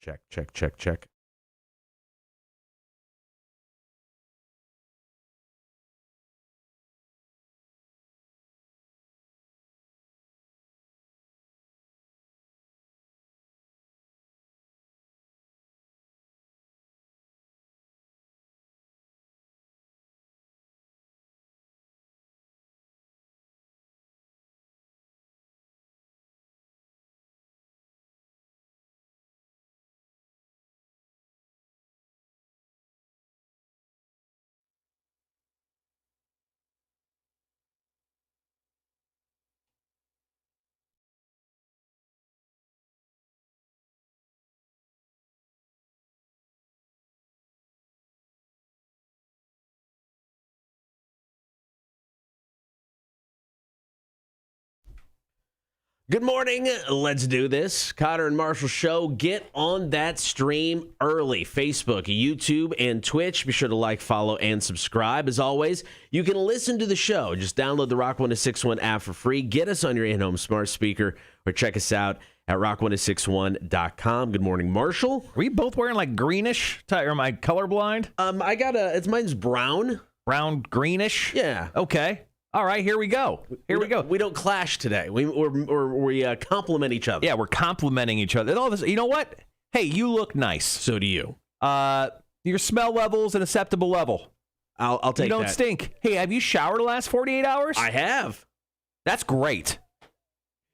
Check, check, check, check. Good morning. Let's do this. Kotter and Marshall Show. Get on that stream early. Facebook, YouTube, and Twitch. Be sure to like, follow, and subscribe. As always, you can listen to the show. Just download the Rock 1061 app for free. Get us on your in-home smart speaker or check us out at rock1061.com. Good morning, Marshall. Are we both wearing like greenish? Or am I colorblind? Mine's brown. Brown, greenish? Yeah. Okay. All right, here we go. We don't clash today. We compliment each other. Yeah, we're complimenting each other. All this, you know what? Hey, you look nice. So do you. Your smell level's an acceptable level. I'll take that. You don't stink. Hey, have you showered the last 48 hours? I have. That's great.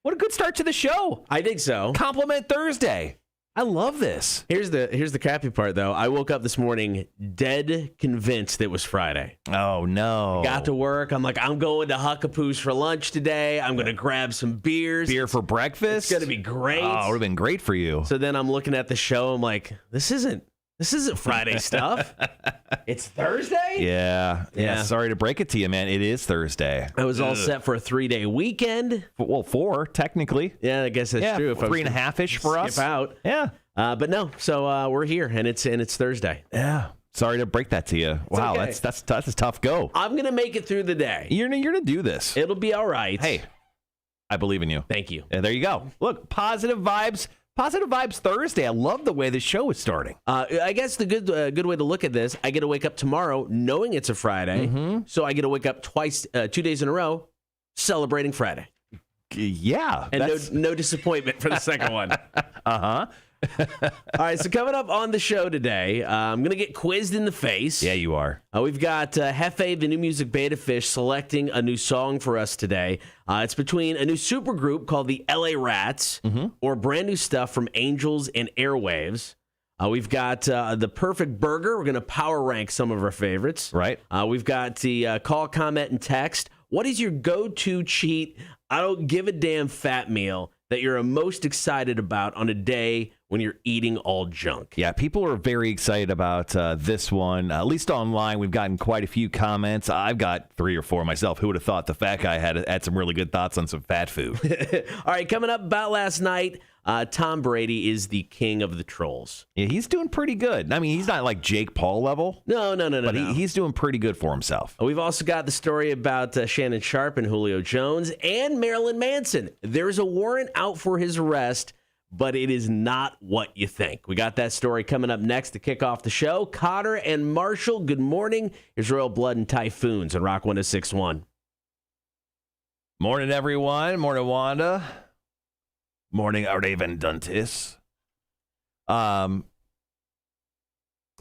What a good start to the show. I think so. Compliment Thursday. I love this. Here's the crappy part, though. I woke up this morning dead convinced it was Friday. Oh, no. Got to work. I'm like, I'm going to Huckapoo's for lunch today. I'm going to grab some beers. Beer for breakfast? It's going to be great. Oh, it would have been great for you. So then I'm looking at the show. I'm like, this isn't Friday stuff. It's Thursday? Yeah. Sorry to break it to you, man. It is Thursday. I was all set for a 3-day weekend. Well, 4, technically. Yeah, I guess that's true. If 3.5-ish for us. Skip out. Yeah. But no, so we're here, and it's Thursday. Yeah. Sorry to break that to you. Wow, okay. that's a tough go. I'm going to make it through the day. You're gonna do this. It'll be all right. Hey, I believe in you. Thank you. And there you go. Look, positive vibes. Positive Vibes Thursday. I love the way the show is starting. I guess the good way to look at this, I get to wake up tomorrow knowing it's a Friday. Mm-hmm. So I get to wake up 2 days in a row celebrating Friday. Yeah. And no disappointment for the second one. Uh-huh. All right, so coming up on the show today, I'm going to get quizzed in the face. Yeah, you are. We've got Jeffe, the new music beta fish, selecting a new song for us today. It's between a new supergroup called the LA Rats or brand new stuff from Angels and Airwaves. We've got the perfect burger. We're going to power rank some of our favorites. Right. We've got the call, comment, and text. What is your go-to cheat, I don't give a damn fat meal that you're most excited about on a day when you're eating all junk? Yeah, people are very excited about this one. At least online, we've gotten quite a few comments. I've got 3 or 4 myself. Who would have thought the fat guy had some really good thoughts on some fat food? All right, coming up about last night, Tom Brady is the king of the trolls. Yeah, he's doing pretty good. I mean, he's not like Jake Paul level. No. But he's doing pretty good for himself. We've also got the story about Shannon Sharp and Julio Jones and Marilyn Manson. There's a warrant out for his arrest, but it is not what you think. We got that story coming up next to kick off the show. Kotter and Marshall, good morning. Here's Royal Blood and Typhoons on Rock 1061. Morning, everyone. Morning, Wanda. Morning, Raven Duntis. So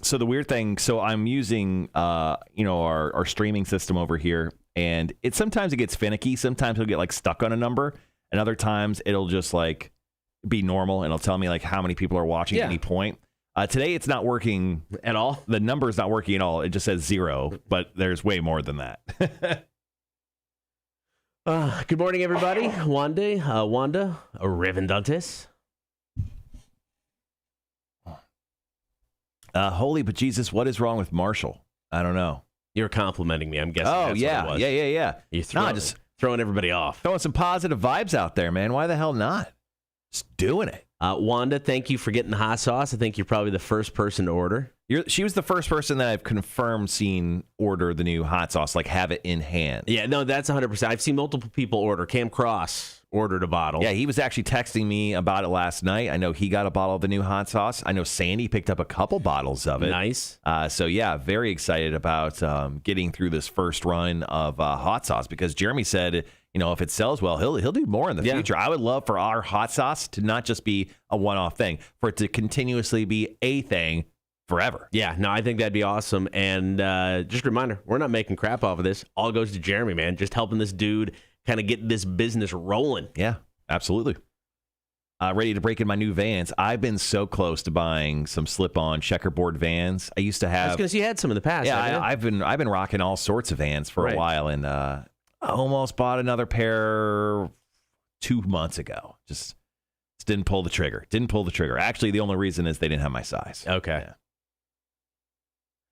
the weird thing, I'm using, our streaming system over here, and sometimes it gets finicky. Sometimes it'll get like stuck on a number, and other times it'll just like be normal, and it'll tell me like how many people are watching at any point. Today it's not working at all. The number is not working at all. It just says 0, but there's way more than that. Good morning, everybody. Wanda, Raven Duntis. Holy but Jesus, what is wrong with Marshall? I don't know. You're complimenting me, I'm guessing. Oh, that's yeah. What it was. Yeah. You're just throwing everybody off. Throwing some positive vibes out there, man. Why the hell not? Just doing it. Wanda, thank you for getting the hot sauce. I think you're probably the first person to order. She was the first person that I've confirmed seen order the new hot sauce, like have it in hand. Yeah, no, that's 100%. I've seen multiple people order. Cam Cross ordered a bottle. Yeah, he was actually texting me about it last night. I know he got a bottle of the new hot sauce. I know Sandy picked up a couple bottles of it. Nice. So, yeah, very excited about getting through this first run of hot sauce because Jeremy said, if it sells well, he'll do more in the future. I would love for our hot sauce to not just be a one-off thing, for it to continuously be a thing forever. Yeah, no, I think that'd be awesome. And just a reminder, we're not making crap off of this. All goes to Jeremy, man. Just helping this dude kind of get this business rolling. Yeah, absolutely. Ready to break in my new Vans. I've been so close to buying some slip-on checkerboard Vans. I used to have. I was going to say you had some in the past. Yeah, I've been rocking all sorts of Vans for a while, and I almost bought another pair 2 months ago. Just didn't pull the trigger. Actually, the only reason is they didn't have my size. Okay.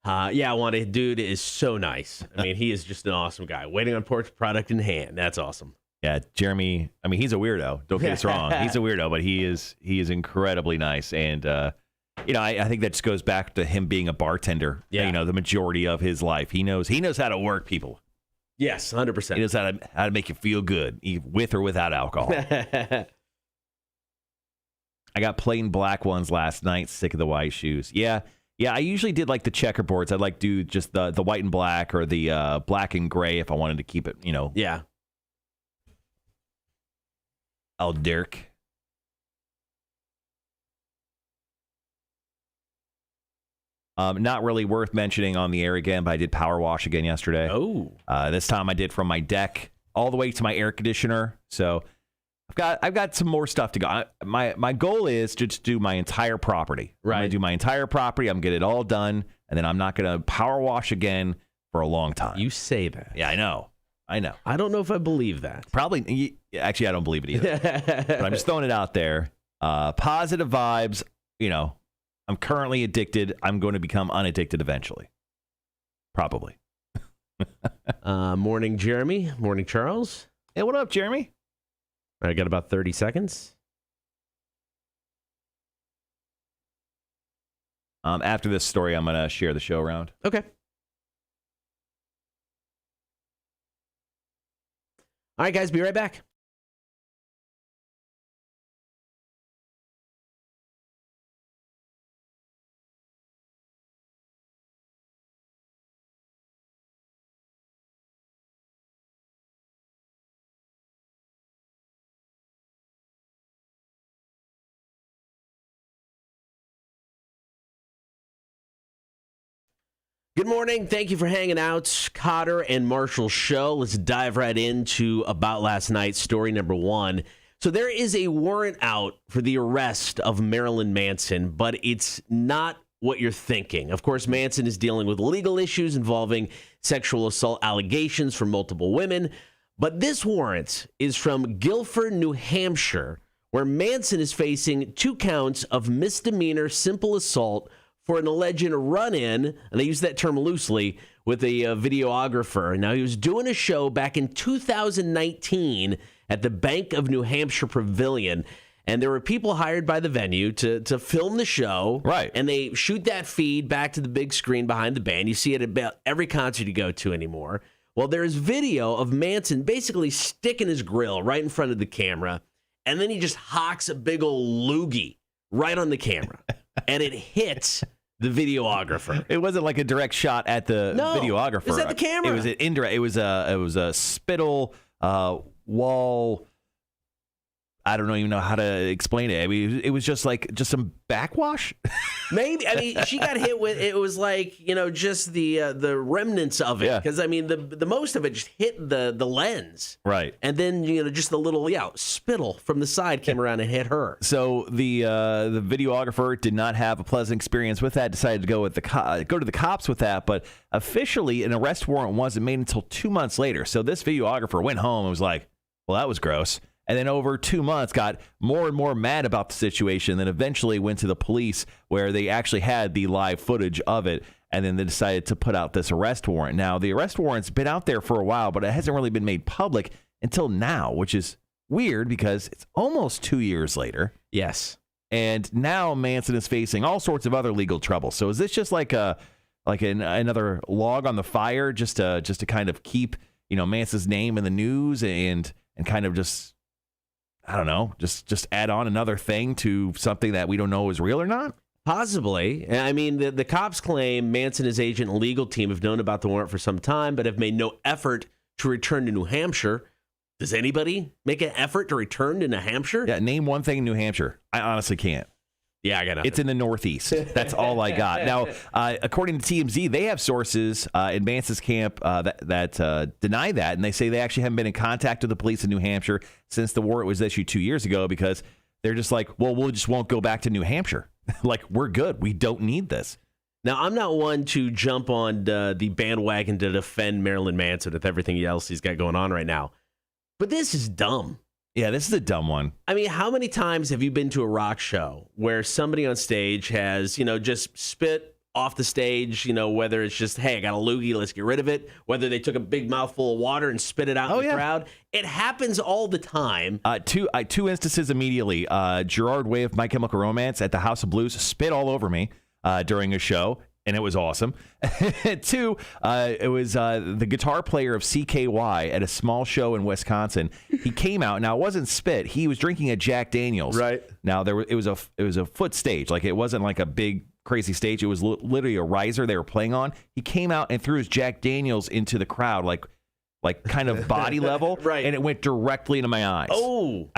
Yeah. Dude is so nice. I mean, he is just an awesome guy. Waiting on porch, product in hand. That's awesome. Yeah, Jeremy. I mean, he's a weirdo. Don't get us wrong. He's a weirdo, but he is incredibly nice. And I think that just goes back to him being a bartender. Yeah. The majority of his life, he knows how to work people. Yes, 100%. He knows how to make you feel good, with or without alcohol. I got plain black ones last night. Sick of the white shoes. Yeah. I usually did like the checkerboards. I'd like do just the white and black or the black and gray if I wanted to keep it. Yeah. Oh, Dirk. Not really worth mentioning on the air again, but I did power wash again yesterday. Oh. This time I did from my deck all the way to my air conditioner. So I've got some more stuff to go. My goal is to just do my entire property. Right. I'm going to do my entire property. I'm going to get it all done, and then I'm not going to power wash again for a long time. You say that. Yeah, I know. I don't know if I believe that. Probably. Actually, I don't believe it either. But I'm just throwing it out there. Positive vibes. I'm currently addicted. I'm going to become unaddicted eventually. Probably. Morning, Jeremy. Morning, Charles. Hey, what up, Jeremy? I got about 30 seconds. After this story, I'm going to share the show around. Okay. All right, guys, be right back. Good morning. Thank you for hanging out. Kotter and Marshall show. Let's dive right into About Last Night, story number one. So there is a warrant out for the arrest of Marilyn Manson, but it's not what you're thinking. Of course, Manson is dealing with legal issues involving sexual assault allegations from multiple women. But this warrant is from Guilford, New Hampshire, where Manson is facing 2 counts of misdemeanor simple assault for an alleged run-in, and I use that term loosely, with a videographer. Now, he was doing a show back in 2019 at the Bank of New Hampshire Pavilion, and there were people hired by the venue to film the show. Right. And they shoot that feed back to the big screen behind the band. You see it at about every concert you go to anymore. Well, there's video of Manson basically sticking his grill right in front of the camera, and then he just hocks a big old loogie right on the camera, and it hits the videographer. It wasn't like a direct shot at the videographer. It was at the camera. It was an indirect. It was a spittle wall. I don't even know how to explain it. I mean, it was just some backwash. Maybe. I mean, she got hit with, it was like, just the remnants of it. Yeah. Because, I mean, the most of it just hit the lens. Right. And then, just the little, spittle from the side came around and hit her. So the videographer did not have a pleasant experience with that, decided to go to the cops with that. But officially, an arrest warrant wasn't made until 2 months later. So this videographer went home and was like, well, that was gross. And then over 2 months got more and more mad about the situation, then eventually went to the police where they actually had the live footage of it, and then they decided to put out this arrest warrant. Now, the arrest warrant's been out there for a while, but it hasn't really been made public until now, which is weird because it's almost 2 years later. Yes. And now Manson is facing all sorts of other legal trouble. So is this just like another log on the fire just to kind of keep, Manson's name in the news and kind of just I don't know, just add on another thing to something that we don't know is real or not? Possibly. I mean, the cops claim Manson, his agent, and legal team have known about the warrant for some time, but have made no effort to return to New Hampshire. Does anybody make an effort to return to New Hampshire? Yeah, name one thing in New Hampshire. I honestly can't. Yeah, I got nothing. It's in the Northeast. That's all I got. Now, according to TMZ, they have sources in Manson's camp that deny that, and they say they actually haven't been in contact with the police in New Hampshire since the warrant was issued 2 years ago because they're just like, well, we just won't go back to New Hampshire. Like, we're good. We don't need this. Now, I'm not one to jump on the bandwagon to defend Marilyn Manson with everything else he's got going on right now, but this is dumb. Yeah, this is a dumb one. I mean, how many times have you been to a rock show where somebody on stage has, just spit off the stage, whether it's just, hey, I got a loogie, let's get rid of it, whether they took a big mouthful of water and spit it out in the crowd. It happens all the time. Two instances immediately. Gerard Way of My Chemical Romance at the House of Blues spit all over me during a show. And it was awesome. Two, it was the guitar player of CKY at a small show in Wisconsin. He came out. Now, it wasn't spit. He was drinking a Jack Daniels. Right. Now, it was a foot stage. Like, it wasn't like a big, crazy stage. It was literally a riser they were playing on. He came out and threw his Jack Daniels into the crowd, like kind of body level. Right. And it went directly into my eyes. Oh.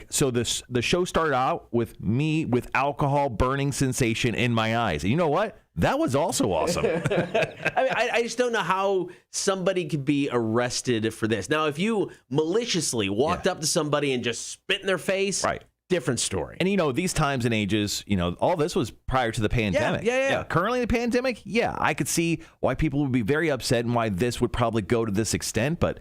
So the show started out with me with alcohol burning sensation in my eyes. And you know what? That was also awesome. I just don't know how somebody could be arrested for this. Now, if you maliciously walked up to somebody and just spit in their face, right. Different story. And, these times and ages, all this was prior to the pandemic. Yeah. Currently the pandemic, I could see why people would be very upset and why this would probably go to this extent. But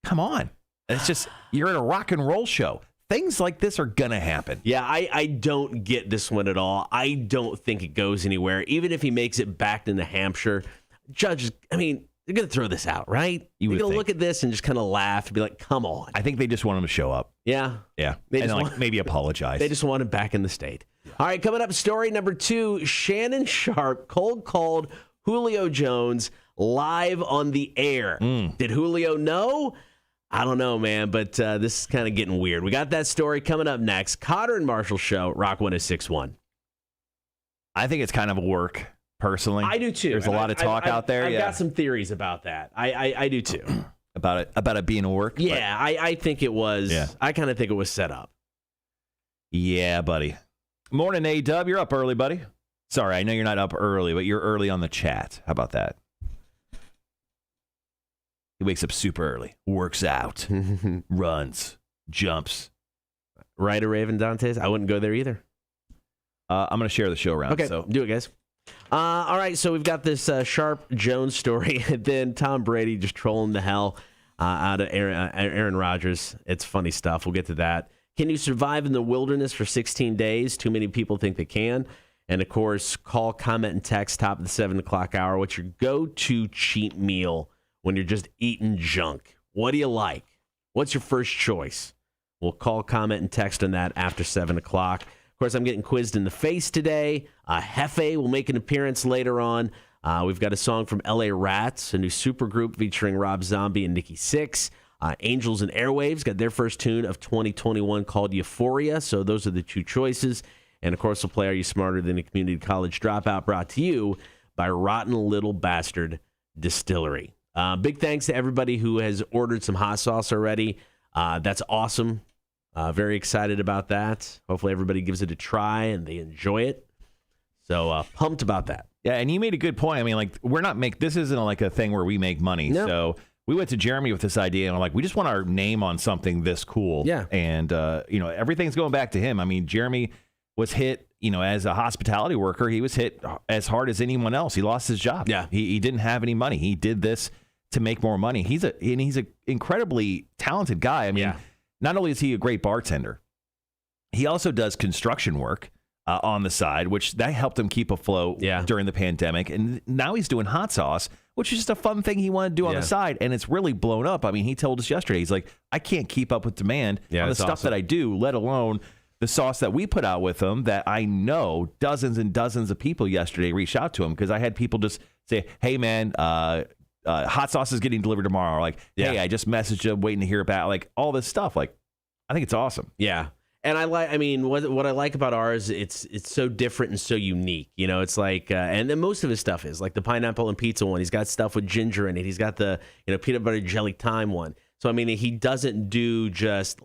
come on. It's just, you're at a rock and roll show. Things like this are going to happen. Yeah, I don't get this one at all. I don't think it goes anywhere. Even if he makes it back to New Hampshire, judges, they're going to throw this out, right? They're going to look at this and just kind of laugh and be like, come on. I think they just want him to show up. Yeah. Yeah. And maybe apologize. They just want him back in the state. Yeah. All right, coming up, story number 2, Shannon Sharpe cold called Julio Jones live on the air. Did Julio know? I don't know, man, but this is kind of getting weird. We got that story coming up next. Kotter and Marshall Show, Rock 106.1. I think it's kind of a work, personally. I do, too. There's a lot of talk out there. I've got some theories about that. I do, too. About it being a work? Yeah, I think it was. Yeah. I kind of think it was set up. Yeah, buddy. Morning, A-Dub. You're up early, buddy. Sorry, I know you're not up early, but you're early on the chat. How about that? He wakes up super early, works out, runs, jumps. Right, Raven Dantes? I wouldn't go there either. I'm going to share the show around. Okay, so do it, guys. All right, so we've got this Sharpe Jones story, and then Tom Brady just trolling the hell out of Aaron Rodgers. It's funny stuff. We'll get to that. Can you survive in the wilderness for 16 days? Too many people think they can. And, of course, call, comment, and text top of the 7 o'clock hour. What's your go-to cheat meal when you're just eating junk? What do you like? What's your first choice? We'll call, comment, and text on that after 7 o'clock. Of course, I'm getting quizzed in the face today. Jeffe will make an appearance later on. We've got a song from L.A. Rats, a new supergroup featuring Rob Zombie and Nikki Sixx. Angels and Airwaves got their first tune of 2021 called Euphoria. So those are the two choices. And, of course, we'll play Are You Smarter Than a Community College Dropout, brought to you by Rotten Little Bastard Distillery. Big thanks to everybody who has ordered some hot sauce already. That's awesome. Very excited about that. Hopefully everybody gives it a try and they enjoy it. So pumped about that. Yeah, and you made a good point. This isn't like a thing where we make money. No. So we went to Jeremy with this idea, and I'm like, we just want our name on something this cool. Yeah. And, everything's going back to him. Jeremy was hit, as a hospitality worker, he was hit as hard as anyone else. He lost his job. Yeah. He didn't have any money. He did this to make more money. He's an incredibly talented guy. Not only is he a great bartender, he also does construction work on the side, which that helped him keep afloat during the pandemic. And now he's doing hot sauce, which is just a fun thing he wanted to do on the side. And it's really blown up. He told us yesterday, he's like, I can't keep up with demand on the stuff that I do, let alone the sauce that we put out with him, that I know dozens and dozens of people yesterday reached out to him, because I had people just say, hey, man, hot sauce is getting delivered tomorrow. Or hey, I just messaged him waiting to hear about all this stuff. I think it's awesome. Yeah. And I mean, what I like about ours, it's so different and so unique. You know, it's like, and then most of his stuff is like the pineapple and pizza one. He's got stuff with ginger in it. He's got the, peanut butter jelly thyme one. So, I mean, he doesn't do just,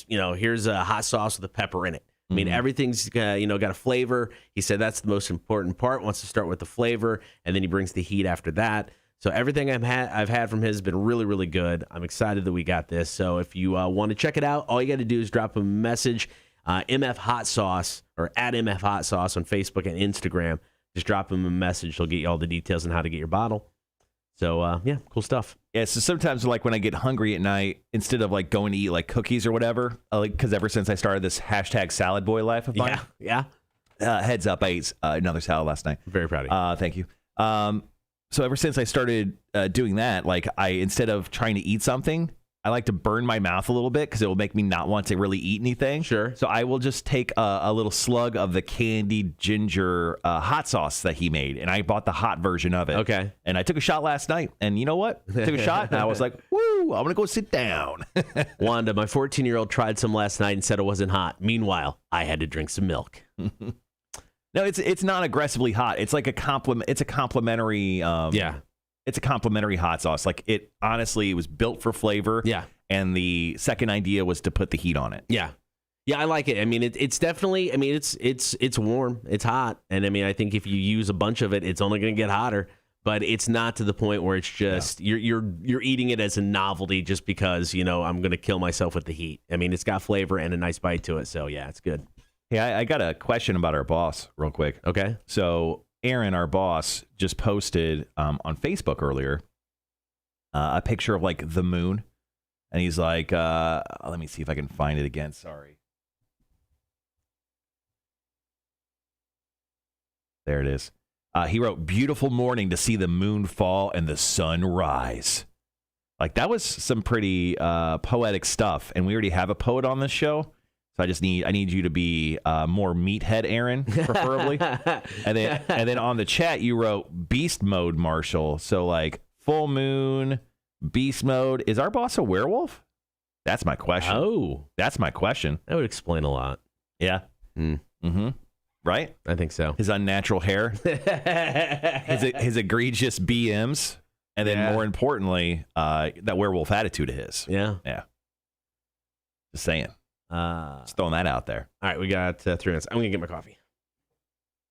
here's a hot sauce with a pepper in it. I mean, everything's, got a flavor. He said that's the most important part, wants to start with the flavor, and then he brings the heat after that. So everything I've had from his has been really, really good. I'm excited that we got this. So if you want to check it out, all you got to do is drop him a message, MF Hot Sauce, or at MF Hot Sauce on Facebook and Instagram. Just drop him a message. He'll get you all the details on how to get your bottle. So, yeah, cool stuff. Yeah, so sometimes like when I get hungry at night, instead of like going to eat like cookies or whatever, because ever since I started this hashtag salad boy life of mine. Yeah. Heads up, I ate another salad last night. Very proud of you. Thank you. So ever since I started doing that, like instead of trying to eat something, I like to burn my mouth a little bit because it will make me not want to really eat anything. Sure. So I will just take a little slug of the candied ginger hot sauce that he made, and I bought the hot version of it. Okay. And I took a shot last night, and you know what? I took a shot, and I was like, woo, I'm going to go sit down. Wanda, my 14-year-old, tried some last night and said it wasn't hot. Meanwhile, I had to drink some milk. No, it's not aggressively hot. It's like a compliment. It's a complimentary. It's a complimentary hot sauce. Like it honestly was built for flavor. Yeah. And the second idea was to put the heat on it. Yeah. Yeah, I like it. I mean, it's definitely. I mean, it's warm. It's hot, and I mean, I think if you use a bunch of it, it's only going to get hotter. But it's not to the point where it's just you're eating it as a novelty just because I'm going to kill myself with the heat. I mean, it's got flavor and a nice bite to it. So yeah, it's good. Hey, I got a question about our boss real quick. Okay. So Aaron, our boss, just posted on Facebook earlier a picture of like the moon. And he's like, let me see if I can find it again. Sorry. There it is. He wrote, beautiful morning to see the moon fall and the sun rise. Like that was some pretty poetic stuff. And we already have a poet on this show. So I need you to be more meathead, Aaron, preferably. and then on the chat you wrote beast mode, Marshall. So like full moon, beast mode. Is our boss a werewolf? That's my question. Oh, that's my question. That would explain a lot. Yeah. Mm-hmm. Right. I think so. His unnatural hair, his egregious BMs, and then more importantly, that werewolf attitude of his. Yeah. Yeah. Just saying. Just throwing that out there. All right, we got 3 minutes. I'm going to get my coffee.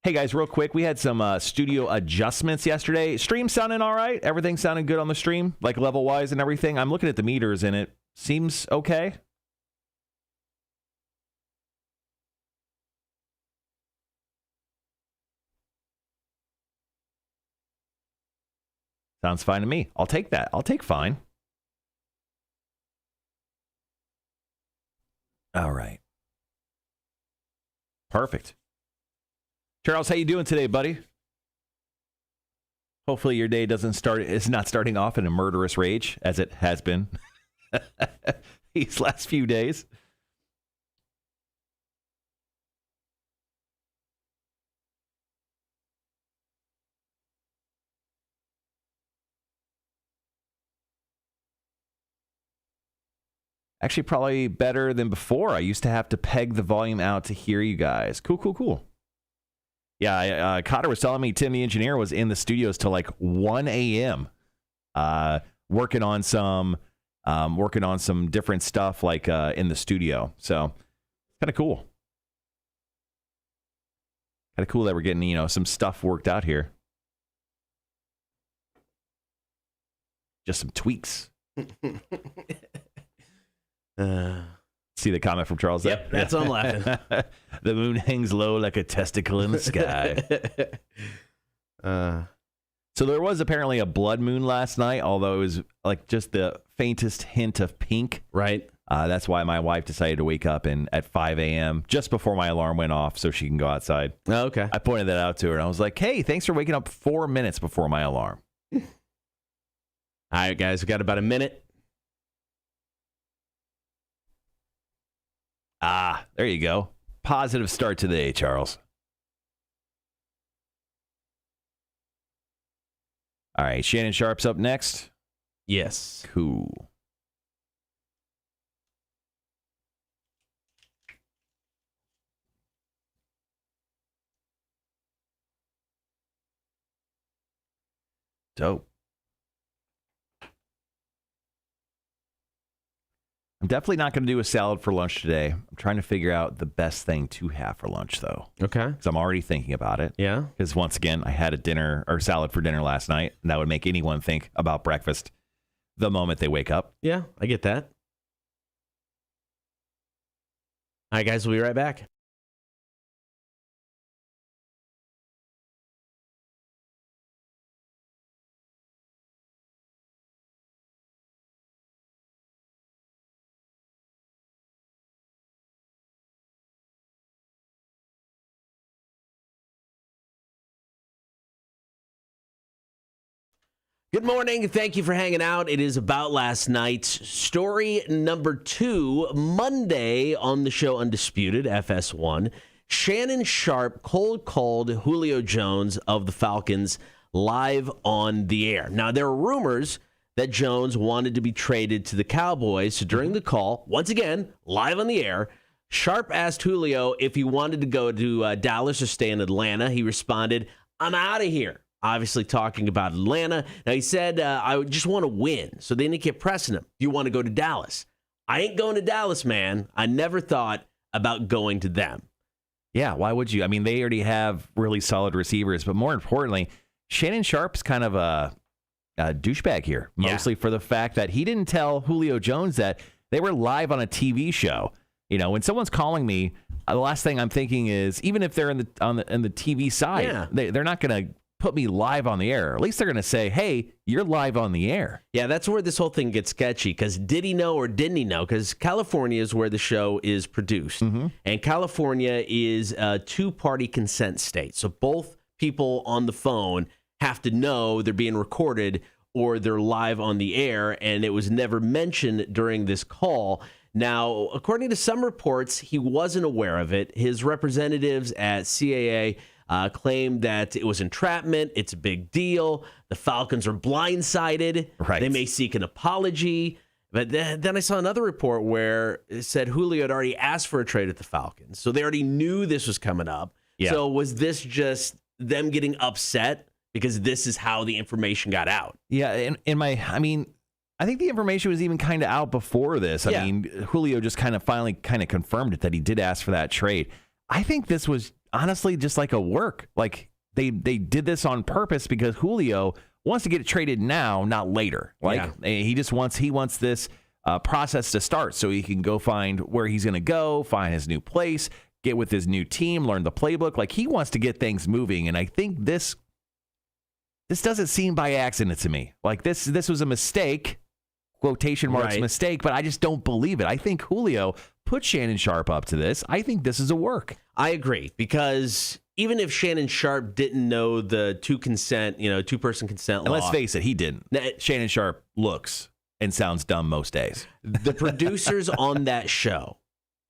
Hey, guys, real quick. We had some studio adjustments yesterday. Stream sounding all right. Everything sounded good on the stream, like level-wise and everything. I'm looking at the meters, and it seems okay. Sounds fine to me. I'll take that. I'll take fine. All right. Perfect. Charles, how you doing today, buddy? Hopefully your day is not starting off in a murderous rage, as it has been these last few days. Actually, probably better than before. I used to have to peg the volume out to hear you guys. Cool. Yeah, Kotter was telling me Tim the engineer was in the studios till like 1 a.m. Working on some different stuff like in the studio. So kind of cool. Kind of cool that we're getting some stuff worked out here. Just some tweaks. See the comment from Charles? Yep, that's what I'm laughing. The moon hangs low like a testicle in the sky. So there was apparently a blood moon last night, although it was like just the faintest hint of pink. Right. That's why my wife decided to wake up at 5 a.m. just before my alarm went off so she can go outside. Oh, okay. I pointed that out to her, and I was like, hey, thanks for waking up 4 minutes before my alarm. All right, guys, we got about a minute. There you go. Positive start to the day, Charles. All right, Shannon Sharp's up next. Yes. Cool. Dope. I'm definitely not going to do a salad for lunch today. I'm trying to figure out the best thing to have for lunch, though. Okay. Because I'm already thinking about it. Yeah. Because once again, I had a dinner or salad for dinner last night, and that would make anyone think about breakfast the moment they wake up. Yeah, I get that. All right, guys, we'll be right back. Good morning. Thank you for hanging out. It is About Last Night. Story number 2, Monday on the show Undisputed, FS1. Shannon Sharpe cold called Julio Jones of the Falcons live on the air. Now, there are rumors that Jones wanted to be traded to the Cowboys. So during the call, once again, live on the air, Sharpe asked Julio if he wanted to go to Dallas or stay in Atlanta. He responded, "I'm out of here." Obviously talking about Atlanta. Now, he said, I just want to win. So then he kept pressing him. Do you want to go to Dallas? I ain't going to Dallas, man. I never thought about going to them. Yeah, why would you? I mean, they already have really solid receivers. But more importantly, Shannon Sharpe's kind of a douchebag here, mostly for the fact that he didn't tell Julio Jones that they were live on a TV show. You know, when someone's calling me, the last thing I'm thinking is, even if they're in the TV side, they're not going to put me live on the air. At least they're going to say, hey, you're live on the air. Yeah, that's where this whole thing gets sketchy, because did he know or didn't he know? Because California is where the show is produced. And California is a two-party consent state. So both people on the phone have to know they're being recorded or they're live on the air, and it was never mentioned during this call. Now, according to some reports, he wasn't aware of it. His representatives at CAA claimed that it was entrapment. It's a big deal. The Falcons are blindsided. Right. They may seek an apology. But then I saw another report where it said Julio had already asked for a trade at the Falcons. So they already knew this was coming up. Yeah. So was this just them getting upset because this is how the information got out? Yeah, I think the information was even kind of out before this. I mean, Julio just finally confirmed it, that he did ask for that trade. I think this was honestly just like a work. Like they did this on purpose because Julio wants to get it traded now, not later. He wants this process to start so he can go find where he's going to go, find his new place, get with his new team, learn the playbook. Like, he wants to get things moving. And I think this doesn't seem by accident to me. Like, this was a mistake, quotation marks, mistake, but I just don't believe it. I think Julio put Shannon Sharpe up to this. I think this is a work. I agree, because even if Shannon Sharpe didn't know the two-person consent law. And let's face it, he didn't. Shannon Sharpe looks and sounds dumb most days. The producers on that show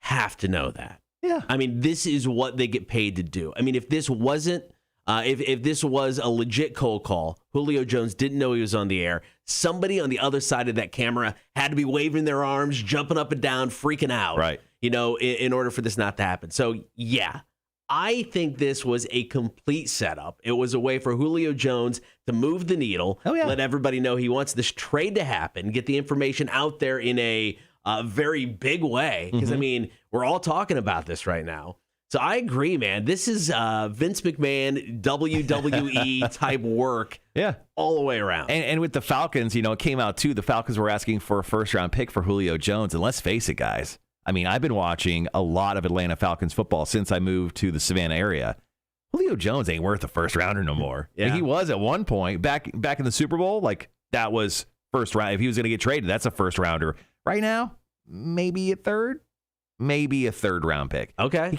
have to know that. Yeah. I mean, this is what they get paid to do. I mean, if this wasn't, if this was a legit cold call, Julio Jones didn't know he was on the air, somebody on the other side of that camera had to be waving their arms, jumping up and down, freaking out, right? In order for this not to happen. So, yeah, I think this was a complete setup. It was a way for Julio Jones to move the needle, let everybody know he wants this trade to happen, get the information out there in a very big way. Because, I mean, we're all talking about this right now. So I agree, man. This is Vince McMahon, WWE type work all the way around. And with the Falcons, it came out too. The Falcons were asking for a first-round pick for Julio Jones. And let's face it, guys. I mean, I've been watching a lot of Atlanta Falcons football since I moved to the Savannah area. Julio Jones ain't worth a first-rounder no more. Yeah. Like, he was at one point. Back in the Super Bowl, like, that was first round. If he was going to get traded, that's a first-rounder. Right now, maybe a third round pick. Okay. He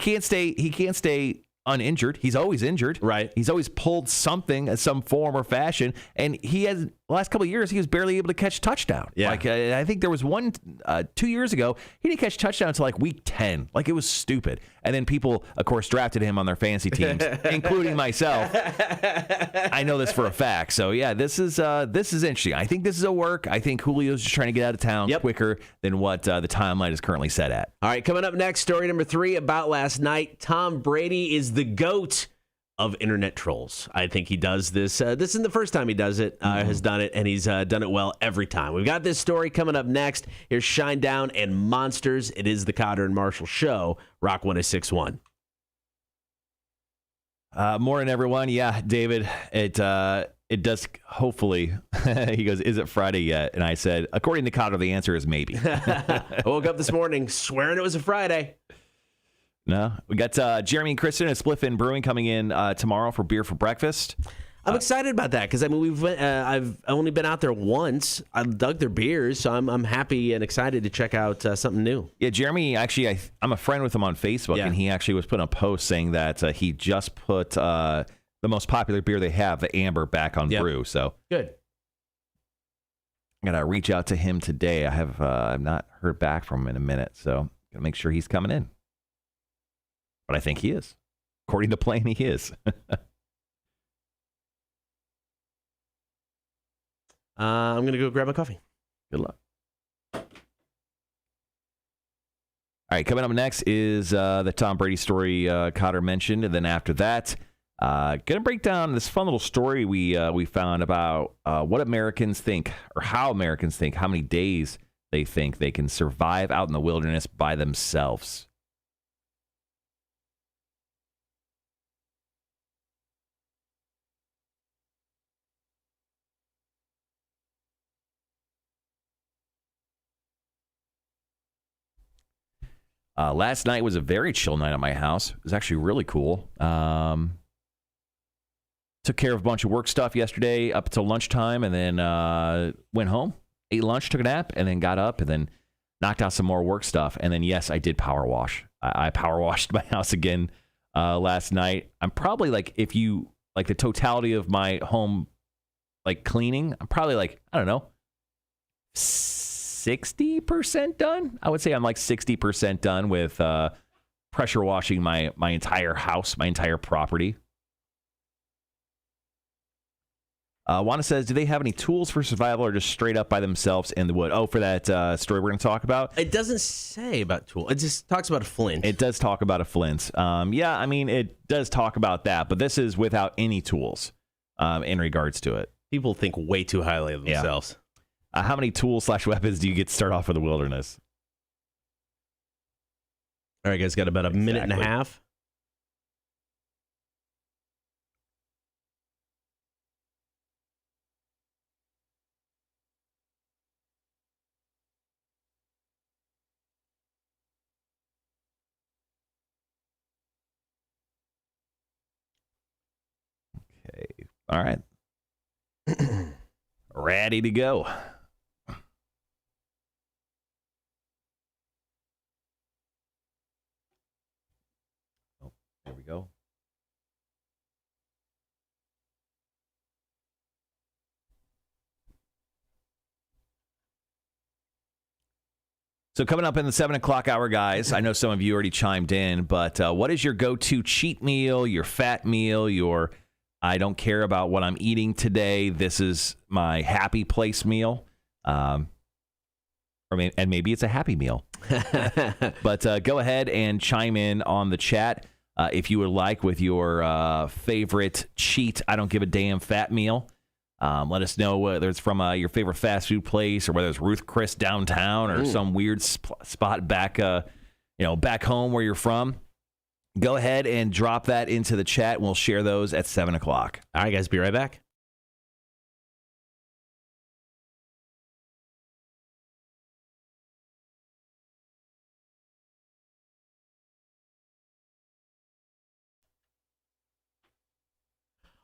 can't stay uninjured. He's always injured. Right. He's always pulled something in some form or fashion. And he has, the last couple of years, he was barely able to catch touchdown. Yeah. Like, I think there was one 2 years ago, he didn't catch touchdown until like week 10. Like, it was stupid. And then people, of course, drafted him on their fantasy teams, including myself. I know this for a fact. So, yeah, this is interesting. I think this is a work. I think Julio's just trying to get out of town quicker than what the timeline is currently set at. All right, coming up next, story number 3 about last night. Tom Brady is the GOAT. of internet trolls. I think he does this. This isn't the first time he does it, has done it, and he's done it well every time. We've got this story coming up next. Here's Shinedown and Monsters. It is the Kotter and Marshall Show, Rock 106.1. Morning, everyone. Yeah, David, it does, hopefully. He goes, is it Friday yet? And I said, according to Kotter, the answer is maybe. I woke up this morning swearing it was a Friday. No, we got Jeremy and Kristen at Spliffin Brewing coming in tomorrow for beer for breakfast. I'm excited about that because I've only been out there once. I dug their beers, so I'm happy and excited to check out something new. Yeah, Jeremy, actually, I'm a friend with him on Facebook, and he actually was putting a post saying that he just put the most popular beer they have, the Amber, back on brew. So good. I'm gonna reach out to him today. I've not heard back from him in a minute, so gonna make sure he's coming in. But I think he is. According to plan, he is. I'm going to go grab my coffee. Good luck. All right, coming up next is the Tom Brady story Kotter mentioned. And then after that, going to break down this fun little story we found about what Americans think, or how Americans think, how many days they think they can survive out in the wilderness by themselves. Last night was a very chill night at my house. It was actually really cool. Took care of a bunch of work stuff yesterday up until lunchtime, and then went home, ate lunch, took a nap, and then got up and then knocked out some more work stuff. And then, yes, I did power wash. I power washed my house again last night. I'm probably if you like the totality of my home, cleaning, I'm probably I don't know, 60% done. I would say I'm 60% done with pressure washing my entire house, my entire property. Wanda says, do they have any tools for survival or just straight up by themselves in the wood? Oh, for that story we're going to talk about? It doesn't say about tools. It just talks about a flint. It does talk about a flint. Yeah, I mean, it does talk about that, but this is without any tools in regards to it. People think way too highly of themselves. Yeah. How many tools/weapons do you get to start off with the wilderness? All right, guys, got about a minute and a half. Okay. All right. Ready to go. There we go. So coming up in the 7 o'clock hour, guys, I know some of you already chimed in, but what is your go-to cheat meal, your fat meal, your I don't care about what I'm eating today, this is my happy place meal? And maybe it's a happy meal. But go ahead and chime in on the chat if you would like with your favorite cheat, I don't give a damn fat meal. Let us know whether it's from your favorite fast food place or whether it's Ruth Chris downtown or some weird spot back home where you're from. Go ahead and drop that into the chat, and we'll share those at 7 o'clock. All right, guys, be right back.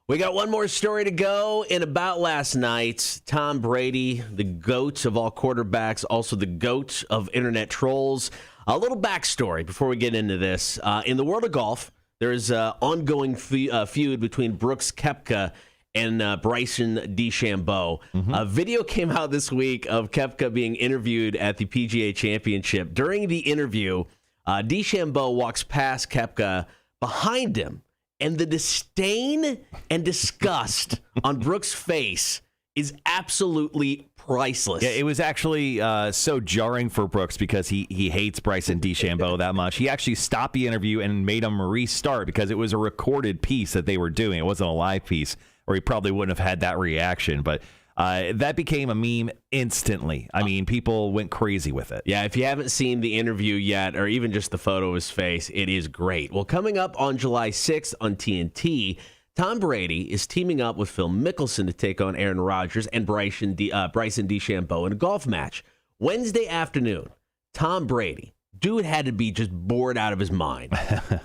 We got one more story to go in about last night. Tom Brady, the GOAT of all quarterbacks, also the GOAT of internet trolls. A little backstory before we get into this. In the world of golf, there is an ongoing feud between Brooks Koepka and Bryson DeChambeau. A video came out this week of Koepka being interviewed at the PGA Championship. During the interview, DeChambeau walks past Koepka behind him, and the disdain and disgust on Brooks' face is absolutely priceless. Yeah, it was actually so jarring for Brooks because he hates Bryson DeChambeau that much. He actually stopped the interview and made him restart because it was a recorded piece that they were doing. It wasn't a live piece, or he probably wouldn't have had that reaction. But that became a meme instantly. I mean, people went crazy with it. Yeah, if you haven't seen the interview yet, or even just the photo of his face, it is great. Well, coming up on July 6th on TNT, Tom Brady is teaming up with Phil Mickelson to take on Aaron Rodgers and Bryson DeChambeau in a golf match. Wednesday afternoon, Tom Brady, dude had to be just bored out of his mind.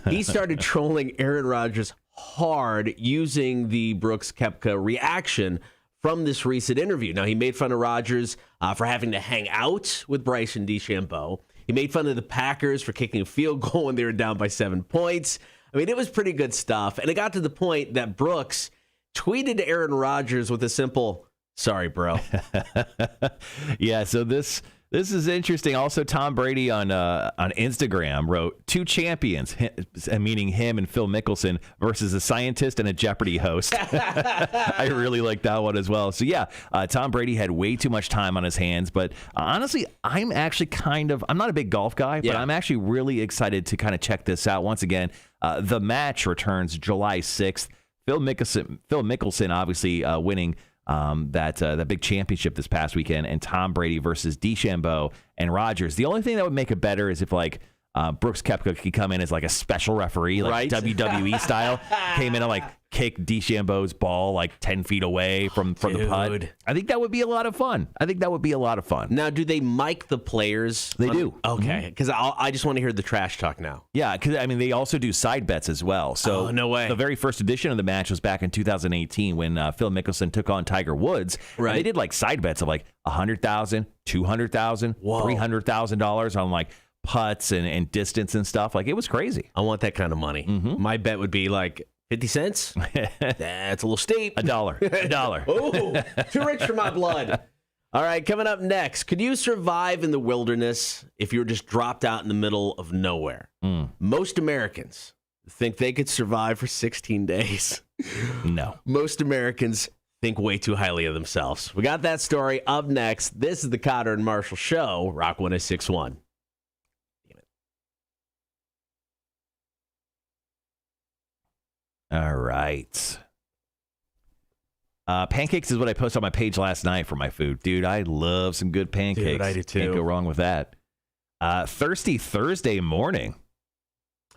He started trolling Aaron Rodgers hard using the Brooks Koepka reaction from this recent interview. Now, he made fun of Rodgers for having to hang out with Bryson DeChambeau. He made fun of the Packers for kicking a field goal when they were down by 7 points. I mean, it was pretty good stuff. And it got to the point that Brooks tweeted to Aaron Rodgers with a simple, "Sorry, bro." Yeah, so this is interesting. Also, Tom Brady on Instagram wrote, "Two champions," meaning him and Phil Mickelson, versus a scientist and a Jeopardy host. I really like that one as well. So, yeah, Tom Brady had way too much time on his hands. But honestly, I'm actually I'm not a big golf guy, but I'm actually really excited to kind of check this out. Once again, the match returns July 6th. Phil Mickelson obviously winning that big championship this past weekend, and Tom Brady versus DeChambeau and Rodgers. The only thing that would make it better is if Brooks Koepka could come in as like a special referee, like WWE style, came in and like kick DeChambeau's ball like 10 feet away from the putt. I think that would be a lot of fun. Now, do they mic the players? They do. Okay, because I just want to hear the trash talk now. Yeah, because I mean they also do side bets as well. So no way. The very first edition of the match was back in 2018 when Phil Mickelson took on Tiger Woods. Right. And they did like side bets of like $100,000, $200,000, $300,000 on like putts and distance and stuff. Like, it was crazy. I want that kind of money. My bet would be like 50 cents. That's a little steep. $1. Oh, too rich for my blood. All right, coming up next, could you survive in the wilderness if you were just dropped out in the middle of nowhere? Most Americans think they could survive for 16 days. No. Most Americans think way too highly of themselves. We got that story up next. This is the Kotter and Marshall Show, Rock 106.1. All right. Pancakes is what I posted on my page last night for my food. Dude, I love some good pancakes. Dude, I do too. Can't go wrong with that. Thirsty Thursday morning.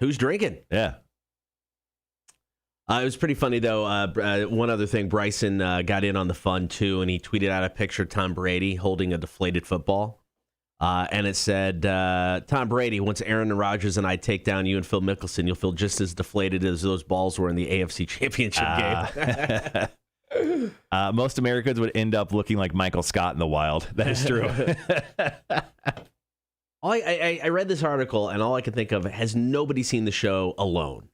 Who's drinking? Yeah. It was pretty funny, though. One other thing, Bryson got in on the fun, too, and he tweeted out a picture of Tom Brady holding a deflated football. And it said, Tom Brady, once Aaron Rodgers and I take down you and Phil Mickelson, you'll feel just as deflated as those balls were in the AFC Championship game. Most Americans would end up looking like Michael Scott in the wild. That is true. I read this article, and all I could think of, has nobody seen the show Alone?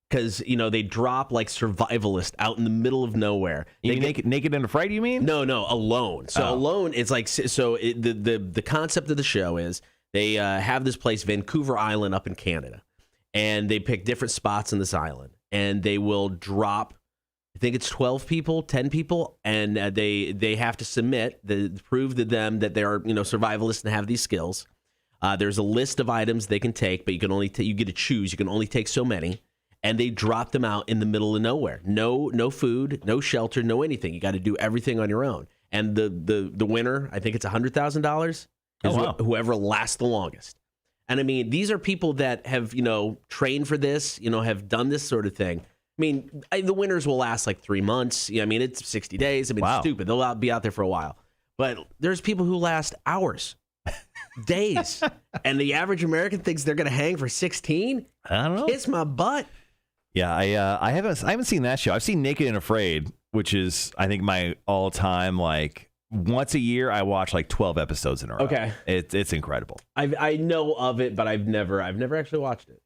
Because, they drop like survivalists out in the middle of nowhere. Naked and Afraid, you mean? No, Alone. So Alone is like, the concept of the show is they have this place, Vancouver Island up in Canada, and they pick different spots on this island, and they will drop, I think it's 12 people, 10 people, and they have to submit, prove to them that they are, survivalists and have these skills. There's a list of items they can take, but you can only you get to choose. You can only take so many. And they drop them out in the middle of nowhere. No food, no shelter, no anything. You got to do everything on your own. And the winner, I think it's $100,000, is whoever lasts the longest. And I mean, these are people that have, trained for this, have done this sort of thing. I mean, the winners will last like 3 months. I mean, it's 60 days. I mean, It's stupid. They'll be out there for a while. But there's people who last hours, days. And the average American thinks they're going to hang for 16? I don't know. Kiss my butt. Yeah, I haven't seen that show. I've seen Naked and Afraid, which is, I think, my all-time, like, once a year I watch like 12 episodes in a row. Okay. It's incredible. I know of it, but I've never actually watched it.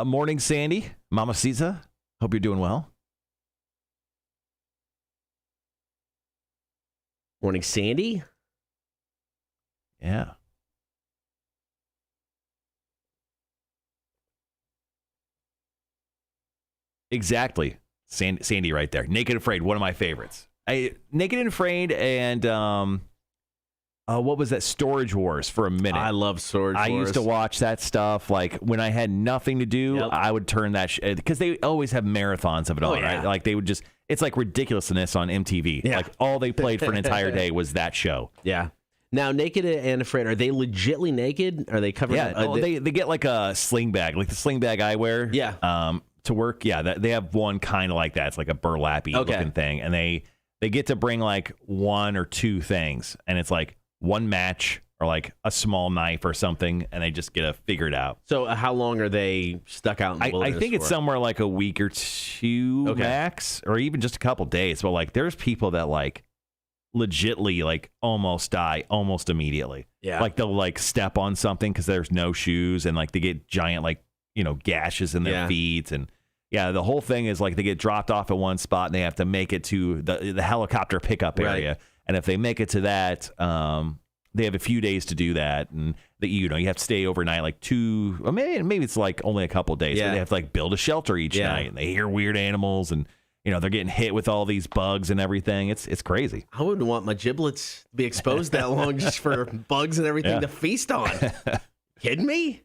Morning Sandy, Mamacita. Hope you're doing well. Morning Sandy? Yeah. Exactly. Sandy right there. Naked and Afraid, one of my favorites. Naked and Afraid and what was that? Storage Wars for a minute. I love Storage Wars. I used to watch that stuff. Like when I had nothing to do, I would turn that because they always have marathons of it all, right? Like they would just, it's like ridiculousness on MTV. Yeah. Like all they played for an entire day was that show. Yeah. Now, Naked and Afraid, are they legitly naked? Are they covered? Yeah. They get like a sling bag, like the sling bag I wear. Yeah. To work. Yeah. They have one kind of like that. It's like a burlappy looking thing, and they get to bring like one or two things, and it's like one match or like a small knife or something, and they just get to figure it out. So how long are they stuck out in the wilderness I think it's somewhere like a week or two max, or even just a couple days. But like there's people that like legitly like almost die almost immediately. Yeah. Like they'll like step on something because there's no shoes, and like they get giant like, gashes in their feet. And the whole thing is like they get dropped off at one spot and they have to make it to the helicopter pickup area. Right. And if they make it to that, they have a few days to do that. And you have to stay overnight, like maybe it's like only a couple of days. Yeah. But they have to like build a shelter each night, and they hear weird animals, and they're getting hit with all these bugs and everything. It's crazy. I wouldn't want my giblets to be exposed that long just for bugs and everything to feast on. Kidding me?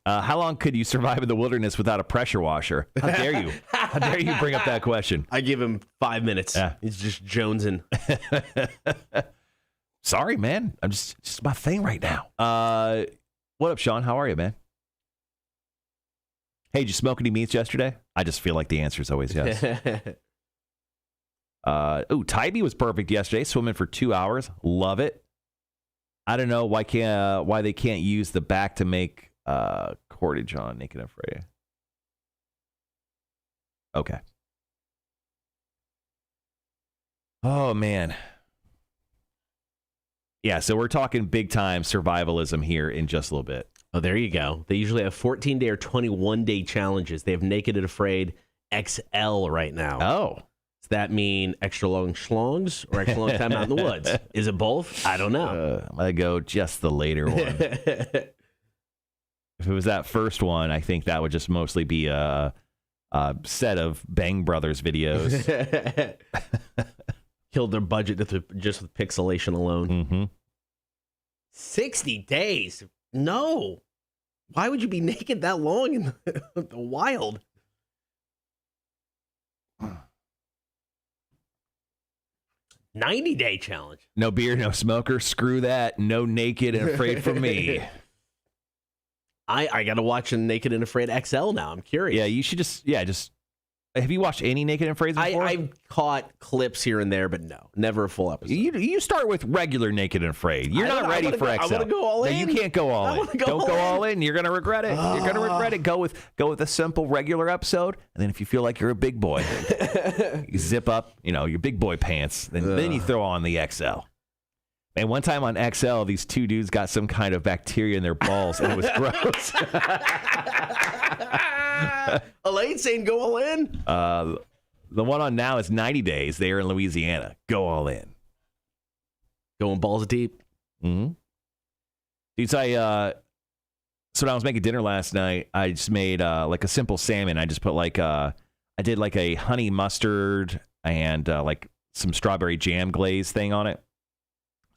How long could you survive in the wilderness without a pressure washer? How dare you? How dare you bring up that question? I give him 5 minutes. Yeah. He's just jonesing. Sorry, man. I'm just my thing right now. What up, Sean? How are you, man? Hey, did you smoke any meats yesterday? I just feel like the answer is always yes. Tybee was perfect yesterday. Swimming for 2 hours. Love it. I don't know why they can't use the back to make cordage on Naked and Afraid. Okay. Oh, man. Yeah, so we're talking big time survivalism here in just a little bit. Oh, there you go. They usually have 14-day or 21-day challenges. They have Naked and Afraid XL right now. Oh. Does that mean extra long schlongs or extra long time out in the woods? Is it both? I don't know. I'm going to go just the later one. If it was that first one, I think that would just mostly be a set of Bang Brothers videos. Killed their budget just with pixelation alone. Mm-hmm. 60 days? No. Why would you be naked that long in the wild? $90-day challenge. No beer, no smoker. Screw that. No Naked and Afraid for me. I got to watch Naked and Afraid XL now. I'm curious. Yeah, you should just. Have you watched any Naked and Afraid before? I've caught clips here and there, but no, never a full episode. You start with regular Naked and Afraid. You're not ready for XL. I want to go all in. No, you can't go all in. Don't go all in. You're gonna regret it. You're gonna regret it. Go with a simple regular episode, and then if you feel like you're a big boy, you zip up, your big boy pants. Then you throw on the XL. And one time on XL, these two dudes got some kind of bacteria in their balls, and it was gross. Elaine saying go all in? The one on now is 90 days. They are in Louisiana. Go all in. Going balls deep. Mm-hmm. Dude, so when I was making dinner last night, I just made like a simple salmon. I just put I did like a honey mustard and like some strawberry jam glaze thing on it.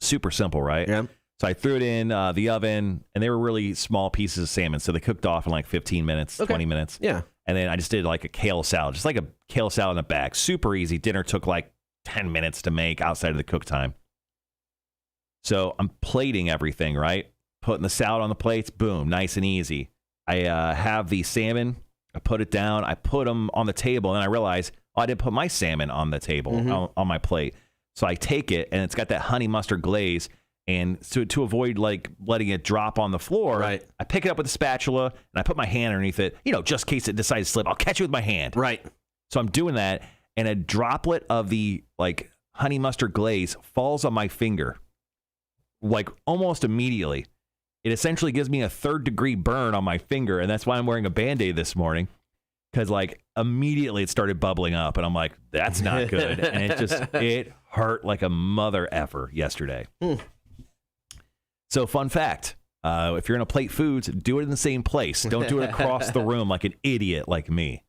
Super simple, right? Yeah. So I threw it in the oven, and they were really small pieces of salmon, so they cooked off in like 15 minutes, 20 minutes. Yeah. And then I just did like a kale salad, just like a kale salad in a bag. Super easy. Dinner took like 10 minutes to make outside of the cook time. So I'm plating everything, right? Putting the salad on the plates, boom, nice and easy. I have the salmon, I put it down, I put them on the table, and I realize, I didn't put my salmon on the table, on my plate. So I take it, and it's got that honey mustard glaze, and so to avoid like letting it drop on the floor, right, I pick it up with a spatula, and I put my hand underneath it, just in case it decides to slip. I'll catch it with my hand. Right. So I'm doing that, and a droplet of the like honey mustard glaze falls on my finger, like almost immediately. It essentially gives me a 3rd-degree burn on my finger, and that's why I'm wearing a Band-Aid this morning. Because, like, immediately it started bubbling up, and I'm like, that's not good. And it hurt like a mother effer yesterday. So, fun fact, if you're going to plate foods, do it in the same place. Don't do it across the room like an idiot like me.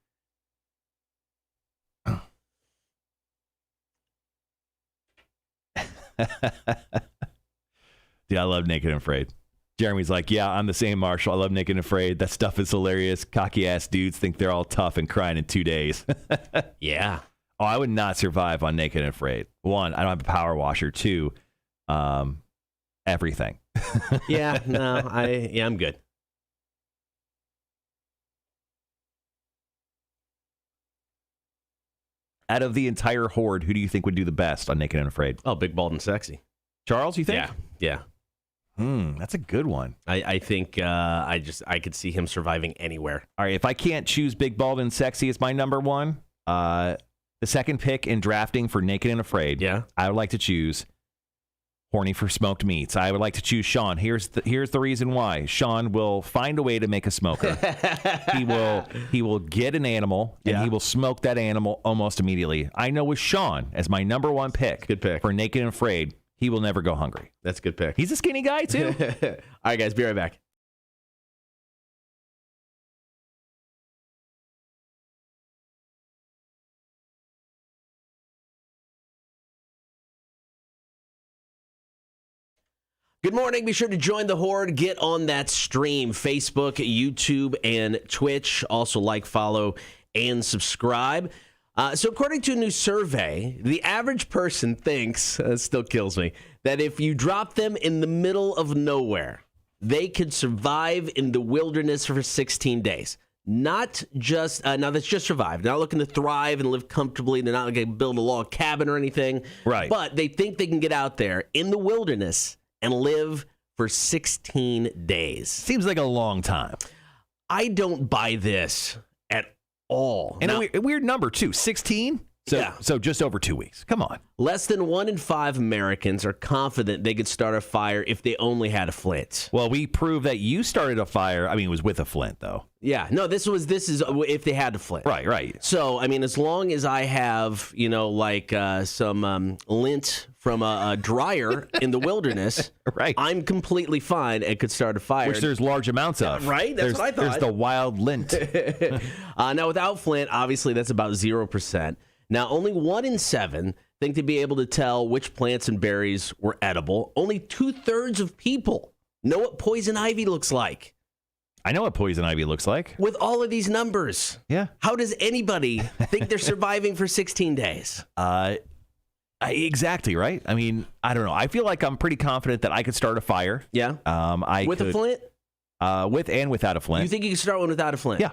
Dude, I love Naked and Afraid. Jeremy's like, yeah, I'm the same, Marshall. I love Naked and Afraid. That stuff is hilarious. Cocky-ass dudes think they're all tough and crying in 2 days. Yeah. Oh, I would not survive on Naked and Afraid. One, I don't have a power washer. Two, everything. Yeah, no, I'm good. Out of the entire horde, who do you think would do the best on Naked and Afraid? Oh, big, bald, and sexy. Charles, you think? Yeah. That's a good one. I think I could see him surviving anywhere. All right, if I can't choose Big, Bald, and Sexy as my number one, the second pick in drafting for Naked and Afraid, I would like to choose Horny for Smoked Meats. I would like to choose Sean. Here's the reason why. Sean will find a way to make a smoker. he will get an animal, and he will smoke that animal almost immediately. I know with Sean as my number one pick, good pick for Naked and Afraid, he will never go hungry. That's a good pick. He's a skinny guy, too. All right, guys, be right back. Good morning. Be sure to join the horde. Get on that stream. Facebook, YouTube, and Twitch. Also like, follow, and subscribe. So according to a new survey, the average person thinks, it still kills me, that if you drop them in the middle of nowhere, they could survive in the wilderness for 16 days. Not just, now that's just survive. They're not looking to thrive and live comfortably. They're not going to build a log cabin or anything. Right. But they think they can get out there in the wilderness and live for 16 days. Seems like a long time. I don't buy this at all. And now, a weird number, too. 16? So just over 2 weeks. Come on. Less than 1 in 5 Americans are confident they could start a fire if they only had a flint. Well, we proved that you started a fire. I mean, it was with a flint, though. Yeah. No, this is if they had a flint. Right. So, I mean, as long as I have, some lint from a dryer in the wilderness, right, I'm completely fine and could start a fire. Which there's large amounts of. Right? That's what I thought. There's the wild lint. Now, without flint, obviously, that's about 0%. Now, only 1 in 7 think to be able to tell which plants and berries were edible. Only 2/3 of people know what poison ivy looks like. I know what poison ivy looks like. With all of these numbers. Yeah. How does anybody think they're surviving for 16 days? Exactly, right? I mean, I don't know. I feel like I'm pretty confident that I could start a fire. Yeah. With a flint? With and without a flint. You think you can start one without a flint? Yeah.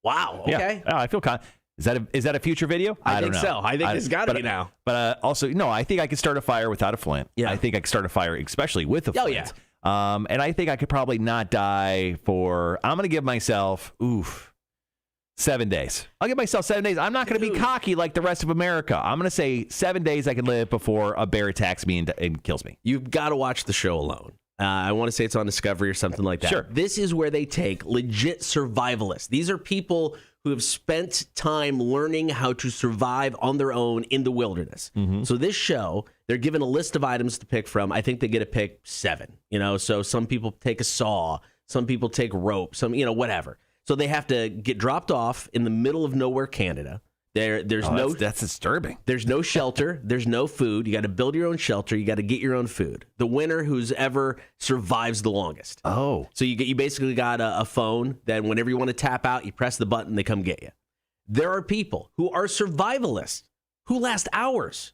Wow. Okay. Yeah. I feel confident. Is that a future video? I don't think know. so. I think it's got to be now. But also, no, I think I could start a fire without a flint. Yeah. I think I could start a fire, especially with a flint. Oh, yeah. And I think I could probably not die for, I'm going to give myself, 7 days. I'll give myself 7 days. I'm not going to be cocky like the rest of America. I'm going to say 7 days I can live before a bear attacks me and kills me. You've got to watch the show alone. I want to say it's on Discovery or something like that. Sure. This is where they take legit survivalists. These are people who have spent time learning how to survive on their own in the wilderness. Mm-hmm. So this show, they're given a list of items to pick from. I think they get to pick 7. So some people take a saw, some people take rope, some whatever. So they have to get dropped off in the middle of nowhere, Canada. That's disturbing. There's no shelter. There's no food. You got to build your own shelter. You got to get your own food. The winner who's ever survives the longest. Oh. So you basically got a phone that whenever you want to tap out, you press the button, they come get you. There are people who are survivalists who last hours,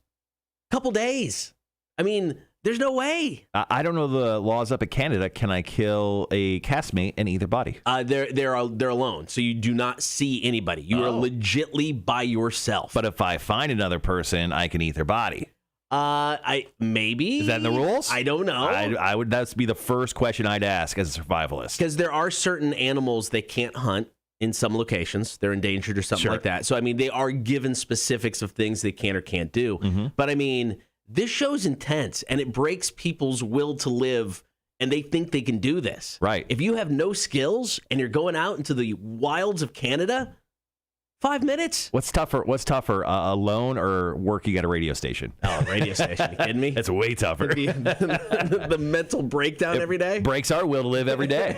couple days. I mean, there's no way. I don't know the laws up in Canada. Can I kill a castmate in either body? They're alone, so you do not see anybody. You are legitly by yourself. But if I find another person, I can eat their body. Maybe. Is that in the rules? I don't know. I would. That's be the first question I'd ask as a survivalist. Because there are certain animals they can't hunt in some locations. They're endangered or something like that. So I mean, they are given specifics of things they can or can't do. Mm-hmm. But I mean, this show's intense, and it breaks people's will to live, and they think they can do this. Right. If you have no skills and you're going out into the wilds of Canada, 5 minutes? What's tougher, alone or working at a radio station? Oh, radio station. Are you kidding me? It's way tougher. The mental breakdown every day? Breaks our will to live every day.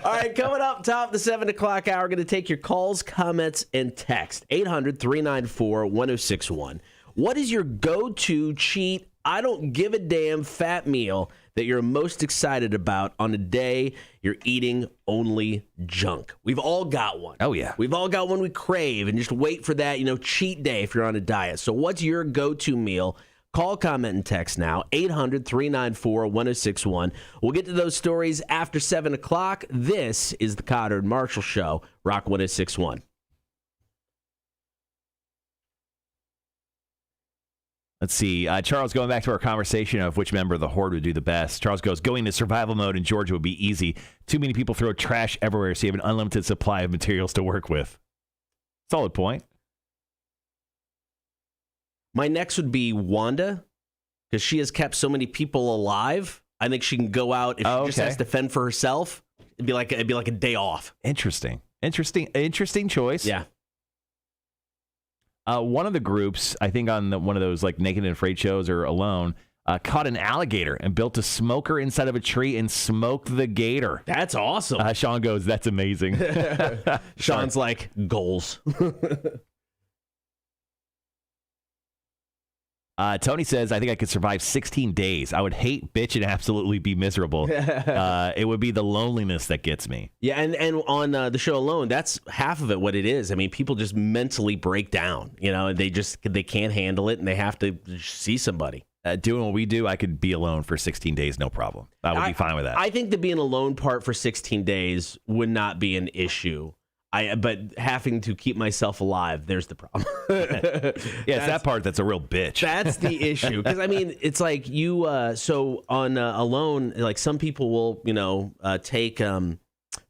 All right, coming up top the 7 o'clock hour, going to take your calls, comments, and text. 800-394-1061. What is your go-to cheat I don't give a damn fat meal that you're most excited about on a day you're eating only junk. We've all got one. Oh, yeah. We've all got one we crave and just wait for that, cheat day if you're on a diet. So what's your go-to meal? Call, comment, and text now, 800-394-1061. We'll get to those stories after 7 o'clock. This is the Kotter and Marshall Show, Rock 1061. Let's see. Charles, going back to our conversation of which member of the Horde would do the best. Charles goes, going to survival mode in Georgia would be easy. Too many people throw trash everywhere, so you have an unlimited supply of materials to work with. Solid point. My next would be Wanda, because she has kept so many people alive. I think she can go out if she just has to fend for herself. It'd be like a day off. Interesting choice. Yeah. One of the groups, I think on one of those like Naked and Afraid shows or Alone, caught an alligator and built a smoker inside of a tree and smoked the gator. That's awesome. Sean goes, that's amazing. Sean's like, goals. Tony says, I think I could survive 16 days. I would hate, bitch, and absolutely be miserable. It would be the loneliness that gets me. Yeah, and on the show Alone, that's half of it what it is. I mean, people just mentally break down, and they can't handle it, and they have to see somebody. Doing what we do, I could be alone for 16 days, no problem. I would be fine with that. I think the being alone part for 16 days would not be an issue. But having to keep myself alive, there's the problem. It's that part that's a real bitch. That's the issue. Because, I mean, it's like you, so on Alone, like some people will, take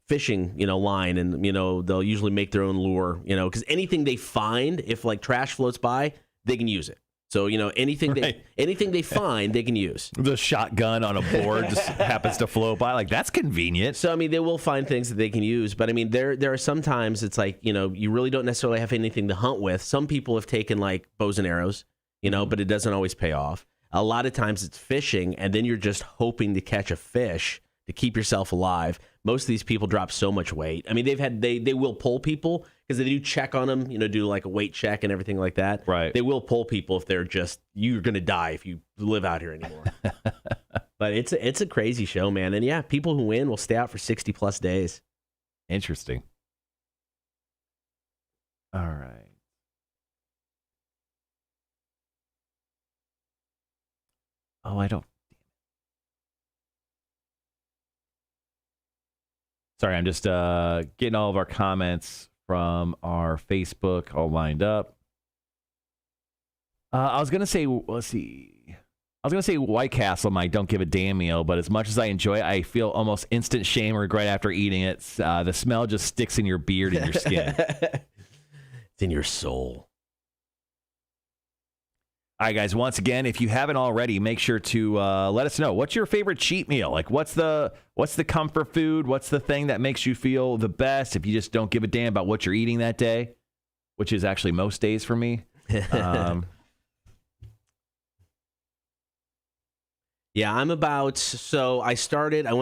fishing, line and, they'll usually make their own lure, because anything they find, if like trash floats by, they can use it. So, anything they find, they can use. The shotgun on a board just happens to float by. Like, that's convenient. So, I mean, they will find things that they can use. But, I mean, there are sometimes it's like, you really don't necessarily have anything to hunt with. Some people have taken, like, bows and arrows, but it doesn't always pay off. A lot of times it's fishing, and then you're just hoping to catch a fish to keep yourself alive. Most of these people drop so much weight. I mean, they will pull people because they do check on them, do like a weight check and everything like that. Right. They will pull people if they're you're going to die if you live out here anymore. But it's a crazy show, man. And yeah, people who win will stay out for 60 plus days. Interesting. All right. Oh, I don't. Sorry, I'm just getting all of our comments from our Facebook all lined up. I was going to say, let's see. I was going to say White Castle, my don't give a damn meal, but as much as I enjoy it, I feel almost instant shame or regret after eating it. The smell just sticks in your beard and your skin. It's in your soul. All right, guys, once again, if you haven't already, make sure to let us know. What's your favorite cheat meal? Like, what's the comfort food? What's the thing that makes you feel the best if you just don't give a damn about what you're eating that day, which is actually most days for me. Yeah, I went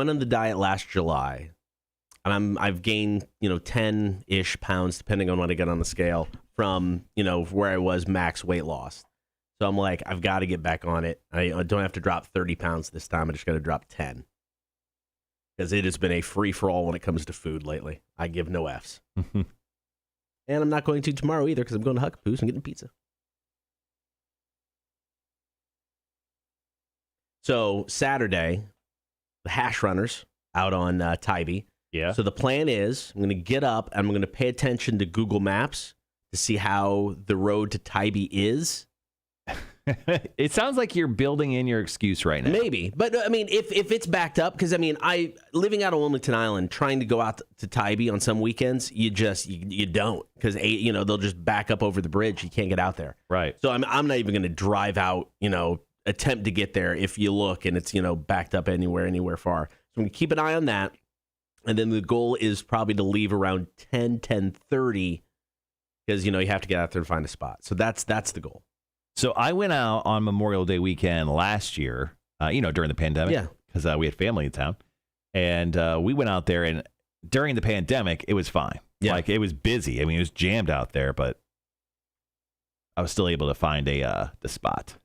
on the diet last July, and I've gained, 10-ish pounds, depending on what I get on the scale, from, where I was max weight loss. So I'm like, I've got to get back on it. I don't have to drop 30 pounds this time. I just got to drop 10. Because it has been a free-for-all when it comes to food lately. I give no Fs. And I'm not going to tomorrow either because I'm going to Huckapoo's and getting pizza. So Saturday, the hash runners out on Tybee. Yeah. So the plan is I'm going to get up and I'm going to pay attention to Google Maps to see how the road to Tybee is. It sounds like you're building in your excuse right now. Maybe. But, I mean, if it's backed up, because, I mean, living out on Wilmington Island, trying to go out to Tybee on some weekends, you don't. Because, they'll just back up over the bridge. You can't get out there. Right. So I'm not even going to drive out, attempt to get there if you look and it's, backed up anywhere far. So I'm going to keep an eye on that. And then the goal is probably to leave around 10:30 because, you have to get out there and find a spot. So that's the goal. So I went out on Memorial Day weekend last year, during the pandemic, because we had family in town. And we went out there, and during the pandemic, it was fine. Yeah. Like, it was busy. I mean, it was jammed out there, but I was still able to find the spot.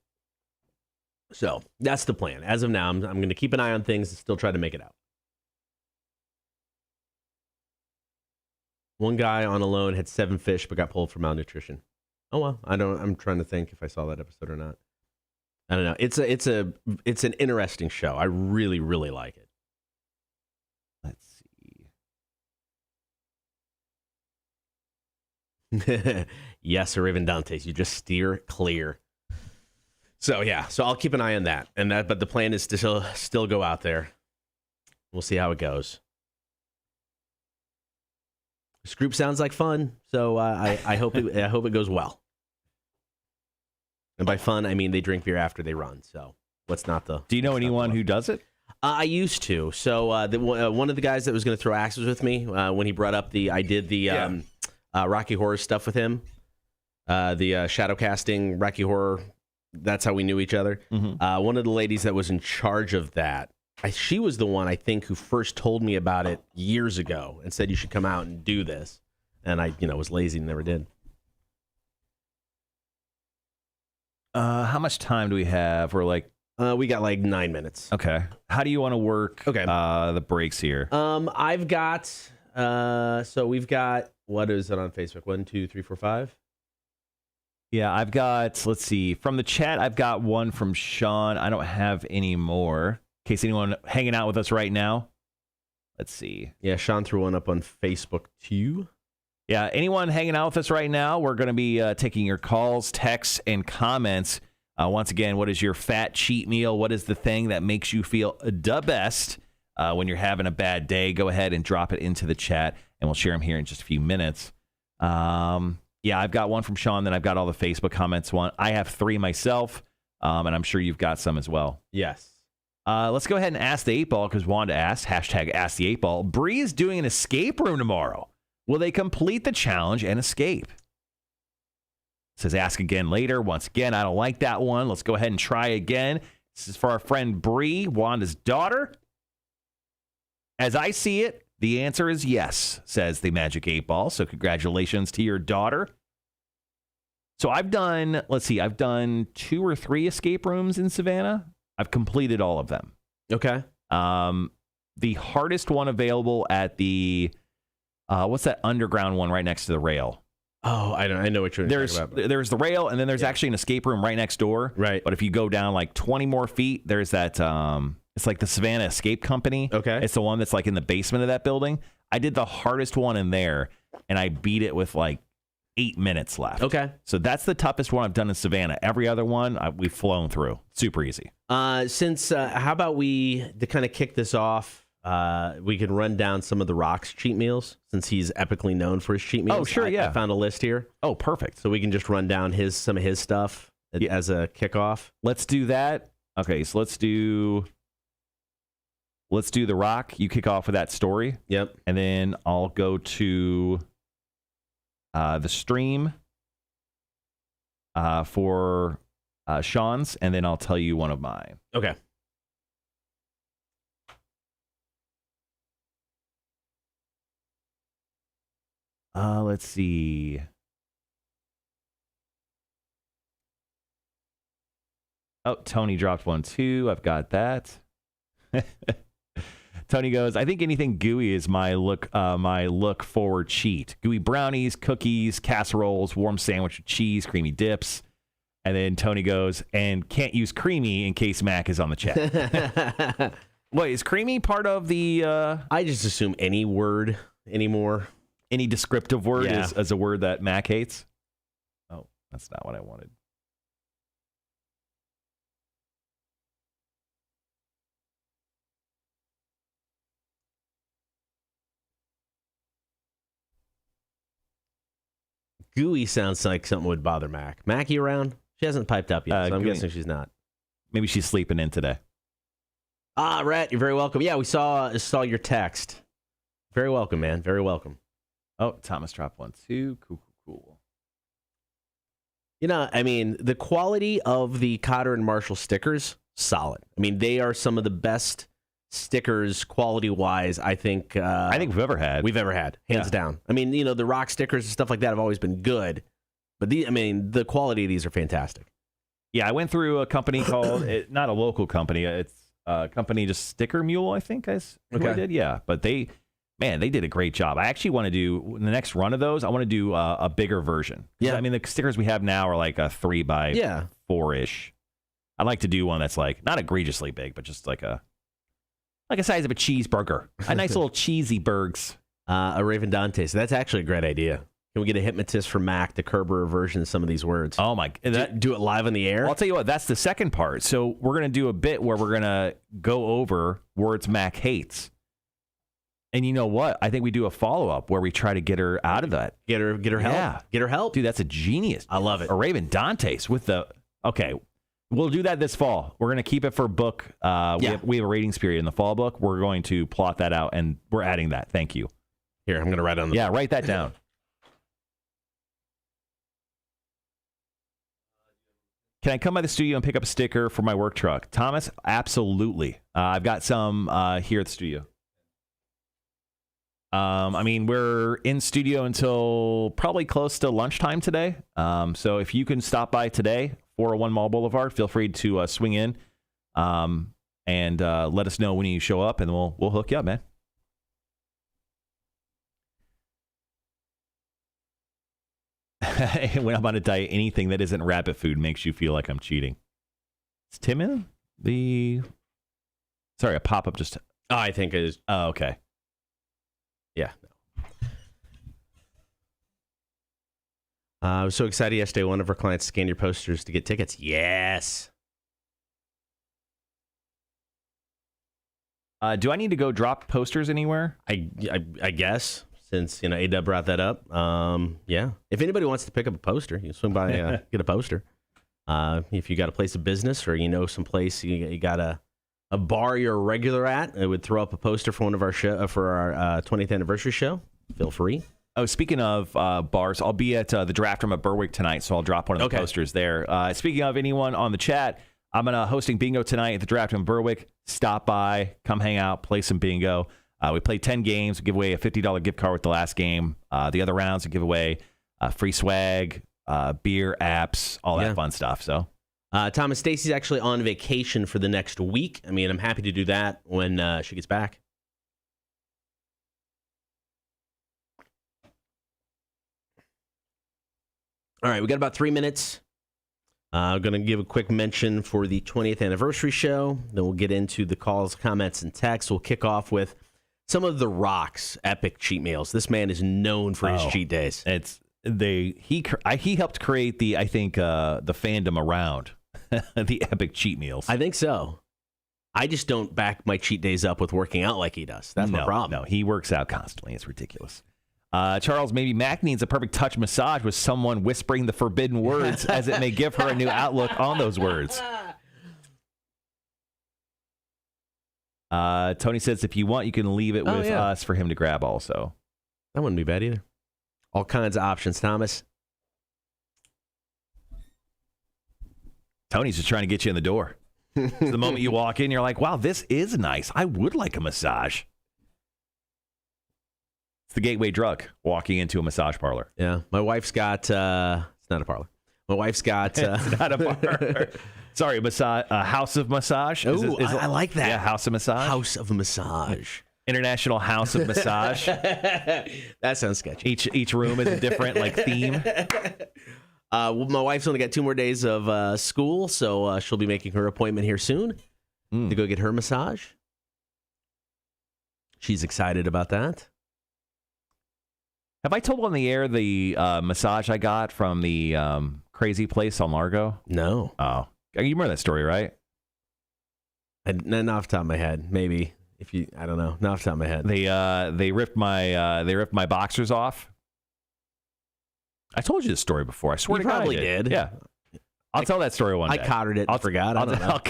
So that's the plan. As of now, I'm going to keep an eye on things and still try to make it out. One guy on a loan had 7 fish but got pulled for malnutrition. Oh well, I'm trying to think if I saw that episode or not. I don't know. It's an interesting show. I really, really like it. Let's see. Yes, or even Dante's. You just steer clear. So yeah, so I'll keep an eye on that, but the plan is to still go out there. We'll see how it goes. This group sounds like fun, so I hope it goes well. And by fun, I mean they drink beer after they run. So what's not the? Do you know anyone who does it? I used to. So one of the guys that was going to throw axes with me when he brought up I did the Rocky Horror stuff with him. The shadow casting Rocky Horror. That's how we knew each other. Mm-hmm. One of the ladies that was in charge of that, she was the one I think who first told me about it years ago and said you should come out and do this. And I, was lazy and never did. How much time do we have? We're like, we got like 9 minutes. okay. How do you want to work? Okay. The breaks here. I've got. So we've got. What is it on Facebook? 1, 2, 3, 4, 5. Yeah, I've got, let's see, from the chat, I've got one from Sean. I don't have any more. In case anyone hanging out with us right now. Let's see. Yeah, Sean threw one up on Facebook too. Yeah, anyone hanging out with us right now, we're going to be taking your calls, texts, and comments. Once again, what is your fat cheat meal? What is the thing that makes you feel the best when you're having a bad day? Go ahead and drop it into the chat, and we'll share them here in just a few minutes. Yeah, I've got one from Sean, then I've got all the Facebook comments. I have 3 myself, and I'm sure you've got some as well. Yes. Let's go ahead and ask the 8 Ball, because Wanda asked, hashtag ask the 8 Ball. Bree is doing an escape room tomorrow. Will they complete the challenge and escape? It says ask again later. Once again, I don't like that one. Let's go ahead and try again. This is for our friend Bree, Wanda's daughter. As I see it, the answer is yes, says the Magic 8 Ball. So congratulations to your daughter. So I've done 2 or 3 escape rooms in Savannah. I've completed all of them. Okay. The hardest one available at the, what's that underground one right next to the rail? Oh, I know what you're talking about. There's the rail, and then there's actually an escape room right next door. Right. But if you go down like 20 more feet, there's that, it's like the Savannah Escape Company. Okay. It's the one that's like in the basement of that building. I did the hardest one in there, and I beat it with like 8 minutes left. Okay. So that's the toughest one I've done in Savannah. Every other one, we've flown through. Super easy. How about to kind of kick this off, we could run down some of the Rock's cheat meals, since he's epically known for his cheat meals. Oh, sure, yeah. I found a list here. Oh, perfect. So we can just run down some of his stuff as a kickoff. Let's do that. Okay, so let's do The Rock. You kick off with that story. Yep. And then I'll go to the stream for Sean's, and then I'll tell you one of mine. Okay. Let's see. Oh, Tony dropped one too. I've got that. Tony goes, I think anything gooey is my look forward cheat. Gooey brownies, cookies, casseroles, warm sandwich with cheese, creamy dips. And then Tony goes, and can't use creamy in case Mac is on the chat. Wait, is creamy part of the... I just assume any word anymore. Any descriptive word Yeah. is a word that Mac hates? Oh, that's not what I wanted. Gooey sounds like something would bother Mac. Mac, you around? She hasn't piped up yet, so I'm Gooey. guessing she's not. Maybe she's sleeping in today. Ah, Rhett, you're very welcome. Yeah, we saw your text. Very welcome, man. Very welcome. Oh, Thomas dropped one too. Cool. You know, I mean, the quality of the Kotter and Marshall stickers, solid. I mean, they are some of the best stickers, quality-wise, I think we've ever had. Hands down. I mean, the rock stickers and stuff like that have always been good, but the quality of these are fantastic. Yeah, I went through a company called, not a local company. It's a company, just Sticker Mule, I think I did. Yeah, but they did a great job. I actually want to do, in the next run of those, I want to do a bigger version. Yeah. I mean, the stickers we have now are like a 3x4-ish. I'd like to do one that's like, not egregiously big, but just like a size of a cheeseburger. A nice little cheesy burgs. A Raven Dante. So that's actually a great idea. Can we get a hypnotist from Mac to curb a reversion of some of these words? Oh, my. Do it live in the air? Well, I'll tell you what, that's the second part. So we're going to do a bit where we're going to go over words Mac hates. And you know what? I think we do a follow-up where we try to get her out of that. Get her help. Yeah. Get her help. Dude, that's a genius. I love it. A Raven Dantes with the... Okay, we'll do that this fall. We're going to keep it for book. We have a ratings period in the fall book. We're going to plot that out, and we're adding that. Thank you. Here, I'm going to write on the... Yeah, write that down. Can I come by the studio and pick up a sticker for my work truck? Thomas, absolutely. I've got some here at the studio. I mean, we're in studio until probably close to lunchtime today. So if you can stop by today, 401 Mall Boulevard, feel free to swing in and let us know when you show up, and we'll hook you up, man. When I'm on a diet, anything that isn't rabbit food makes you feel like I'm cheating. Is Tim in? Sorry, a pop-up just... Oh, I think it is. Oh, okay. Yeah. I was so excited yesterday. One of our clients scanned your posters to get tickets. Yes. Do I need to go drop posters anywhere? I guess, since A-Dub brought that up. Yeah. If anybody wants to pick up a poster, you can swing by and get a poster. If you got a place of business or some place you got a bar you're a regular at, it would throw up a poster for one of our for our 20th anniversary show. Feel free. Oh, speaking of bars, I'll be at the draft room at Berwick tonight, so I'll drop one of the posters there. Speaking of anyone on the chat, I'm hosting bingo tonight at the draft room at Berwick. Stop by, come hang out, play some bingo. We play 10 games. We give away a $50 gift card with the last game. The other rounds, we give away free swag, beer, apps, all that fun stuff. So, Thomas, Stacy's actually on vacation for the next week. I mean, I'm happy to do that when she gets back. All right, we got about 3 minutes. I'm going to give a quick mention for the 20th anniversary show. Then we'll get into the calls, comments, and texts. We'll kick off with some of The Rock's epic cheat meals. This man is known for his cheat days. He helped create the fandom around the epic cheat meals. I think so. I just don't back my cheat days up with working out like he does. That's my problem. No, he works out constantly. It's ridiculous. Charles, maybe Mac needs a perfect touch massage with someone whispering the forbidden words as it may give her a new outlook on those words. Tony says, if you want, you can leave it with us for him to grab also. That wouldn't be bad either. All kinds of options, Thomas. Tony's just trying to get you in the door. The moment you walk in, you're like, wow, this is nice. I would like a massage. It's the gateway drug, walking into a massage parlor. Yeah. My wife's got, it's not a parlor. My wife's got... It's not a parlor. Sorry, house of massage. Oh, I like that. Yeah, house of massage. House of massage. International House of Massage. That sounds sketchy. Each room is a different theme. Well, my wife's only got 2 more days of school, so she'll be making her appointment here soon to go get her massage. She's excited about that. Have I told on the air the massage I got from the crazy place on Largo? No. Oh, you remember that story, right? Not off the top of my head. Maybe I don't know. Not off the top of my head. They ripped my boxers off. I told you this story before. I swear you to God, probably I did. did. Yeah, I'll tell that story one day. I cottered it. I forgot. I don't know.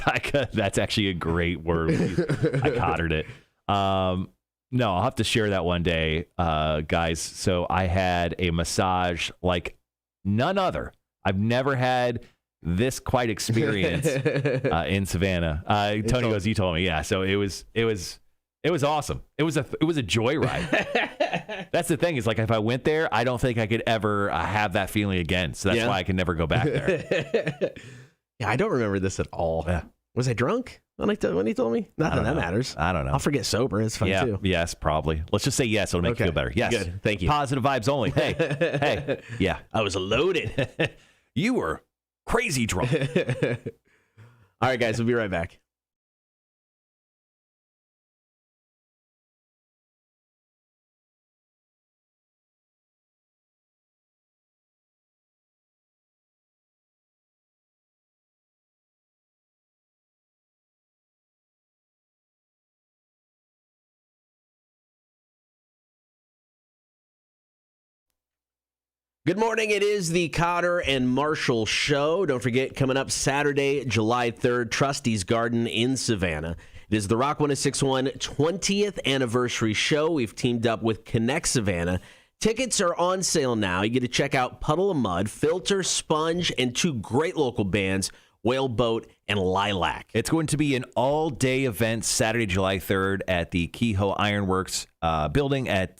That's actually a great word. I cottered it. No, I'll have to share that one day, guys. So I had a massage like none other. I've never had this quite experience in Savannah. Tony goes, you told me, yeah. So it was awesome. It was a joyride. That's the thing is if I went there, I don't think I could ever have that feeling again. So that's why I can never go back there. Yeah, I don't remember this at all. Yeah. Was I drunk when he told me? Not that that matters. I don't know. I'll forget sober. It's fun too. Yes, probably. Let's just say yes. It'll make you feel better. Yes. Good. Thank you. Positive vibes only. Hey. Hey. Yeah. I was loaded. You were crazy drunk. All right, guys. We'll be right back. Good morning. It is the Kotter and Marshall Show. Don't forget, coming up Saturday, July 3rd, Trustee's Garden in Savannah. It is the Rock 106.1 20th anniversary show. We've teamed up with Connect Savannah. Tickets are on sale now. You get to check out Puddle of Mud, Filter, Sponge, and two great local bands, Whaleboat and Lilac. It's going to be an all-day event Saturday, July 3rd at the Kehoe Ironworks building at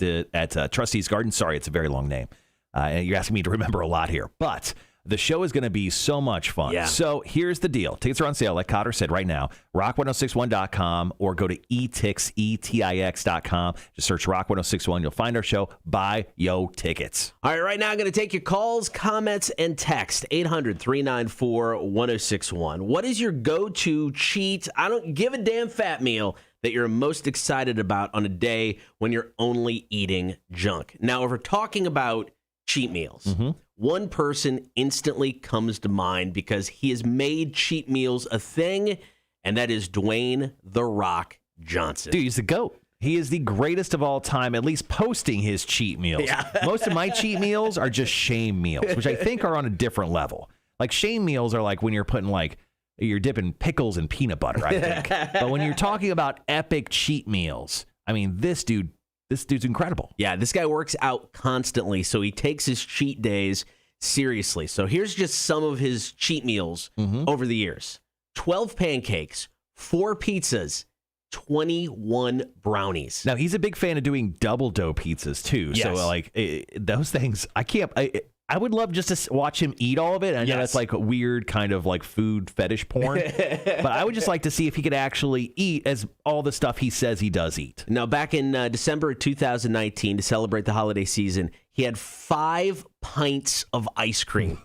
Trustee's Garden. Sorry, it's a very long name. You're asking me to remember a lot here, but the show is going to be so much fun. Yeah. So here's the deal. Tickets are on sale, like Kotter said, right now. Rock1061.com or go to etix.com. Just search Rock 1061. You'll find our show. Buy yo tickets. All right, right now I'm going to take your calls, comments, and text. 800-394-1061. What is your go-to cheat, I don't give a damn fat meal that you're most excited about on a day when you're only eating junk? Now, if we're talking about cheat meals, one person instantly comes to mind because he has made cheat meals a thing, and that is Dwayne "The Rock" Johnson. Dude, he's the GOAT. He is the greatest of all time, at least posting his cheat meals. Yeah. Most of my cheat meals are just shame meals, which I think are on a different level. Like, shame meals are like when you're putting, like, you're dipping pickles in peanut butter, I think. But when you're talking about epic cheat meals, I mean, this dude's incredible. Yeah, this guy works out constantly, so he takes his cheat days seriously. So here's just some of his cheat meals over the years. 12 pancakes, 4 pizzas, 21 brownies. Now, he's a big fan of doing double dough pizzas, too. Yes. So, like, those things, I would love just to watch him eat all of it. I know that's like a weird kind of like food fetish porn, but I would just like to see if he could actually eat as all the stuff he says he does eat. Now, back in December of 2019, to celebrate the holiday season, he had 5 pints of ice cream.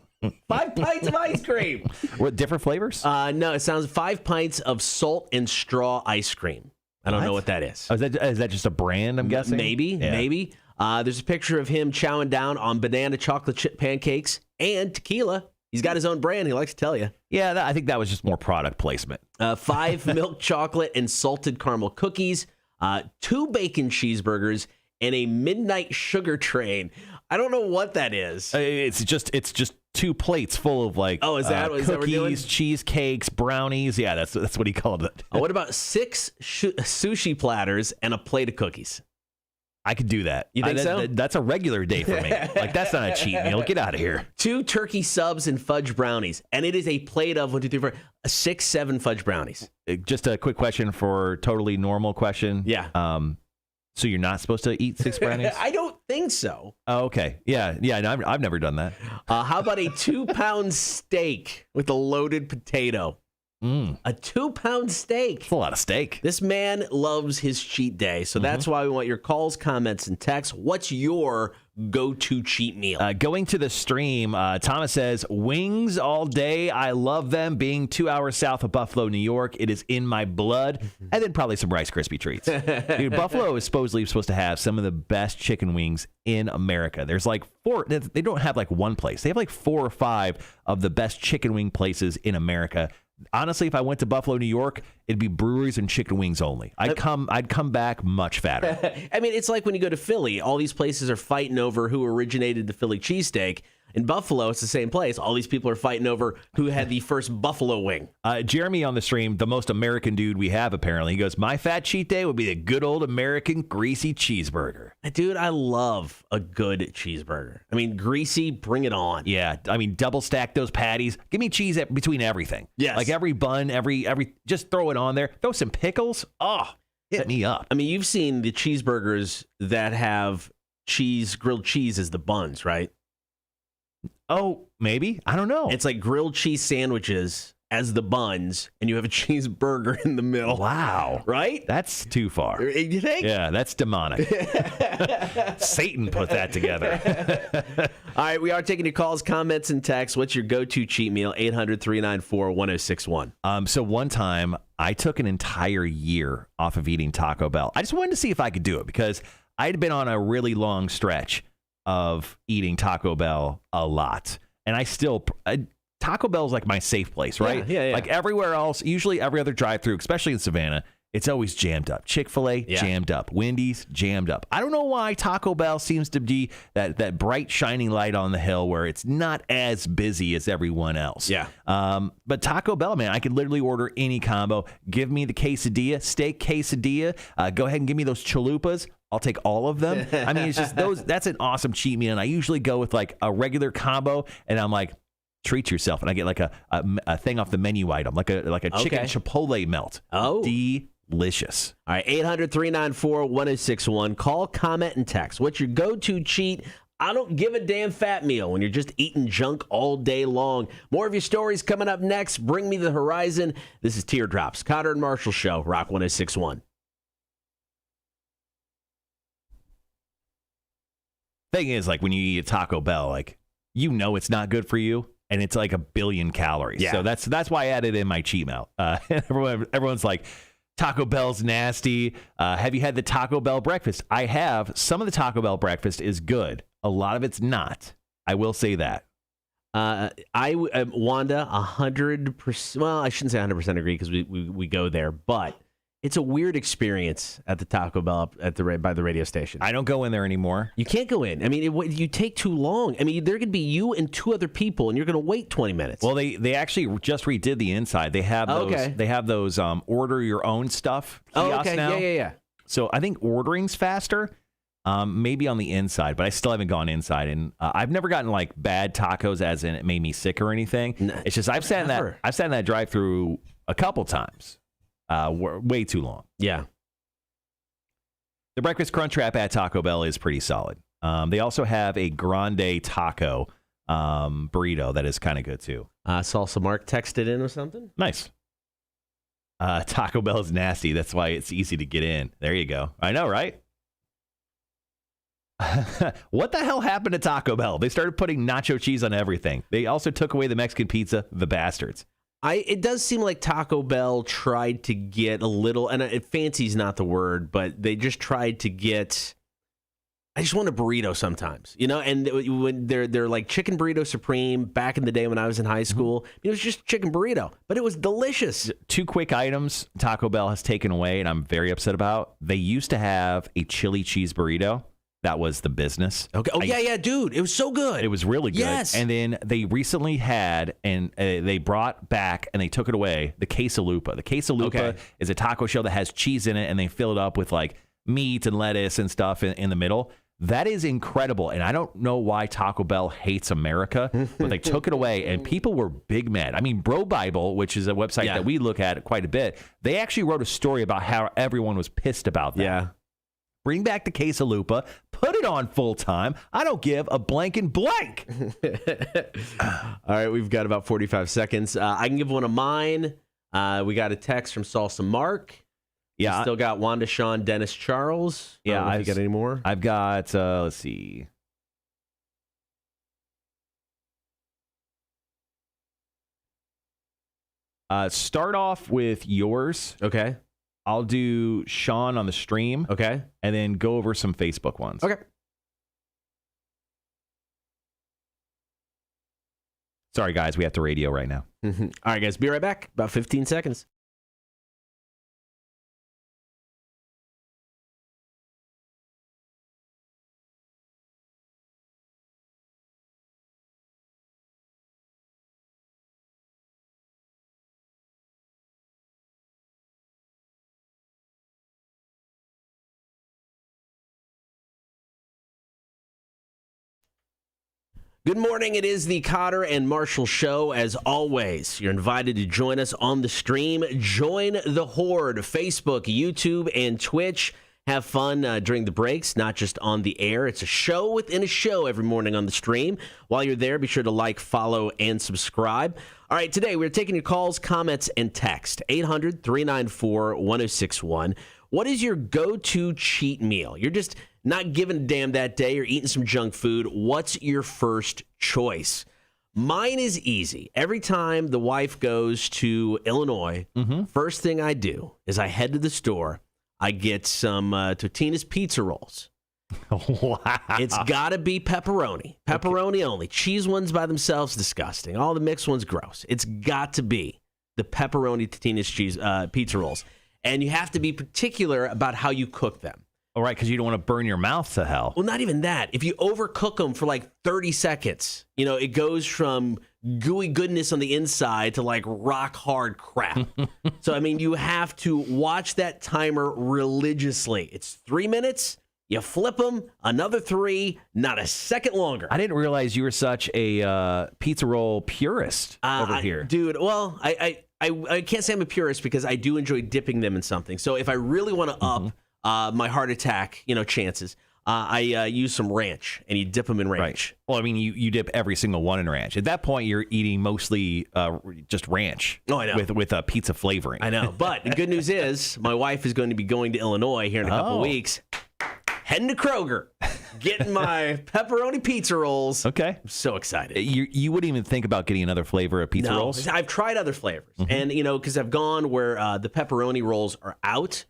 5 pints of ice cream. What, different flavors? No, it sounds 5 pints of salt and straw ice cream. I don't know what that is. Oh, is that just a brand, I'm guessing? Maybe. There's a picture of him chowing down on banana chocolate chip pancakes and tequila. He's got his own brand, he likes to tell you. Yeah, I think that was just more product placement. 5 milk chocolate and salted caramel cookies, 2 bacon cheeseburgers, and a midnight sugar train. I don't know what that is. It's just 2 plates full of like is that what we're doing? Cookies, cheesecakes, brownies. Yeah, that's what he called it. What about 6 sushi platters and a plate of cookies? I could do that. You think so? That's a regular day for me. Like, that's not a cheat meal. Get out of here. 2 turkey subs and fudge brownies. And it is a plate of 1, 2, 3, 4, 6, 7 fudge brownies. Just a quick question for totally normal question. Yeah. So you're not supposed to eat 6 brownies? I don't think so. Oh, okay. Yeah. No, I've never done that. How about a 2-pound steak with a loaded potato? A 2-pound steak. That's a lot of steak. This man loves his cheat day. So that's why we want your calls, comments, and texts. What's your go-to cheat meal? Going to the stream, Thomas says, wings all day. I love them. Being 2 hours south of Buffalo, New York, it is in my blood. And then probably some Rice Krispie treats. Dude, Buffalo is supposedly supposed to have some of the best chicken wings in America. There's like 4. They don't have like one place. They have like 4 or 5 of the best chicken wing places in America. Honestly, if I went to Buffalo, New York, it'd be breweries and chicken wings only. I'd come back much fatter. I mean, it's like when you go to Philly, all these places are fighting over who originated the Philly cheesesteak. In Buffalo, it's the same place. All these people are fighting over who had the first buffalo wing. Jeremy on the stream, the most American dude we have, apparently. He goes, my fat cheat day would be a good old American greasy cheeseburger. Dude, I love a good cheeseburger. I mean, greasy, bring it on. Yeah, I mean, double stack those patties. Give me cheese between everything. Yes. Like every bun, every just throw it on there. Throw some pickles. Oh, hit me up. I mean, you've seen the cheeseburgers that have grilled cheese as the buns, right? Oh, maybe. I don't know. It's like grilled cheese sandwiches as the buns, and you have a cheeseburger in the middle. Wow. Right? That's too far. You think? Yeah, that's demonic. Satan put that together. All right, we are taking your calls, comments, and texts. What's your go-to cheat meal? 800-394-1061. So one time, I took an entire year off of eating Taco Bell. I just wanted to see if I could do it because I'd been on a really long stretch of eating Taco Bell a lot. And I still... Taco Bell is like my safe place, right? Yeah. Like everywhere else, usually every other drive-thru, especially in Savannah, it's always jammed up. Chick-fil-A, jammed up. Wendy's, jammed up. I don't know why Taco Bell seems to be that bright, shining light on the hill where it's not as busy as everyone else. Yeah. But Taco Bell, man, I could literally order any combo. Give me the quesadilla, steak quesadilla. Go ahead and give me those chalupas. I'll take all of them. I mean, it's just that's an awesome cheat meal. And I usually go with like a regular combo, and I'm like, treat yourself, and I get like a thing off the menu item, like a chicken chipotle melt. Oh, delicious. All right, 800-394-1061. Call, comment, and text. What's your go-to cheat? I don't give a damn fat meal when you're just eating junk all day long. More of your stories coming up next. Bring me the horizon. This is Teardrops. Kotter and Marshall Show, Rock 1061. Thing is, like when you eat a Taco Bell, like you know it's not good for you. And it's like 1 billion calories. Yeah. So that's why I added in my cheat meal. Everyone's like, Taco Bell's nasty. Have you had the Taco Bell breakfast? I have. Some of the Taco Bell breakfast is good. A lot of it's not. I will say that. Wanda, 100%. Well, I shouldn't say 100% agree because we go there, but it's a weird experience at the Taco Bell by the radio station. I don't go in there anymore. You can't go in. I mean, you take too long. I mean, there could be you and 2 other people, and you're going to wait 20 minutes. Well, they actually just redid the inside. They have those. Okay. They have those order your own stuff kiosks now. Yeah. So I think ordering's faster. Maybe on the inside, but I still haven't gone inside. And I've never gotten like bad tacos, as in it made me sick or anything. It's just I've sat in that drive-through a couple times. Way too long. Yeah. The Breakfast Crunchwrap at Taco Bell is pretty solid. They also have a Grande Taco burrito that is kind of good too. Salsa Mark texted in or something? Nice. Taco Bell is nasty. That's why it's easy to get in. There you go. I know, right? What the hell happened to Taco Bell? They started putting nacho cheese on everything. They also took away the Mexican pizza, the bastards. It does seem like Taco Bell tried to get a little, and fancy's not the word, but they just tried to get, I just want a burrito sometimes, you know, and when they're like chicken burrito supreme back in the day when I was in high school, it was just chicken burrito, but it was delicious. 2 quick items Taco Bell has taken away, and I'm very upset about. They used to have a chili cheese burrito. That was the business. Okay. Oh, yeah, dude. It was so good. It was really good. Yes. And then they recently had, and they brought back, and they took it away, the quesalupa. The quesalupa is a taco shell that has cheese in it, and they fill it up with like meat and lettuce and stuff in the middle. That is incredible. And I don't know why Taco Bell hates America, but they took it away, and people were big mad. I mean, Bro Bible, which is a website that we look at quite a bit, they actually wrote a story about how everyone was pissed about that. Yeah. Bring back the quesalupa, put it on full time. I don't give a blank and blank. All right, we've got about 45 seconds. I can give one of mine. We got a text from Salsa Mark. Yeah. We still got Wanda Shawn, Dennis Charles. Yeah. I've got any more? I've got, let's see. Start off with yours. Okay. I'll do Sean on the stream. Okay. And then go over some Facebook ones. Okay. Sorry, guys. We have to radio right now. All right, guys. Be right back. About 15 seconds. Good morning. It is the Kotter and Marshall Show. As always, you're invited to join us on the stream. Join the Horde, Facebook, YouTube, and Twitch. have fun during the breaks, not just on the air. It's a show within a show every morning on the stream. While you're there, be sure to like, follow, and subscribe. All right, today we're taking your calls, comments, and text. 800-394-1061. What is your go-to cheat meal? You're just not giving a damn that day. You're eating some junk food. What's your first choice? Mine is easy. Every time the wife goes to Illinois, first thing I do is I head to the store. I get some Totino's pizza rolls. Wow. It's got to be pepperoni. Pepperoni only. Cheese ones by themselves, disgusting. All the mixed ones, gross. It's got to be the pepperoni Totino's cheese pizza rolls. And you have to be particular about how you cook them. All right, because you don't want to burn your mouth to hell. Well, not even that. If you overcook them for like 30 seconds, it goes from gooey goodness on the inside to like rock hard crap. So, you have to watch that timer religiously. It's 3 minutes. You flip them, another 3, not a second longer. I didn't realize you were such a pizza roll purist over here. Dude, well, I can't say I'm a purist because I do enjoy dipping them in something. So if I really want to up my heart attack, chances, I use some ranch, and you dip them in ranch. Right. Well, you dip every single one in ranch. At that point, you're eating mostly just ranch. Oh, I know. With a pizza flavoring. I know. But the good news is my wife is going to be going to Illinois here in a couple of weeks. Heading to Kroger, getting my pepperoni pizza rolls. Okay. I'm so excited. You wouldn't even think about getting another flavor of pizza rolls? I've tried other flavors. And, because I've gone where the pepperoni rolls are out.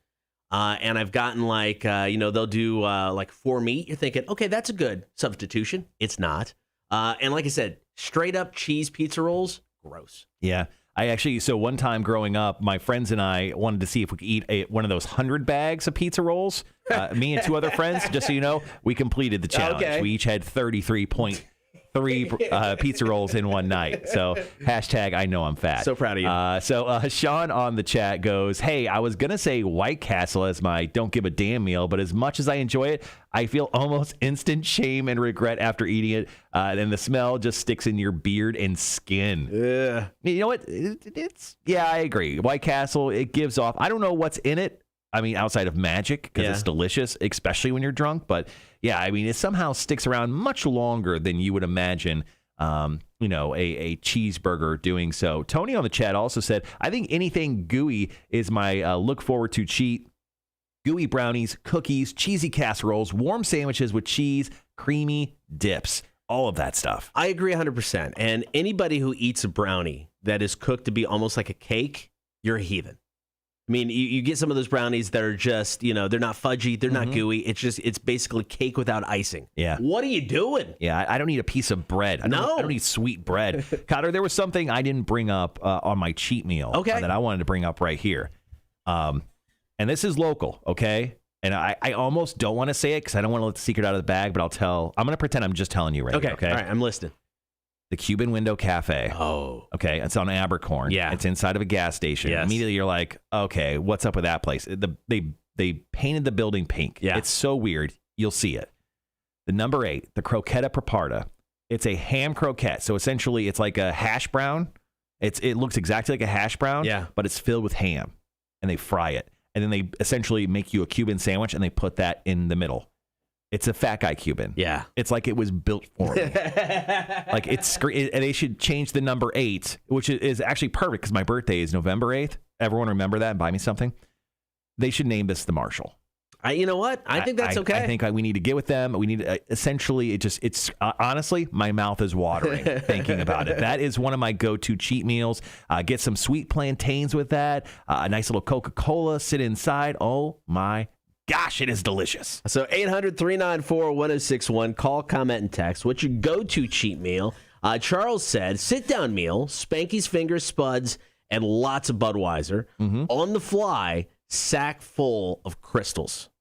And I've gotten they'll do like 4 meat. You're thinking, okay, that's a good substitution. It's not. And like I said, straight up cheese pizza rolls, gross. Yeah. So one time growing up, my friends and I wanted to see if we could eat one of those 100 bags of pizza rolls. Me and 2 other friends, just so you know, we completed the challenge. Okay. We each had 33.3 pizza rolls in one night. So hashtag I know I'm fat. So proud of you. So Sean on the chat goes, hey, I was going to say White Castle as my don't give a damn meal, but as much as I enjoy it, I feel almost instant shame and regret after eating it. And the smell just sticks in your beard and skin. Yeah. You know what? I agree. White Castle, it gives off. I don't know what's in it. Outside of magic, because it's delicious, especially when you're drunk. But yeah, it somehow sticks around much longer than you would imagine, a cheeseburger doing so. Tony on the chat also said, I think anything gooey is my look forward to cheat. Gooey brownies, cookies, cheesy casseroles, warm sandwiches with cheese, creamy dips, all of that stuff. I agree 100%. And anybody who eats a brownie that is cooked to be almost like a cake, you're a heathen. You get some of those brownies that are just, they're not fudgy, they're not gooey. It's basically cake without icing. Yeah. What are you doing? Yeah, I don't need a piece of bread. I don't need sweet bread. Cotter, there was something I didn't bring up on my cheat meal that I wanted to bring up right here. And this is local, okay? And I almost don't want to say it because I don't want to let the secret out of the bag, but I'm going to pretend I'm just telling you right now, okay? All right, I'm listening. The Cuban Window Cafe. Oh. Okay, it's on Abercorn. Yeah. It's inside of a gas station. Yes. Immediately you're like, okay, what's up with that place? They painted the building pink. Yeah. It's so weird. You'll see it. The number 8, the Croqueta Preparta. It's a ham croquette. So essentially it's like a hash brown. It looks exactly like a hash brown, but it's filled with ham. And they fry it. And then they essentially make you a Cuban sandwich and they put that in the middle. It's a fat guy Cuban. Yeah. It's like it was built for me. And they should change the number 8, which is actually perfect because my birthday is November 8th. Everyone remember that and buy me something. They should name this the Marshall. You know what? I think that's okay. I think we need to get with them. We need essentially it's honestly, my mouth is watering thinking about it. That is one of my go-to cheat meals. Get some sweet plantains with that. A nice little Coca-Cola, sit inside. Oh my gosh, it is delicious. So 800-394-1061. Call, comment, and text. What's your go-to cheat meal? Charles said, sit-down meal, Spanky's Fingers, Spuds, and lots of Budweiser. On the fly, sack full of crystals.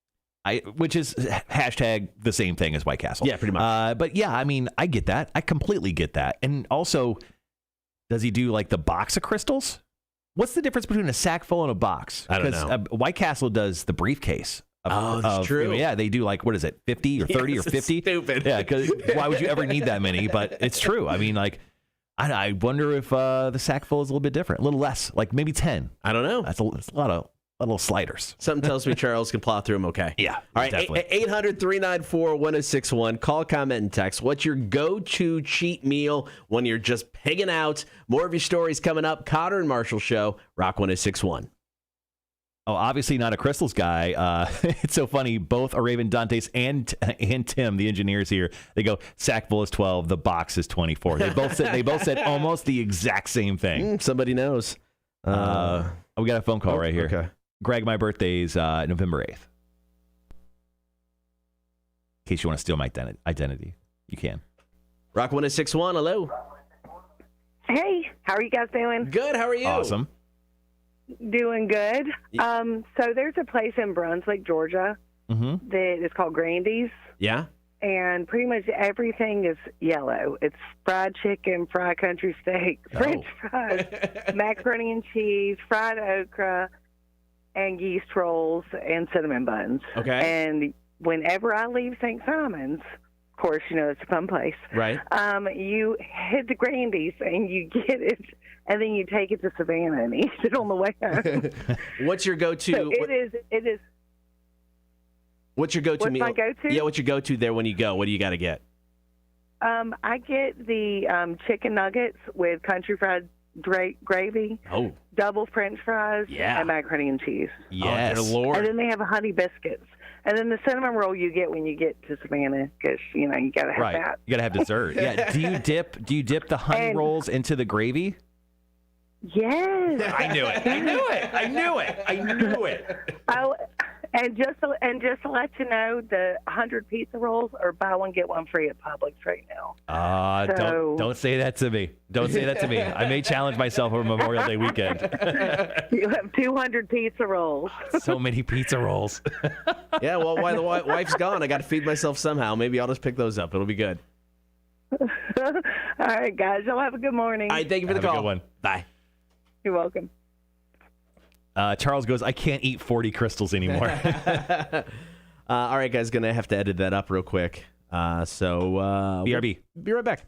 Which is hashtag the same thing as White Castle. Yeah, pretty much. But yeah, I get that. I completely get that. And also, does he do like the box of crystals? What's the difference between a sack full and a box? I don't know. White Castle does the briefcase. That's true. Yeah, they do like, what is it, 50 or 30 or 50? Stupid. Yeah, because why would you ever need that many? But it's true. I wonder if the sack full is a little bit different, a little less, like maybe 10. I don't know. That's a lot of Little sliders. Something tells me Charles can plow through them okay. Yeah, All right, definitely. 800-394-1061. Call, comment, and text. What's your go-to cheat meal when you're just pigging out? More of your stories coming up. Kotter and Marshall Show, Rock 1061. Oh, obviously not a Crystals guy. It's so funny. Both Araven Dantes and Tim, the engineers here, they go, Sackville is 12, the box is 24. They both said almost the exact same thing. Somebody knows. We got a phone call right here. Okay. Greg, my birthday's November 8th. In case you want to steal my identity, you can. Rock 1061, hello. Hey, how are you guys doing? Good, how are you? Awesome. Doing good. So there's a place in Brunswick, Georgia, that is called Grandy's, Yeah? and pretty much everything is yellow. It's fried chicken, fried country steak, French fries, macaroni and cheese, fried okra, and yeast rolls and cinnamon buns. Okay. And whenever I leave St. Simon's, of course, you know, it's a fun place. Right. You head to Grandy's and you get it, and then you take it to Savannah and eat it on the way home. What's your go-to? So it is. What's your go-to What's meal? my go-to? Yeah, what's your go-to there when you go? What do you got to get? I get the chicken nuggets with country fried gravy, double French fries, Yeah. and macaroni and cheese. Yes. Oh, dear Lord. And then they have honey biscuits. And then the cinnamon roll you get when you get to Savannah, because you know you gotta have that. You got to have dessert. Yeah. Do you dip the honey rolls into the gravy? Yes. I knew it. Oh, and just to let you know, the 100 pizza rolls are buy one get one free at Publix right now. Don't say that to me. Don't say that to me. I may challenge myself over Memorial Day weekend. You have 200 pizza rolls. So many pizza rolls. Yeah, well, while the wife's gone, I got to feed myself somehow. Maybe I'll just pick those up. It'll be good. All right, guys. Y'all have a good morning. All right, thank you for the Have a call. good one. Bye. You're welcome. Charles goes, I can't eat 40 crystals anymore. All right, guys, going to have to edit that up real quick. BRB. We'll be right back.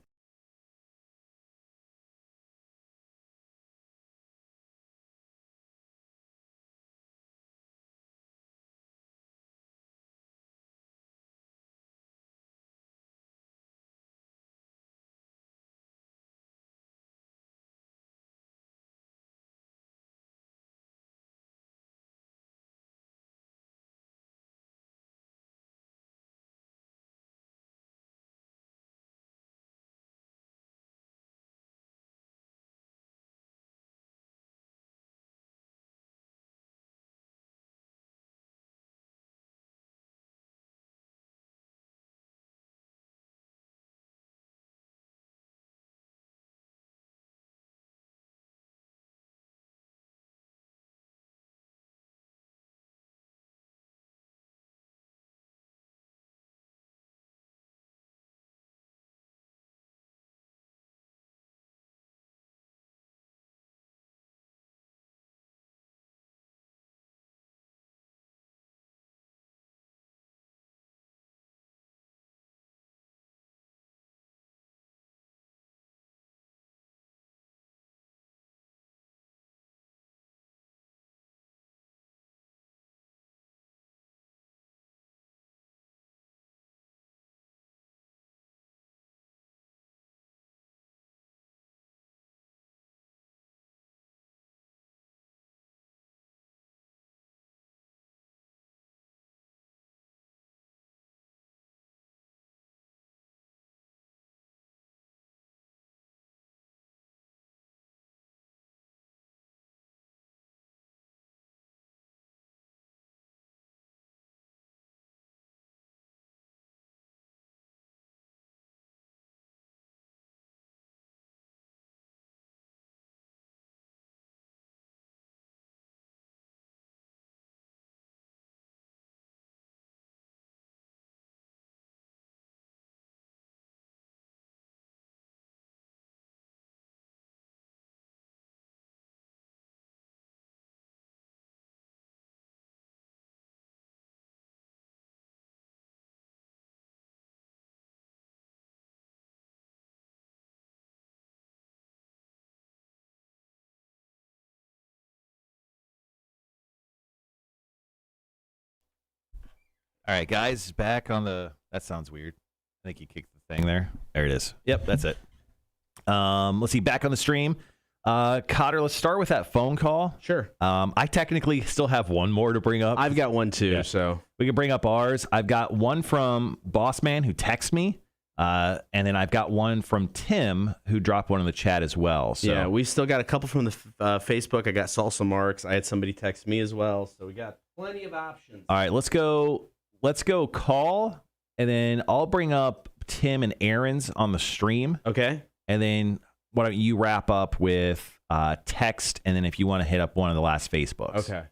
All right, guys, back on the. That sounds weird. I think you kicked the thing there. There it is. Yep, that's it. Let's see. Back on the stream. Kotter, let's start with that phone call. Sure. I technically still have one more to bring up. I've got one too, Yeah. so We can bring up ours. I've got one from Boss Man who texts me, and then I've got one from Tim who dropped one in the chat as well. So. yeah, we still got a couple from the Facebook. I got Salsa Marks. I had somebody text me as well, so we got plenty of options. All right, let's go. Let's go call, and then I'll bring up Tim and Aaron's on the stream, Okay. and then why don't you wrap up with text, and then if you want to hit up one of the last Facebooks. Okay.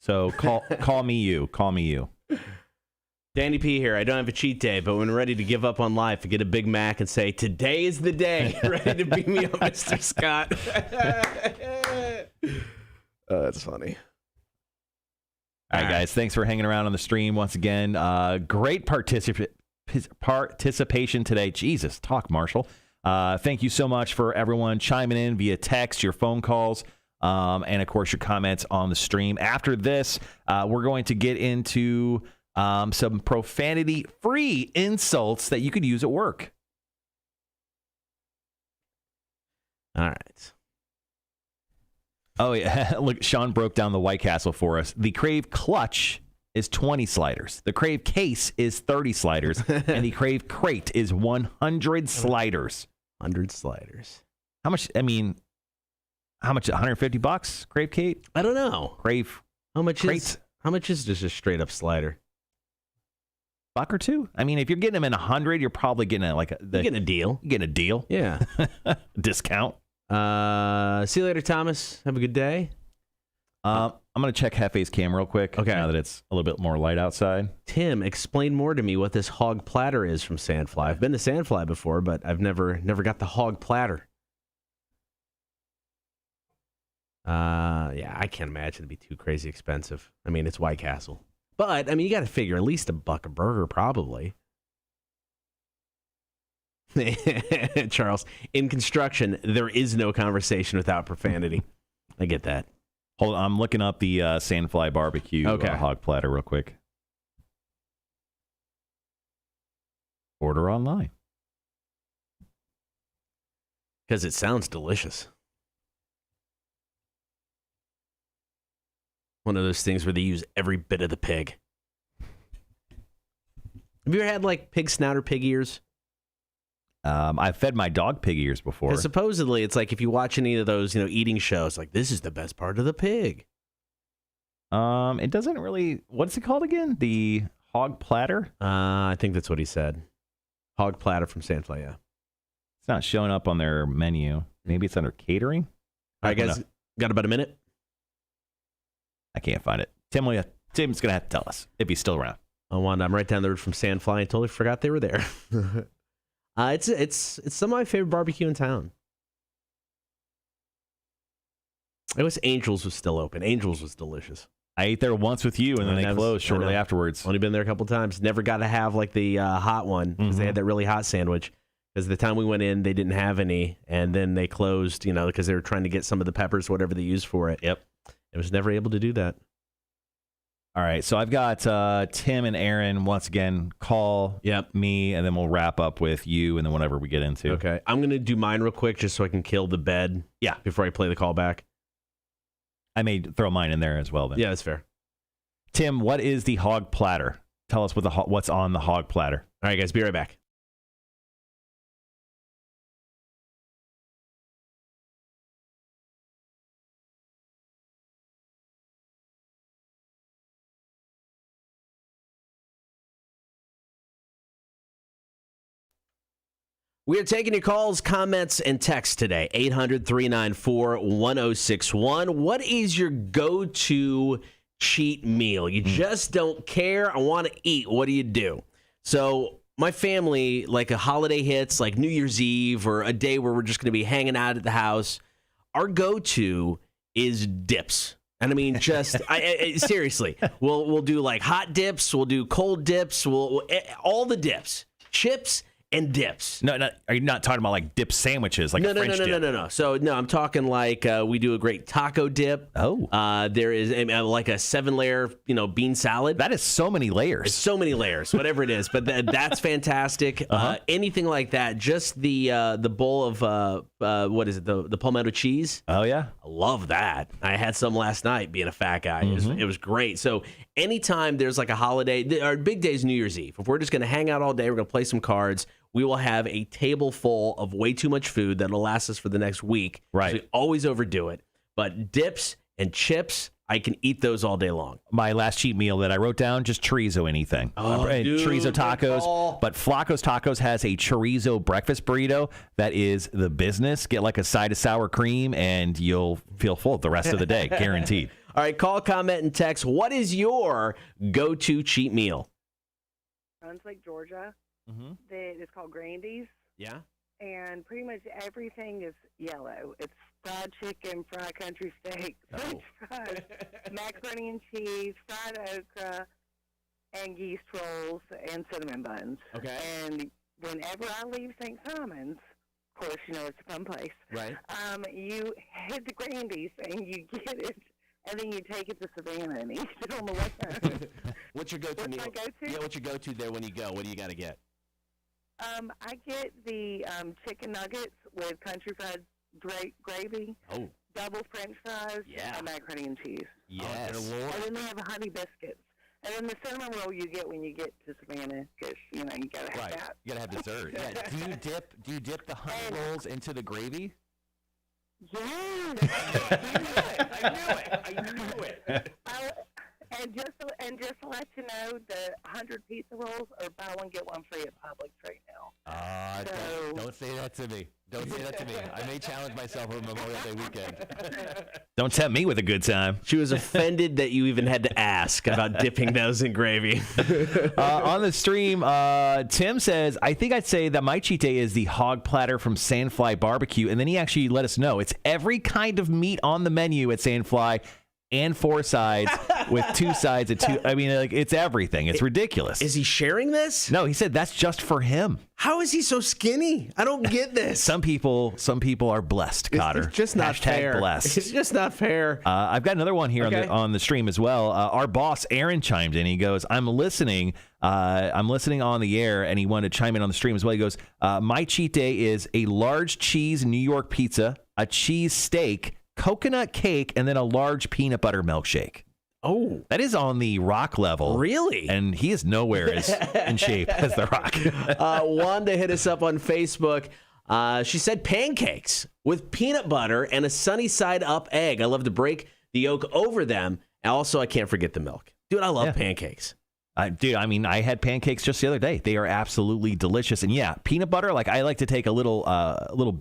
So call me you. Call me you. Danny P here. I don't have a cheat day, but when ready to give up on life, I get a Big Mac and say, "Today is the day." Ready to beat me up, Mr. Scott. That's funny. All right, guys. Thanks for hanging around on the stream once again. Great participation today. Jesus, talk, Marshall. Thank you so much for everyone chiming in via text, your phone calls, and, of course, your comments on the stream. After this, we're going to get into some profanity-free insults that you could use at work. All right. Oh, yeah. Look, Sean broke down the White Castle for us. The Crave Clutch is 20 sliders. The Crave Case is 30 sliders. And the Crave Crate is 100 sliders. 100 sliders. How much? I mean, how much? $150? Crave Kate? I don't know. Crave How much Crate? is just a straight up slider? buck or two? I mean, if you're getting them in 100, you're probably getting You're getting a deal. You're getting a deal. Yeah. Discount. See you later, Thomas. Have a good day. I'm going to check Jeffe's cam real quick. Okay. Now that it's a little bit more light outside. Tim, explain more to me what this hog platter is from Sandfly. I've been to Sandfly before, but I've never got the hog platter. Yeah, I can't imagine it'd be too crazy expensive. I mean, it's White Castle. But, I mean, you got to figure at least $1 a burger, probably. Charles, in construction, there is no conversation without profanity. I get that. Hold on, I'm looking up the Sandfly barbecue hog platter real quick. Order online. Because it sounds delicious. One of those things where they use every bit of the pig. Have you ever had, like, pig snout or pig ears? I've fed my dog pig ears before. Because supposedly, it's like if you watch any of those, eating shows, like, this is the best part of the pig. It doesn't really... What's it called again? The hog platter? I think that's what he said. Hog platter from Sandfly, yeah. It's not showing up on their menu. Maybe it's under catering? All right, guys, got about a minute? I can't find it. Tim's going to have to tell us if he's still around. I'm right down the road from Sandfly. I totally forgot they were there. It's some of my favorite barbecue in town. I wish Angels was still open. Angels was delicious. I ate there once with you, and then they closed shortly afterwards. Only been there a couple times. Never got to have like the hot one because they had that really hot sandwich. Because the time we went in, they didn't have any, and then they closed. Because they were trying to get some of the peppers, whatever they used for it. Yep. It was never able to do that. All right, so I've got Tim and Aaron once again call me, and then we'll wrap up with you, and then whatever we get into. Okay, I'm gonna do mine real quick just so I can kill the bed. Yeah, before I play the call back. I may throw mine in there as well. Then. Yeah, that's fair. Tim, what is the hog platter? Tell us what's on the hog platter. All right, guys, be right back. We are taking your calls, comments, and texts today. 800-394-1061. What is your go-to cheat meal? You just don't care. I want to eat. What do you do? So my family, like a holiday hits, like New Year's Eve or a day where we're just going to be hanging out at the house, our go-to is dips. And I mean, just seriously, we'll do like hot dips. We'll do cold dips. We'll all the dips, chips, and dips. No, are you not talking about like dip sandwiches, like No. a French dip? No. So, no, I'm talking like we do a great taco dip. Oh. There is like a 7-layer, bean salad. That is so many layers. So many layers, whatever it is. But that's fantastic. Anything like that. Just the bowl of, what is it, the palmetto cheese. Oh, yeah. I love that. I had some last night being a fat guy. It was great. So anytime there's like a holiday, our big day is New Year's Eve. If we're just going to hang out all day, we're going to play some cards, we will have a table full of way too much food that'll last us for the next week. Right. So we always overdo it. But dips and chips, I can eat those all day long. My last cheat meal that I wrote down, just chorizo anything. Dude, chorizo tacos. call. But Flacco's Tacos has a chorizo breakfast burrito that is the business. Get like a side of sour cream and you'll feel full the rest of the day, guaranteed. All right, call, comment, and text. What is your go-to cheat meal? Brunswick, Georgia. Mm-hmm. It's called Grandy's, Yeah? and pretty much everything is yellow. It's fried chicken, fried country steak, French fries, macaroni and cheese, fried okra, and yeast rolls, and cinnamon buns. Okay. And whenever I leave St. Simon's, of course, it's a fun place. Right. You head to Grandy's and you get it, and then you take it to Savannah and eat it on the way home. What's your go-to meal? What's my go-to? Yeah, what's your go-to there when you go? What do you got to get? I get the chicken nuggets with country fried gravy, double French fries, and macaroni and cheese. Yes. And then they have honey biscuits. And then the cinnamon roll you get when you get to Savannah, because, you got to have that. You got to have dessert. Yeah. Do you dip the honey rolls into the gravy? Yes. I knew it. And just to let you know, the 100 pizza rolls are buy one get one free at Publix right now. Don't say that to me. Don't say that to me. I may challenge myself over Memorial Day weekend. Don't tempt me with a good time. She was offended that you even had to ask about dipping those in gravy. On the stream, Tim says, I think I'd say that my cheat day is the hog platter from Sandfly Barbecue. And then he actually let us know it's every kind of meat on the menu at Sandfly and 4 sides with 2 sides of 2. I mean, it's everything. It's ridiculous. Is he sharing this? No, he said that's just for him. How is he so skinny? I don't get this. Some people are blessed, Kotter. It's just not fair. Blessed. It's just not fair. I've got another one here on the stream as well. Our boss Aaron chimed in. He goes, "I'm listening. I'm listening on the air," and he wanted to chime in on the stream as well. He goes, "My cheat day is a large cheese New York pizza, a cheese steak, coconut cake, and then a large peanut butter milkshake." Oh, that is on the Rock level. Really? And he is nowhere as in shape as the Rock. Wanda hit us up on Facebook. She said pancakes with peanut butter and a sunny side up egg. I love to break the yolk over them. And also, I can't forget the milk. Dude, I love pancakes. Dude, I mean, I had pancakes just the other day. They are absolutely delicious. And yeah, peanut butter, like I like to take a little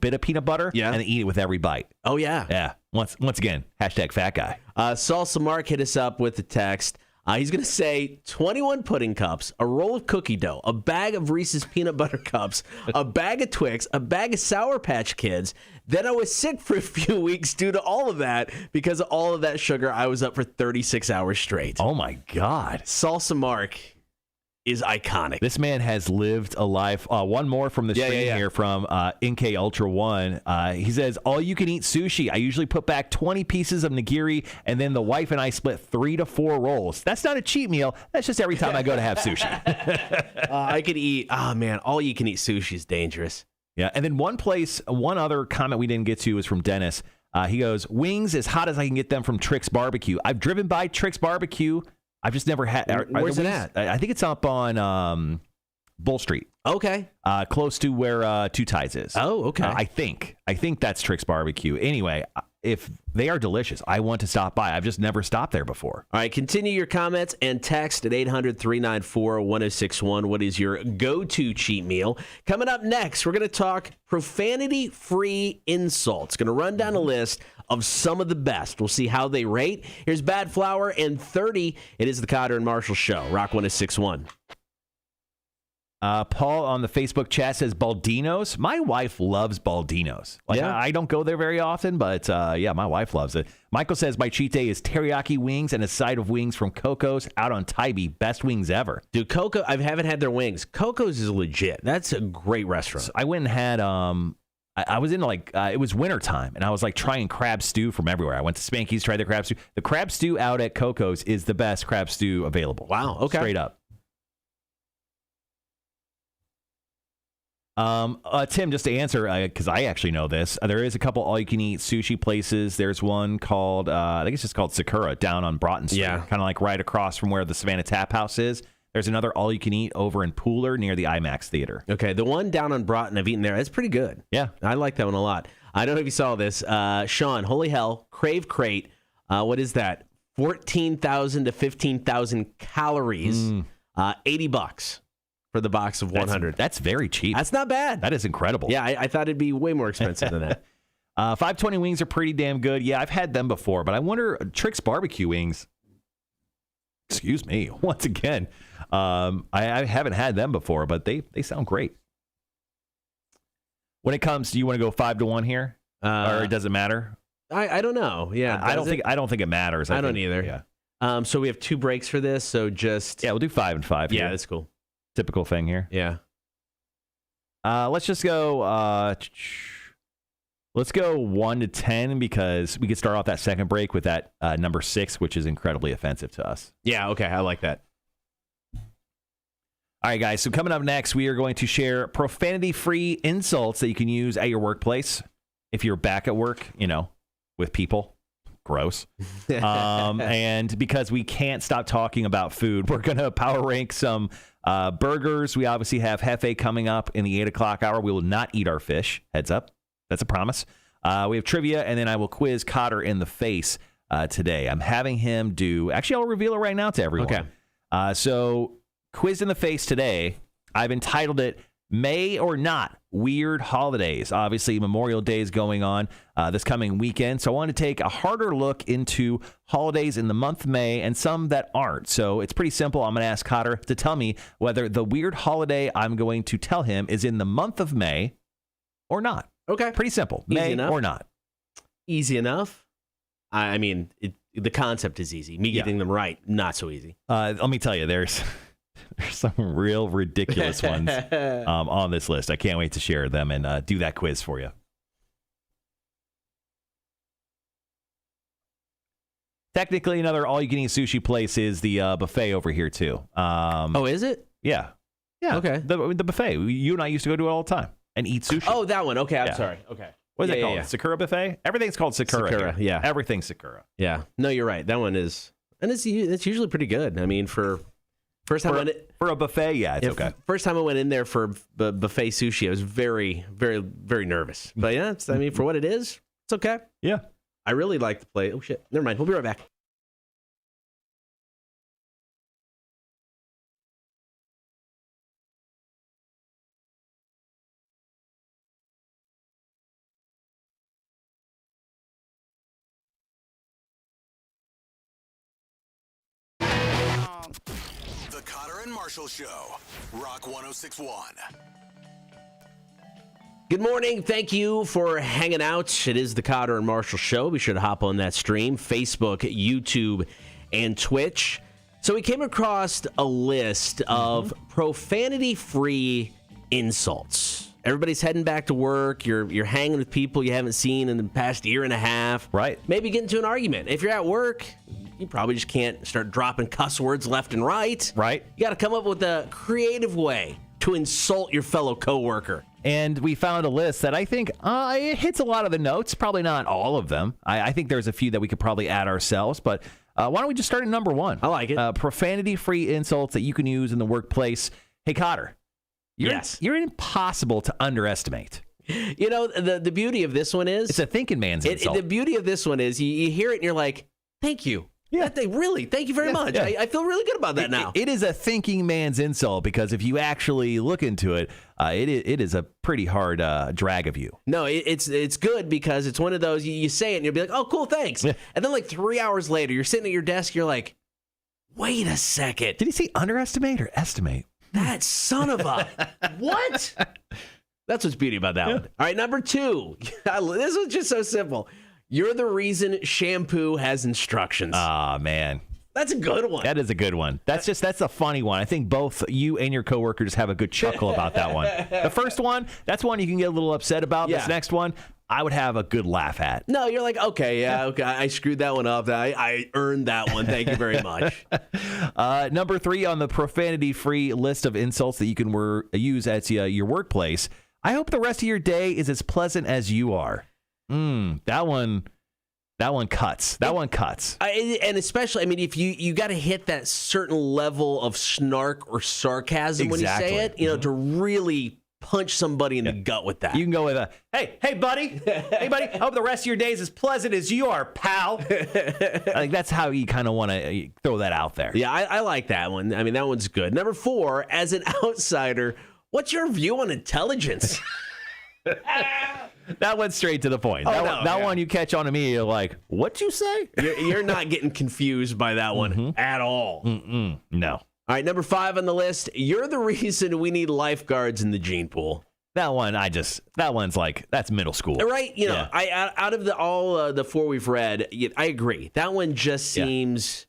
bit of peanut butter and eat it with every bite. Oh, yeah. Yeah. Once again, hashtag fat guy. Salsa Mark hit us up with the text. He's going to say 21 pudding cups, a roll of cookie dough, a bag of Reese's peanut butter cups, a bag of Twix, a bag of Sour Patch Kids. Then I was sick for a few weeks due to all of that. Because of all of that sugar, I was up for 36 hours straight. Oh, my God. Salsa Mark is iconic. This man has lived a life. One more from the stream here from NK Ultra One. He says, all you can eat sushi. I usually put back 20 pieces of nigiri, and then the wife and I split 3 to 4 rolls. That's not a cheat meal. That's just every time I go to have sushi. I could eat, all you can eat sushi is dangerous. Yeah. And then one other comment we didn't get to was from Dennis. He goes, wings as hot as I can get them from Trix Barbecue. I've driven by Trix Barbecue. I've just never had. Where's it at? I think it's up on Bull Street. Okay. Close to where Two Ties is. Oh, okay. I think that's Trix Barbecue. Anyway, if they are delicious, I want to stop by. I've just never stopped there before. All right, continue your comments and text at 800-394-1061. What is your go-to cheat meal? Coming up next, we're going to talk profanity-free insults. Going to run down a list of some of the best. We'll see how they rate. Here's Bad Flower and 30. It is the Kotter and Marshall Show. Rock 1061. Paul on the Facebook chat says Baldino's. My wife loves Baldino's. Yeah. I don't go there very often, but yeah, my wife loves it. Michael says my cheat day is teriyaki wings and a side of wings from Coco's out on Tybee. Best wings ever. Dude, Coco, I haven't had their wings. Coco's is legit. That's a great restaurant. So I went and had I was in it was wintertime, and I was like trying crab stew from everywhere. I went to Spanky's, tried the crab stew. The crab stew out at Coco's is the best crab stew available. Wow. Okay. Straight up. Tim, just to answer, because I actually know this, there is a couple all-you-can-eat sushi places. There's one called, I think it's just called Sakura down on Broughton Street, kind of like right across from where the Savannah Tap House is. There's another all-you-can-eat over in Pooler near the IMAX Theater. Okay, the one down on Broughton, I've eaten there. It's pretty good. Yeah. I like that one a lot. I don't know if you saw this. Sean, holy hell, Crave Crate. What is that? 14,000 to 15,000 calories. $80 for the box of 100. That's very cheap. That's not bad. That is incredible. Yeah, I thought it'd be way more expensive than that. 520 wings are pretty damn good. Yeah, I've had them before, but I wonder, Trix barbecue wings, excuse me, once again, I haven't had them before, but they sound great. When it comes, do you want to go 5-1 here? Or it doesn't matter? I don't know. Yeah, I don't think it matters. I don't either. Yeah. So we have 2 breaks for this, so just... Yeah, we'll do 5 and 5 here. Yeah, that's cool. Typical thing here. Yeah. Let's just go. Let's go 1 to 10 because we could start off that second break with that number 6, which is incredibly offensive to us. Yeah. Okay. I like that. All right, guys. So coming up next, we are going to share profanity-free insults that you can use at your workplace if you're back at work. With people. Gross. And because we can't stop talking about food, we're going to power rank some burgers. We obviously have Jeffe coming up in the 8 o'clock hour. We will not eat our fish. Heads up. That's a promise. We have trivia, and then I will quiz Kotter in the face today. I'm having him do... Actually, I'll reveal it right now to everyone. Okay. So, quiz in the face today. I've entitled it May or Not Weird Holidays. Obviously, Memorial Day is going on this coming weekend, so I want to take a harder look into holidays in the month of May and some that aren't. So it's pretty simple. I'm going to ask Kotter to tell me whether the weird holiday I'm going to tell him is in the month of May or not. Okay. Pretty simple. Easy May enough. or not. Easy enough. I mean, the concept is easy. Me getting them right, not so easy. Let me tell you, there's some real ridiculous ones on this list. I can't wait to share them and do that quiz for you. Technically, another all-you-can-eat sushi place is the buffet over here, too. Oh, is it? Yeah. Yeah. Okay. The buffet. You and I used to go to it all the time and eat sushi. Oh, that one. Okay, I'm sorry. Okay. What is it called? Sakura Buffet? Everything's called Sakura. Sakura, here. yeah. Everything's Sakura. Yeah. No, you're right. That one is... And it's usually pretty good. I mean, for first time for a buffet, yeah, it's okay. First time I went in there for buffet sushi, I was very, very, very nervous. But yeah, for what it is, it's okay. Yeah. I really like the play. Oh, shit. Never mind. We'll be right back. The Kotter and Marshall Show, Rock 106.1. Good morning. Thank you for hanging out. It is the Kotter and Marshall Show. Be sure to hop on that stream, Facebook, YouTube, and Twitch. So we came across a list of profanity-free insults. Everybody's heading back to work. You're hanging with people you haven't seen in the past year and a half. Right. Maybe get into an argument. If you're at work, you probably just can't start dropping cuss words left and right. Right. You got to come up with a creative way to insult your fellow coworker. And we found a list that I think it hits a lot of the notes. Probably not all of them. I think there's a few that we could probably add ourselves. But why don't we just start at number 1? I like it. Profanity-free insults that you can use in the workplace. Hey, Kotter. You're impossible to underestimate. You know, the beauty of this one is... It's a thinking man's insult. The beauty of this one is you hear it and you're like, thank you. Yeah. Really, thank you very much. Yeah. I feel really good about that now. It is a thinking man's insult because if you actually look into it, it is a pretty hard drag of you. No, it's good because it's one of those, you say it and you'll be like, oh, cool, thanks. Yeah. And then like 3 hours later, you're sitting at your desk, you're like, wait a second. Did he say underestimate or estimate? That son of a what? That's what's beauty about that one. All right, number 2. This was just so simple. You're the reason shampoo has instructions. Ah, man. That's a good one. That is a good one. That's a funny one. I think both you and your coworkers have a good chuckle about that one. The first one, that's one you can get a little upset about. Yeah. This next one, I would have a good laugh at. No, you're like, okay, I screwed that one up. I earned that one. Thank you very much. Number 3 on the profanity-free list of insults that you can use at your workplace. I hope the rest of your day is as pleasant as you are. That one cuts. That one cuts. And especially, I mean, if you got to hit that certain level of snark or sarcasm when you say it, to really punch somebody in the gut with that. You can go with hey buddy, I hope the rest of your day is as pleasant as you are, pal. I think that's how you kind of want to throw that out there. Yeah, I like that one. I mean, that one's good. Number 4, as an outsider, what's your view on intelligence? That went straight to the point. That one you catch on to me, you're like, what'd you say? You're not getting confused by that one at all. No. All right, number 5 on the list. You're the reason we need lifeguards in the gene pool. That one's like, that's middle school. Right? Out of all the 4 we've read, I agree. That one just seems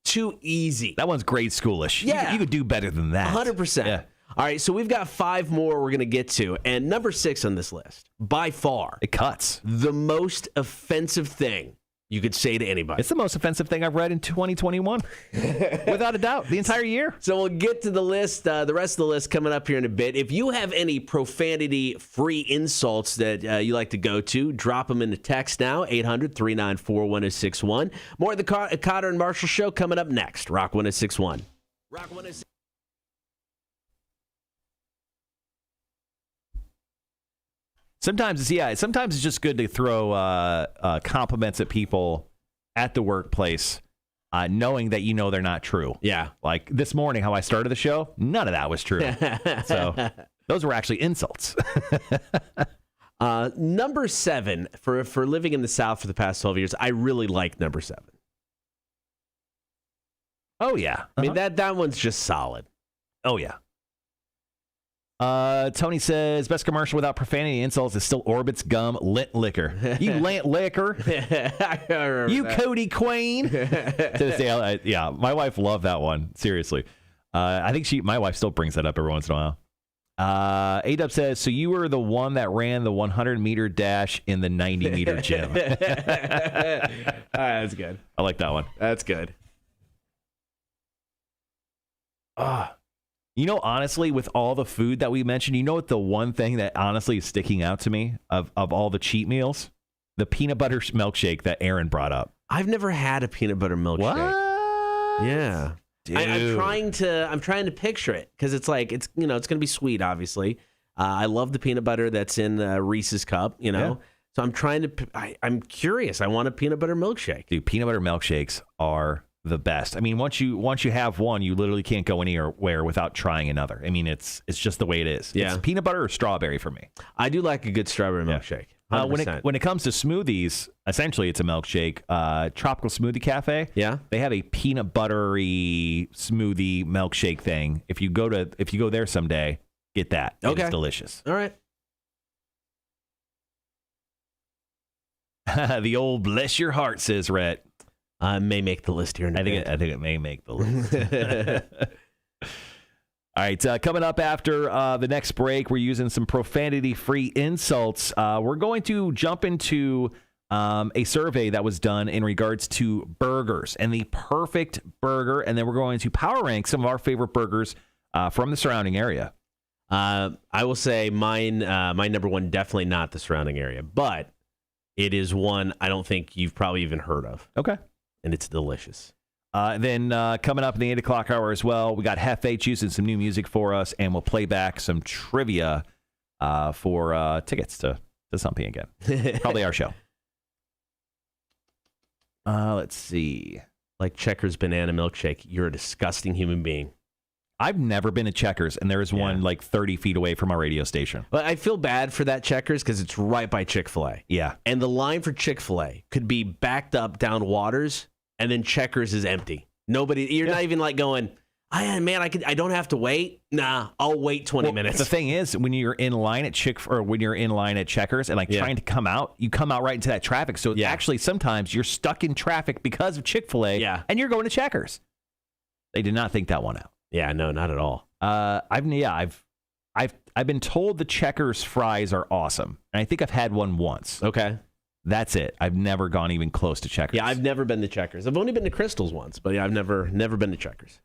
too easy. That one's grade schoolish. Yeah. You could do better than that. 100%. Yeah. All right, so we've got 5 more we're going to get to. And number 6 on this list, by far, It cuts. the most offensive thing you could say to anybody. It's the most offensive thing I've read in 2021. Without a doubt. The entire year. So we'll get to the list, the rest of the list coming up here in a bit. If you have any profanity-free insults that you like to go to, drop them in the text now, 800-394-1061. More of the Kotter and Marshall Show coming up next. Rock 1061. Rock 1061. Sometimes it's just good to throw compliments at people at the workplace, knowing that they're not true. Yeah. Like this morning, how I started the show, none of that was true. So those were actually insults. Number 7, for living in the South for the past 12 years, I really like number 7. Oh, yeah. I mean, that one's just solid. Oh, yeah. Tony says, best commercial without profanity and insults is still Orbit's gum lint liquor. You lint liquor. You that. Cody Queen. To this day, yeah, my wife loved that one. Seriously. I think my wife still brings that up every once in a while. A-Dub says, so you were the one that ran the 100-meter dash in the 90-meter gym. All right, that's good. I like that one. That's good. Honestly, with all the food that we mentioned, what the one thing that honestly is sticking out to me of all the cheat meals? The peanut butter milkshake that Aaron brought up. I've never had a peanut butter milkshake. What? Yeah. Dude. I'm trying to picture it because it's like it's going to be sweet, obviously. I love the peanut butter that's in Reese's cup, Yeah. So I'm I'm curious. I want a peanut butter milkshake. Dude, peanut butter milkshakes are the best. I mean, once you have one, you literally can't go anywhere without trying another. I mean, it's just the way it is. Yeah. It's peanut butter or strawberry for me. I do like a good strawberry milkshake. When it comes to smoothies, essentially it's a milkshake. Tropical Smoothie Cafe, Yeah. they have a peanut buttery smoothie milkshake thing. If you go there someday, get that. Okay. It's delicious. All right. The old bless your heart, says Rhett. May make the list here in a bit. I think it may make the list. All right, coming up after the next break, we're using some profanity-free insults. We're going to jump into a survey that was done in regards to burgers and the perfect burger, and then we're going to power rank some of our favorite burgers from the surrounding area. I will say mine. My number one, definitely not the surrounding area, but it is one I don't think you've probably even heard of. Okay. And it's delicious. Then coming up in the 8 o'clock hour as well, we got Jeffe choosing some new music for us, and we'll play back some trivia for tickets to something again. Probably our show. Let's see. Like Checkers banana milkshake. You're a disgusting human being. I've never been to Checkers, and there is one like 30 feet away from our radio station. But I feel bad for that Checkers because it's right by Chick-fil-A. Yeah. And the line for Chick-fil-A could be backed up down Waters, and then Checkers is empty. You're not even like going, I don't have to wait. Nah, I'll wait 20 minutes. The thing is, when you're in line at Checkers and like trying to come out, you come out right into that traffic. So actually, sometimes you're stuck in traffic because of Chick-fil-A. Yeah. And you're going to Checkers. They did not think that one out. Yeah, no, not at all. I've been told the Checkers fries are awesome, and I think I've had one once. Okay. That's it. I've never gone even close to Checkers. Yeah, I've never been to Checkers. I've only been to Crystal's once, but yeah, I've never been to Checkers.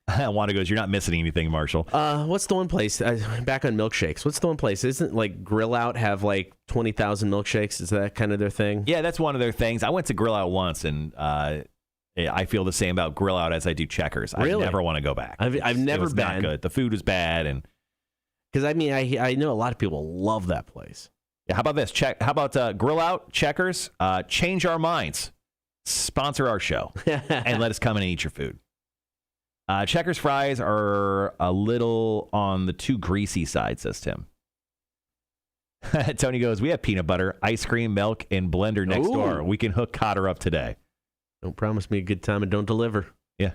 Wanda goes, you're not missing anything, Marshall. What's the one place? Back on milkshakes. What's the one place? Isn't like Grill Out have like 20,000 milkshakes? Is that kind of their thing? Yeah, that's one of their things. I went to Grill Out once, and I feel the same about Grill Out as I do Checkers. Really? I never want to go back. I've never it was been. Not good. The food was bad, and because I know a lot of people love that place. yeah. How about this? How about Grill Out, Checkers? Change our minds. Sponsor our show and let us come in and eat your food. Checkers fries are a little on the too greasy side, says Tim. Tony goes, we have peanut butter, ice cream, milk, and blender next door. We can hook Kotter up today. Don't promise me a good time and don't deliver. Yeah.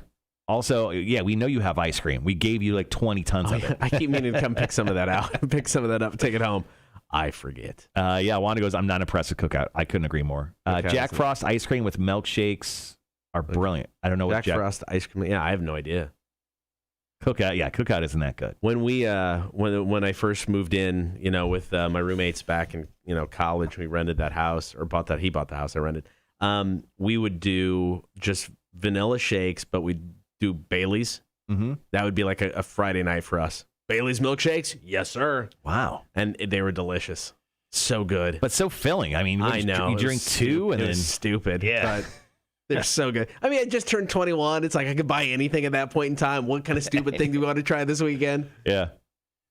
Also, yeah, we know you have ice cream. We gave you like 20 tons of it. I keep meaning to come pick some of that out. Pick some of that up, take it home. I forget. Yeah, Wanda goes, I'm not impressed with Cookout. I couldn't agree more. Jack Frost ice cream with milkshakes are brilliant. I don't know what Jack Frost ice cream. Yeah, I have no idea. Cookout, yeah, Cookout isn't that good. When we when I first moved in, with my roommates back in college, we rented that house or bought that. He bought the house I rented. We would do just vanilla shakes, but we'd do Bailey's. Mm-hmm. That would be like a Friday night for us. Bailey's milkshakes, yes sir. Wow, and they were delicious, so good, but so filling. I mean, I know you drink two, and then stupid. Yeah. But they're so good. I mean, I just turned 21. It's like I could buy anything at that point in time. What kind of stupid thing do you want to try this weekend? Yeah.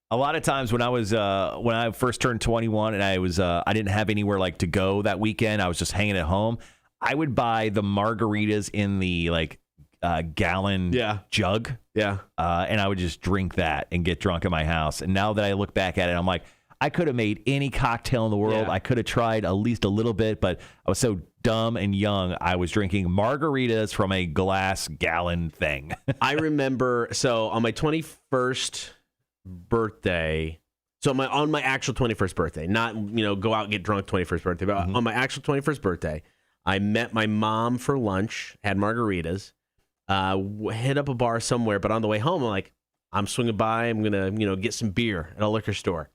A lot of times when I first turned 21 and I didn't have anywhere like to go that weekend, I was just hanging at home. I would buy the margaritas in the gallon jug. Yeah. And I would just drink that and get drunk at my house. And now that I look back at it, I'm like, I could have made any cocktail in the world. Yeah. I could have tried at least a little bit, but I was so dumb and young. I was drinking margaritas from a glass gallon thing. I remember, so on my 21st birthday, on my actual 21st birthday, not, go out and get drunk 21st birthday, but on my actual 21st birthday, I met my mom for lunch, had margaritas, hit up a bar somewhere, but on the way home, I'm swinging by, I'm going to, get some beer at a liquor store.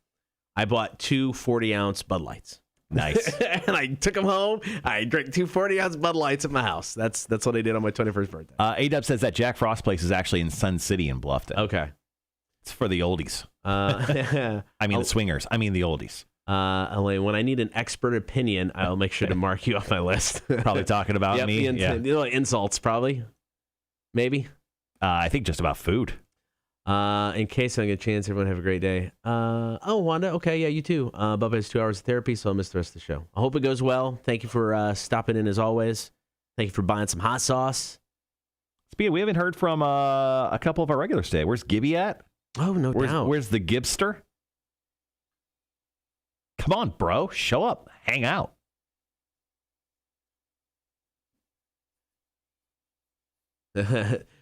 I bought 2 40-ounce Bud Lights. Nice. And I took them home. I drank 2 40-ounce Bud Lights at my house. That's what I did on my 21st birthday. A-Dub says that Jack Frost place is actually in Sun City in Bluffton. Okay. It's for the oldies. I mean the swingers. I mean the oldies. Elaine, when I need an expert opinion, I'll make sure to mark you off my list. Probably talking about me. Insults, probably. Maybe. I think just about food. In case I don't get a chance, everyone have a great day. Wanda, okay, yeah, you too. Bubba has 2 hours of therapy, so I'll miss the rest of the show. I hope it goes well. Thank you for stopping in as always. Thank you for buying some hot sauce. Speaking, we haven't heard from a couple of our regulars today. Where's Gibby at? Oh, no doubt. Where's the Gibster? Come on, bro. Show up. Hang out.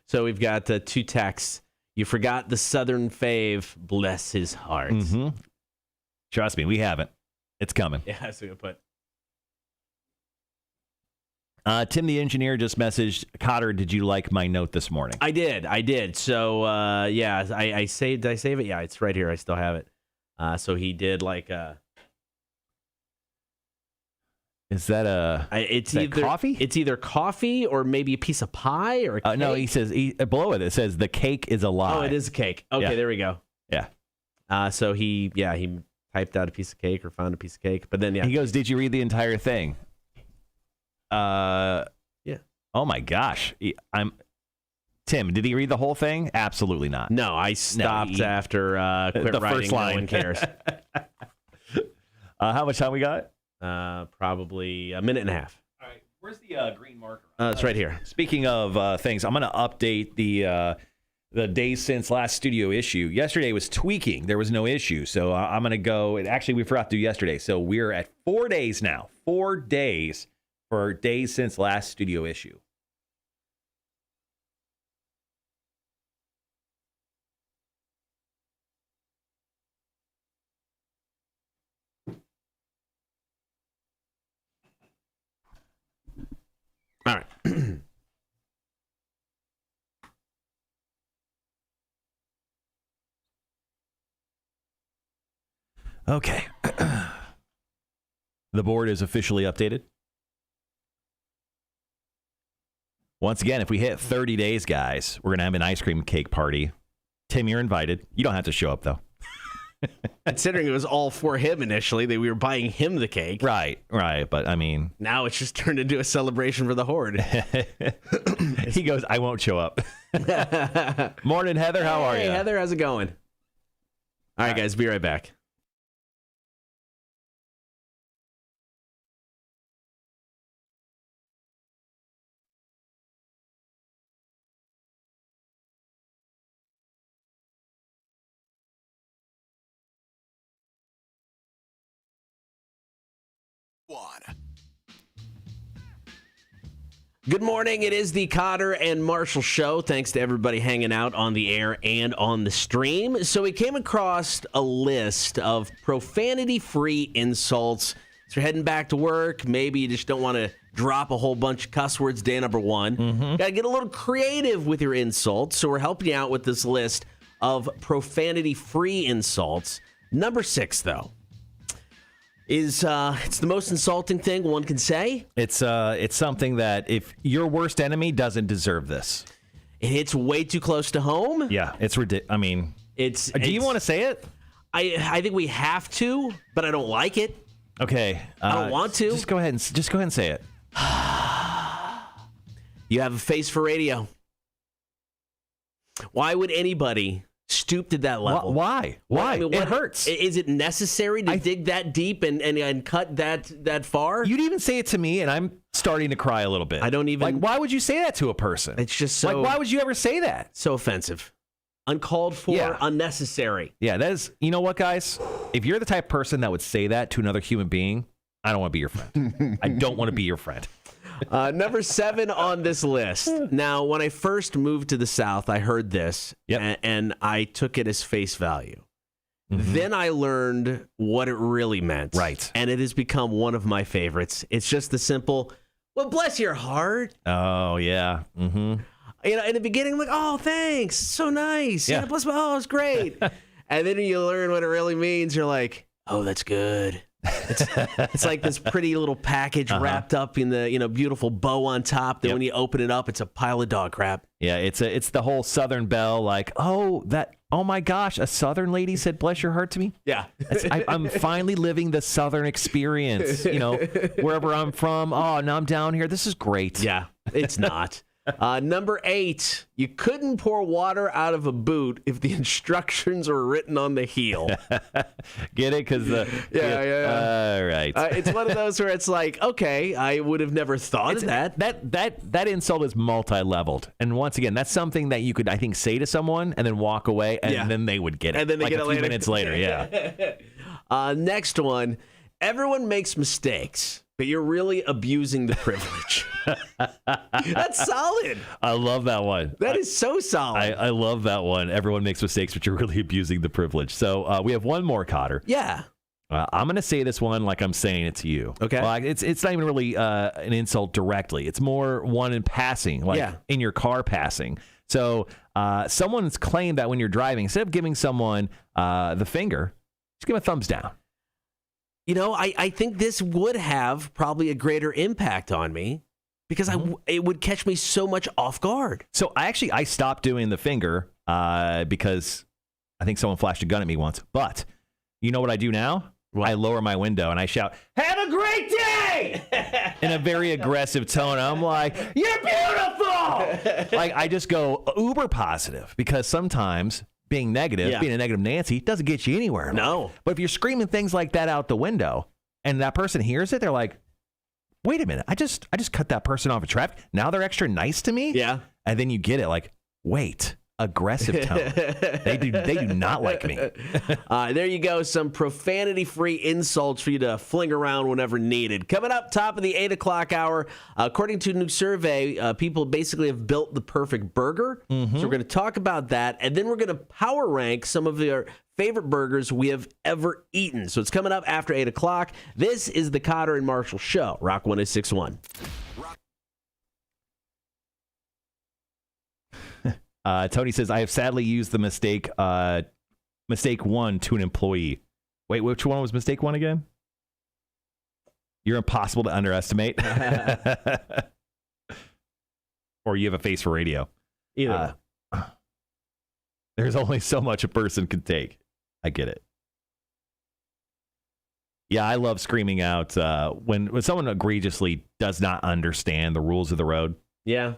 So we've got 2 texts. You forgot the Southern fave. Bless his heart. Mm-hmm. Trust me, we haven't. It's coming. Yeah, that's a good put. Tim the engineer just messaged, Kotter, did you like my note this morning? I did. So, yeah, I saved. Did I save it? Yeah, it's right here. I still have it. So he did like Is that coffee? It's either coffee or maybe a piece of pie or a cake. No, he says below it says the cake is a lie. Oh, it is a cake. Okay, yeah. There we go. Yeah. So he typed out a piece of cake or found a piece of cake, but then he goes, "Did you read the entire thing?" Yeah. Oh my gosh, Tim. Did he read the whole thing? Absolutely not. No, I stopped after quit the writing. First line. No one cares. How much time we got? Probably a minute and a half. All right. Where's the green marker? It's right here. Speaking of things, I'm going to update the days since last studio issue. Yesterday was tweaking. There was no issue. So I'm going to go. And actually, we forgot to do yesterday. So we're at 4 days now. 4 days for days since last studio issue. Okay. The board is officially updated. Once again, if we hit 30 days, guys, we're going to have an ice cream cake party. Tim, you're invited. You don't have to show up, though. Considering it was all for him initially, that we were buying him the cake. Right. But, I mean... Now it's just turned into a celebration for the horde. He goes, I won't show up. Morning, Heather. How are you? Hey, Heather, how's it going? All right, guys, be right back. Good morning. It is the Kotter and Marshall Show. Thanks to everybody hanging out on the air and on the stream. So we came across a list of profanity-free insults. So you're heading back to work. Maybe you just don't want to drop a whole bunch of cuss words day number one. Got to get a little creative with your insults. So we're helping you out with this list of profanity-free insults. Number 6, though, is it's the most insulting thing one can say. It's something that if your worst enemy doesn't deserve this. It hits way too close to home. Yeah, it's ridiculous. I mean, do you want to say it? I think we have to, but I don't like it. Okay, I don't want to. Just go ahead and say it. You have a face for radio. Why would anybody stoop to that level? Why? I mean, it hurts. Is it necessary to dig that deep and cut that far? You'd even say it to me, and I'm starting to cry a little bit. I don't even... Why would you say that to a person? It's just so... why would you ever say that? So offensive. Uncalled for, unnecessary. Yeah, that is... You know what, guys? If you're the type of person that would say that to another human being, I don't want to be your friend. I don't want to be your friend. Number 7 on this list. Now, when I first moved to the South, I heard this, and I took it as face value. Then I learned what it really meant. Right. And it has become one of my favorites. It's just the simple, well, bless your heart. Oh, yeah. Mm-hmm. You know, in the beginning, I'm like, oh, thanks. So nice. Yeah. Bless my, oh, it's great. And then you learn what it really means. You're like, oh, that's good. It's like this pretty little package wrapped up in the beautiful bow on top. Then when you open it up, it's a pile of dog crap. Yeah, it's the whole Southern belle. Like, oh my gosh, a Southern lady said "bless your heart" to me. Yeah, I'm finally living the Southern experience. Wherever I'm from. Oh, now I'm down here. This is great. Yeah, it's not. Number 8, you couldn't pour water out of a boot if the instructions were written on the heel. Get it? Because yeah. All right. It's one of those where it's like, okay, I would have never thought of that. That insult is multi-leveled, and once again, that's something that you could, I think, say to someone and then walk away, and then they would get it. And then they get it a few minutes later. Yeah. Next one. Everyone makes mistakes, but you're really abusing the privilege. That's solid. I love that one. That is so solid. I love that one. Everyone makes mistakes, but you're really abusing the privilege. So we have one more, Kotter. Yeah. I'm going to say this one like I'm saying it to you. Okay. Well, it's not even really an insult directly. It's more one in passing, like in your car passing. So someone's claimed that when you're driving, instead of giving someone the finger, just give them a thumbs down. You know, I think this would have probably a greater impact on me because it would catch me so much off guard. So I stopped doing the finger because I think someone flashed a gun at me once. But you know what I do now? What? I lower my window and I shout, "Have a great day!" in a very aggressive tone. I'm like, "You're beautiful!" Like, I just go uber positive because sometimes being negative, being a negative Nancy, doesn't get you anywhere. No. But if you're screaming things like that out the window and that person hears it, they're like, wait a minute, I just cut that person off of traffic. Now they're extra nice to me? Yeah. And then you get it like, wait, aggressive tone. They do not like me. There you go. Some profanity-free insults for you to fling around whenever needed. Coming up, top of the 8 o'clock hour, according to a new survey, people basically have built the perfect burger. So we're going to talk about that, and then we're going to power rank some of their favorite burgers we have ever eaten. So it's coming up after 8 o'clock. This is the Kotter and Marshall Show, Rock 106.1. Rock. Tony says, I have sadly used the mistake one to an employee. Wait, which one was mistake one again? You're impossible to underestimate. Or you have a face for radio. Either. There's only so much a person can take. I get it. Yeah, I love screaming out when someone egregiously does not understand the rules of the road. Yeah.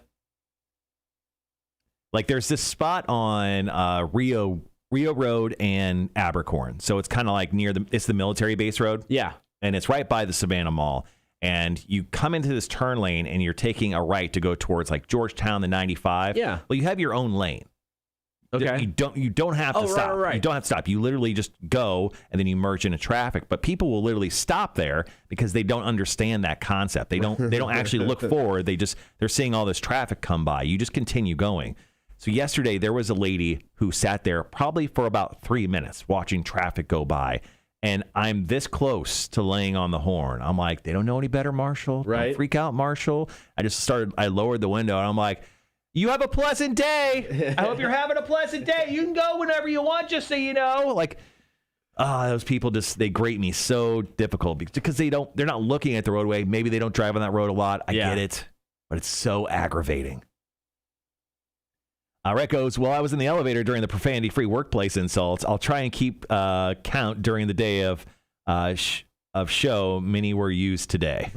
Like there's this spot on Rio Road and Abercorn. So it's kind of like it's the military base road. Yeah. And it's right by the Savannah Mall. And you come into this turn lane and you're taking a right to go towards like Georgetown, the 95. Yeah. Well, you have your own lane. Okay. You don't have to stop. Right. You don't have to stop. You literally just go and then you merge into traffic. But people will literally stop there because they don't understand that concept. They don't actually look forward. They're seeing all this traffic come by. You just continue going. So yesterday there was a lady who sat there probably for about 3 minutes watching traffic go by. And I'm this close to laying on the horn. I'm like, they don't know any better, Marshall. Right. Don't freak out, Marshall. I lowered the window and I'm like, you have a pleasant day. I hope you're having a pleasant day. You can go whenever you want, just so you know. Like, those people they grate me so difficult because they're not looking at the roadway. Maybe they don't drive on that road a lot. I get it, but it's so aggravating. Rhett goes, well, I was in the elevator during the profanity-free workplace insults. I'll try and keep count during the day of show. Many were used today.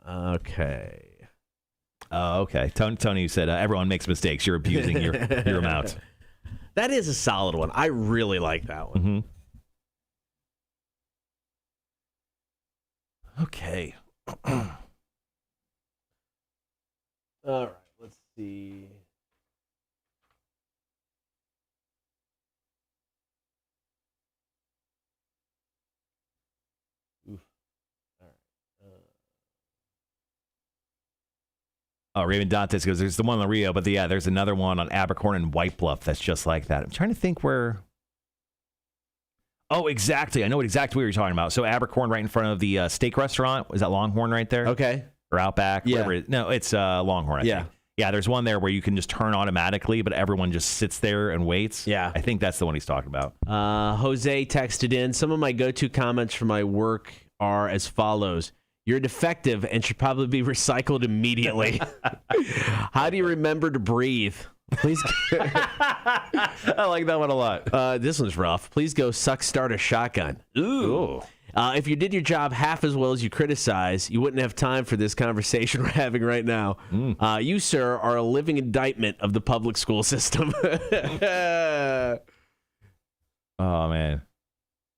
Okay. Okay. Tony said, everyone makes mistakes. You're abusing your amount. That is a solid one. I really like that one. Mm-hmm. Okay. All right. Let's see. Oh, Raven Dantes goes, there's the one on the Rio, but there's another one on Abercorn and White Bluff that's just like that. I'm trying to think where. Oh, exactly. I know exactly what you're talking about. So Abercorn right in front of the steak restaurant. Is that Longhorn right there? Okay. Or Outback? Yeah. No, it's Longhorn, I think. Yeah, there's one there where you can just turn automatically, but everyone just sits there and waits. Yeah. I think that's the one he's talking about. Jose texted in, some of my go-to comments for my work are as follows. You're defective and should probably be recycled immediately. How do you remember to breathe? Please. I like that one a lot. This one's rough. Please go start a shotgun. Ooh. If you did your job half as well as you criticize, you wouldn't have time for this conversation we're having right now. You, sir, are a living indictment of the public school system. Oh, man.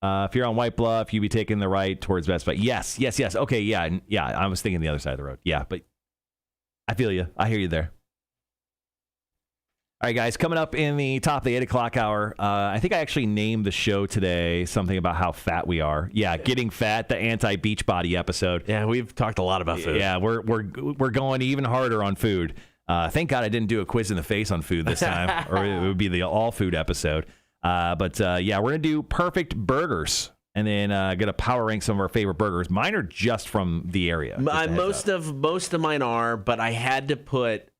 If you're on White Bluff, you'd be taking the right towards Best Buy. Yes. Okay, yeah. I was thinking the other side of the road. Yeah, but I feel you. I hear you there. All right, guys, coming up in the top of the 8 o'clock hour, I think I actually named the show today something about how fat we are. Yeah, getting fat, the anti-beach body episode. Yeah, we've talked a lot about food. Yeah, we're going even harder on food. Thank God I didn't do a quiz in the face on food this time, or it would be the all food episode. But we're going to do perfect burgers and then going to power rank some of our favorite burgers. Mine are just from the area. Most of mine are, but I had to put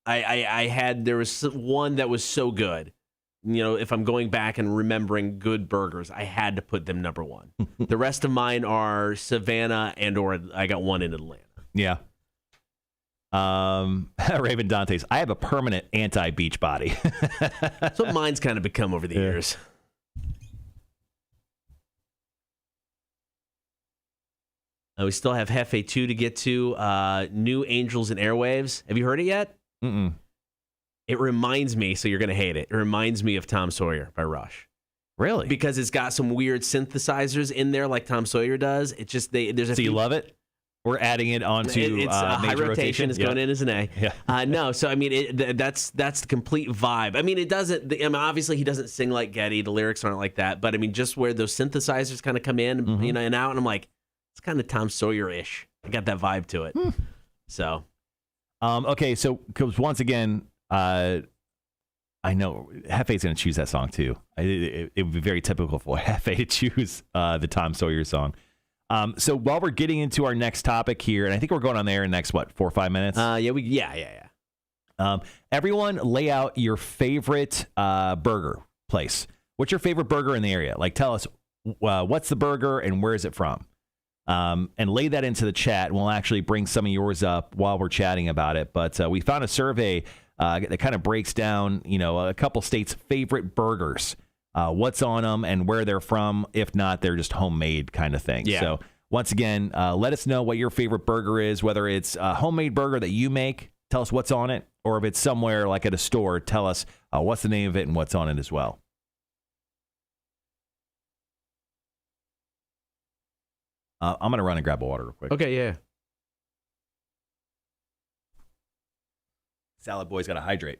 there was one that was so good. You know, if I'm going back and remembering good burgers, I had to put them number one. The rest of mine are Savannah or I got one in Atlanta. Yeah. Raven Dantes, I have a permanent anti-beach body. That's what mine's kind of become over the years. We still have Jeffe 2 to get to. New Angels and Airwaves. Have you heard it yet? Mm-mm. It reminds me, so you're going to hate it. It reminds me of Tom Sawyer by Rush. Really? Because it's got some weird synthesizers in there like Tom Sawyer does. It's just, there's a So you love it? We're adding it onto it's high rotation. It's going in as an A. Yeah. No, so I mean, that's the complete vibe. I mean, it doesn't. I mean, obviously he doesn't sing like Getty. The lyrics aren't like that. But I mean, just where those synthesizers kind of come in, and out, and I'm like, it's kind of Tom Sawyer-ish. I got that vibe to it. So, okay, so because once again, I know Jeffe's going to choose that song too. It would be very typical for Jeffe to choose the Tom Sawyer song. So while we're getting into our next topic here, and I think we're going on there in the next, 4 or 5 minutes? yeah. Everyone lay out your favorite burger place. What's your favorite burger in the area? Like, tell us what's the burger and where is it from? And lay that into the chat, and we'll actually bring some of yours up while we're chatting about it. But we found a survey that kind of breaks down, a couple states' favorite burgers, what's on them and where they're from. If not, they're just homemade kind of thing. Yeah. So once again, let us know what your favorite burger is, whether it's a homemade burger that you make, tell us what's on it, or if it's somewhere like at a store, tell us what's the name of it and what's on it as well. I'm going to run and grab a water real quick. Okay, yeah. Salad boy's got to hydrate.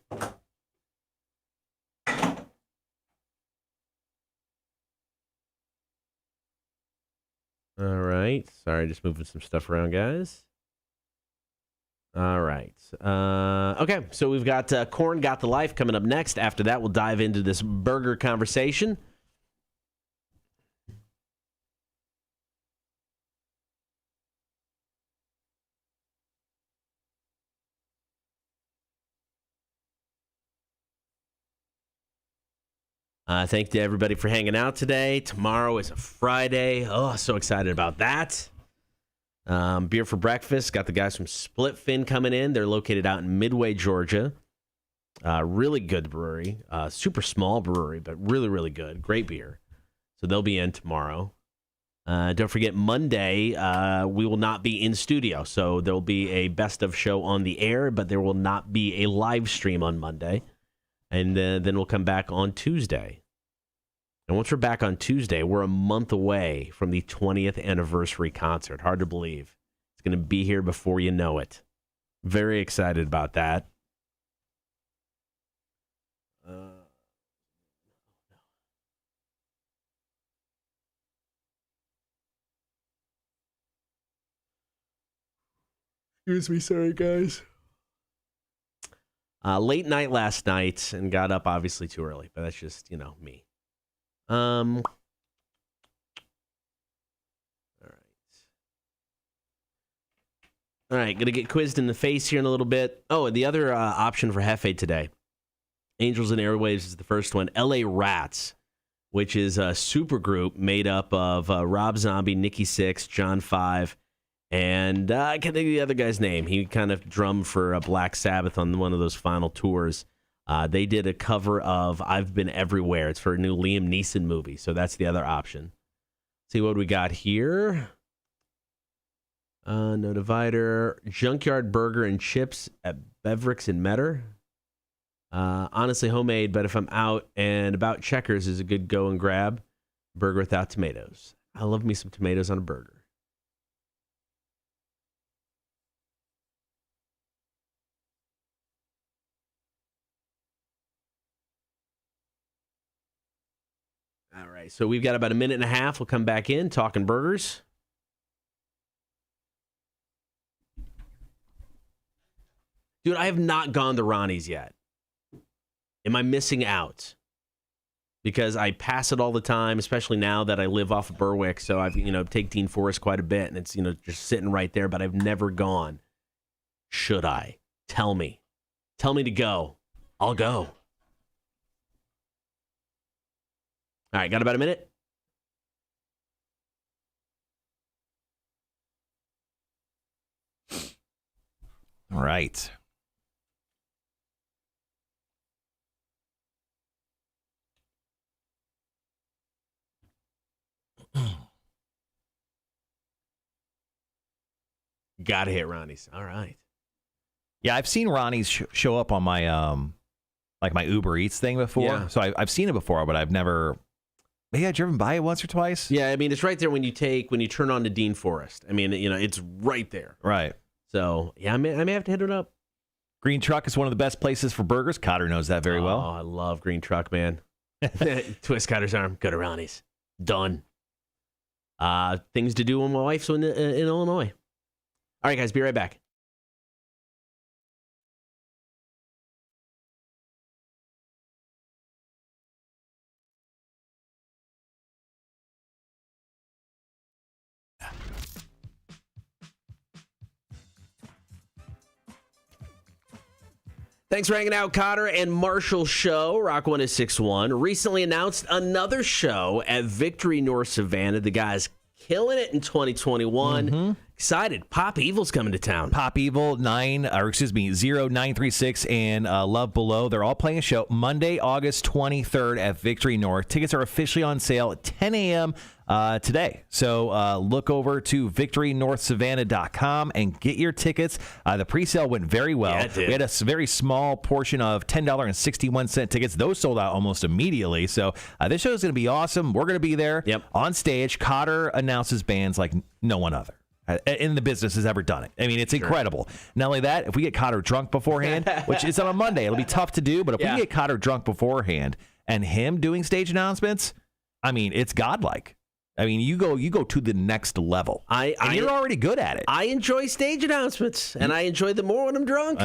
All right. Sorry, just moving some stuff around, guys. All right. Okay, so we've got Corn Got the Life coming up next. After that, we'll dive into this burger conversation. Thank you to everybody for hanging out today. Tomorrow is a Friday. Oh, so excited about that. Beer for breakfast. Got the guys from Split Fin coming in. They're located out in Midway, Georgia. Really good brewery. Super small brewery, but really, really good. Great beer. So they'll be in tomorrow. Don't forget, Monday, we will not be in studio. So there will be a best of show on the air, but there will not be a live stream on Monday. And then we'll come back on Tuesday. And once we're back on Tuesday, we're a month away from the 20th anniversary concert. Hard to believe. It's going to be here before you know it. Very excited about that. Excuse me, sorry, guys. Late night last night and got up obviously too early, but that's just, me. All right, going to get quizzed in the face here in a little bit. Oh, and the other option for Jeffe today, Angels and Airwaves is the first one. LA Rats, which is a super group made up of Rob Zombie, Nikki Sixx, John Five, and I can't think of the other guy's name. He kind of drummed for Black Sabbath on one of those final tours. They did a cover of I've Been Everywhere. It's for a new Liam Neeson movie, so that's the other option. See what we got here. No divider. Junkyard Burger and Chips at Bevricks and Metter. Honestly, homemade, but if I'm out and about, Checkers is a good go and grab. Burger without tomatoes. I love me some tomatoes on a burger. All right, so we've got about a minute and a half. We'll come back in, talking burgers. Dude, I have not gone to Ronnie's yet. Am I missing out? Because I pass it all the time, especially now that I live off of Berwick. So I've, take Dean Forest quite a bit, and it's, just sitting right there, but I've never gone. Should I? Tell me. Tell me to go. I'll go. All right, got about a minute? All right. Gotta hit Ronnie's. All right. Yeah, I've seen Ronnie's show up on my my Uber Eats thing before. Yeah. So I've seen it before, but I've never. Maybe I've driven by it once or twice. Yeah, I mean, it's right there when you turn on to Dean Forest. I mean, it's right there. Right. So, yeah, I may have to hit it up. Green Truck is one of the best places for burgers. Cotter knows that very well. Oh, I love Green Truck, man. Twist Cotter's arm. Go to Ronnie's. Done. Things to do when my wife's in Illinois. All right, guys, be right back. Thanks for hanging out, Kotter and Marshall Show. Rock 106.1 recently announced another show at Victory North Savannah. The guys killing it in 2021. Excited. Pop Evil's coming to town. Pop Evil 0936 and Love Below. They're all playing a show Monday, August 23rd at Victory North. Tickets are officially on sale at 10 a.m. Today. So look over to victorynorthsavannah.com and get your tickets. The pre-sale went very well. Yeah, it did. We had a very small portion of $10.61 tickets. Those sold out almost immediately. So this show is going to be awesome. We're going to be there on stage. Kotter announces bands like no one other in the business has ever done it. I mean, it's incredible. Not only that, if we get Kotter drunk beforehand, which is on a Monday, it'll be tough to do, but if we get Kotter drunk beforehand and him doing stage announcements, I mean, it's godlike. I mean, you go to the next level. And you're already good at it. I enjoy stage announcements, and I enjoy them more when I'm drunk.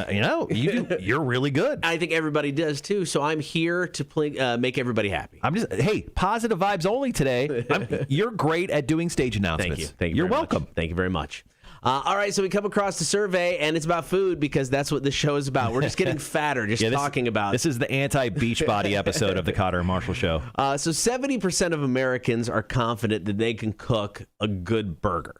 You're really good. I think everybody does too. So I'm here to make everybody happy. Hey, positive vibes only today. You're great at doing stage announcements. Thank you. You're welcome. Thank you very much. All right, so we come across the survey, and it's about food because that's what this show is about. We're just getting fatter, talking about. This is the anti-Beachbody episode of the Kotter and Marshall Show. So 70% of Americans are confident that they can cook a good burger.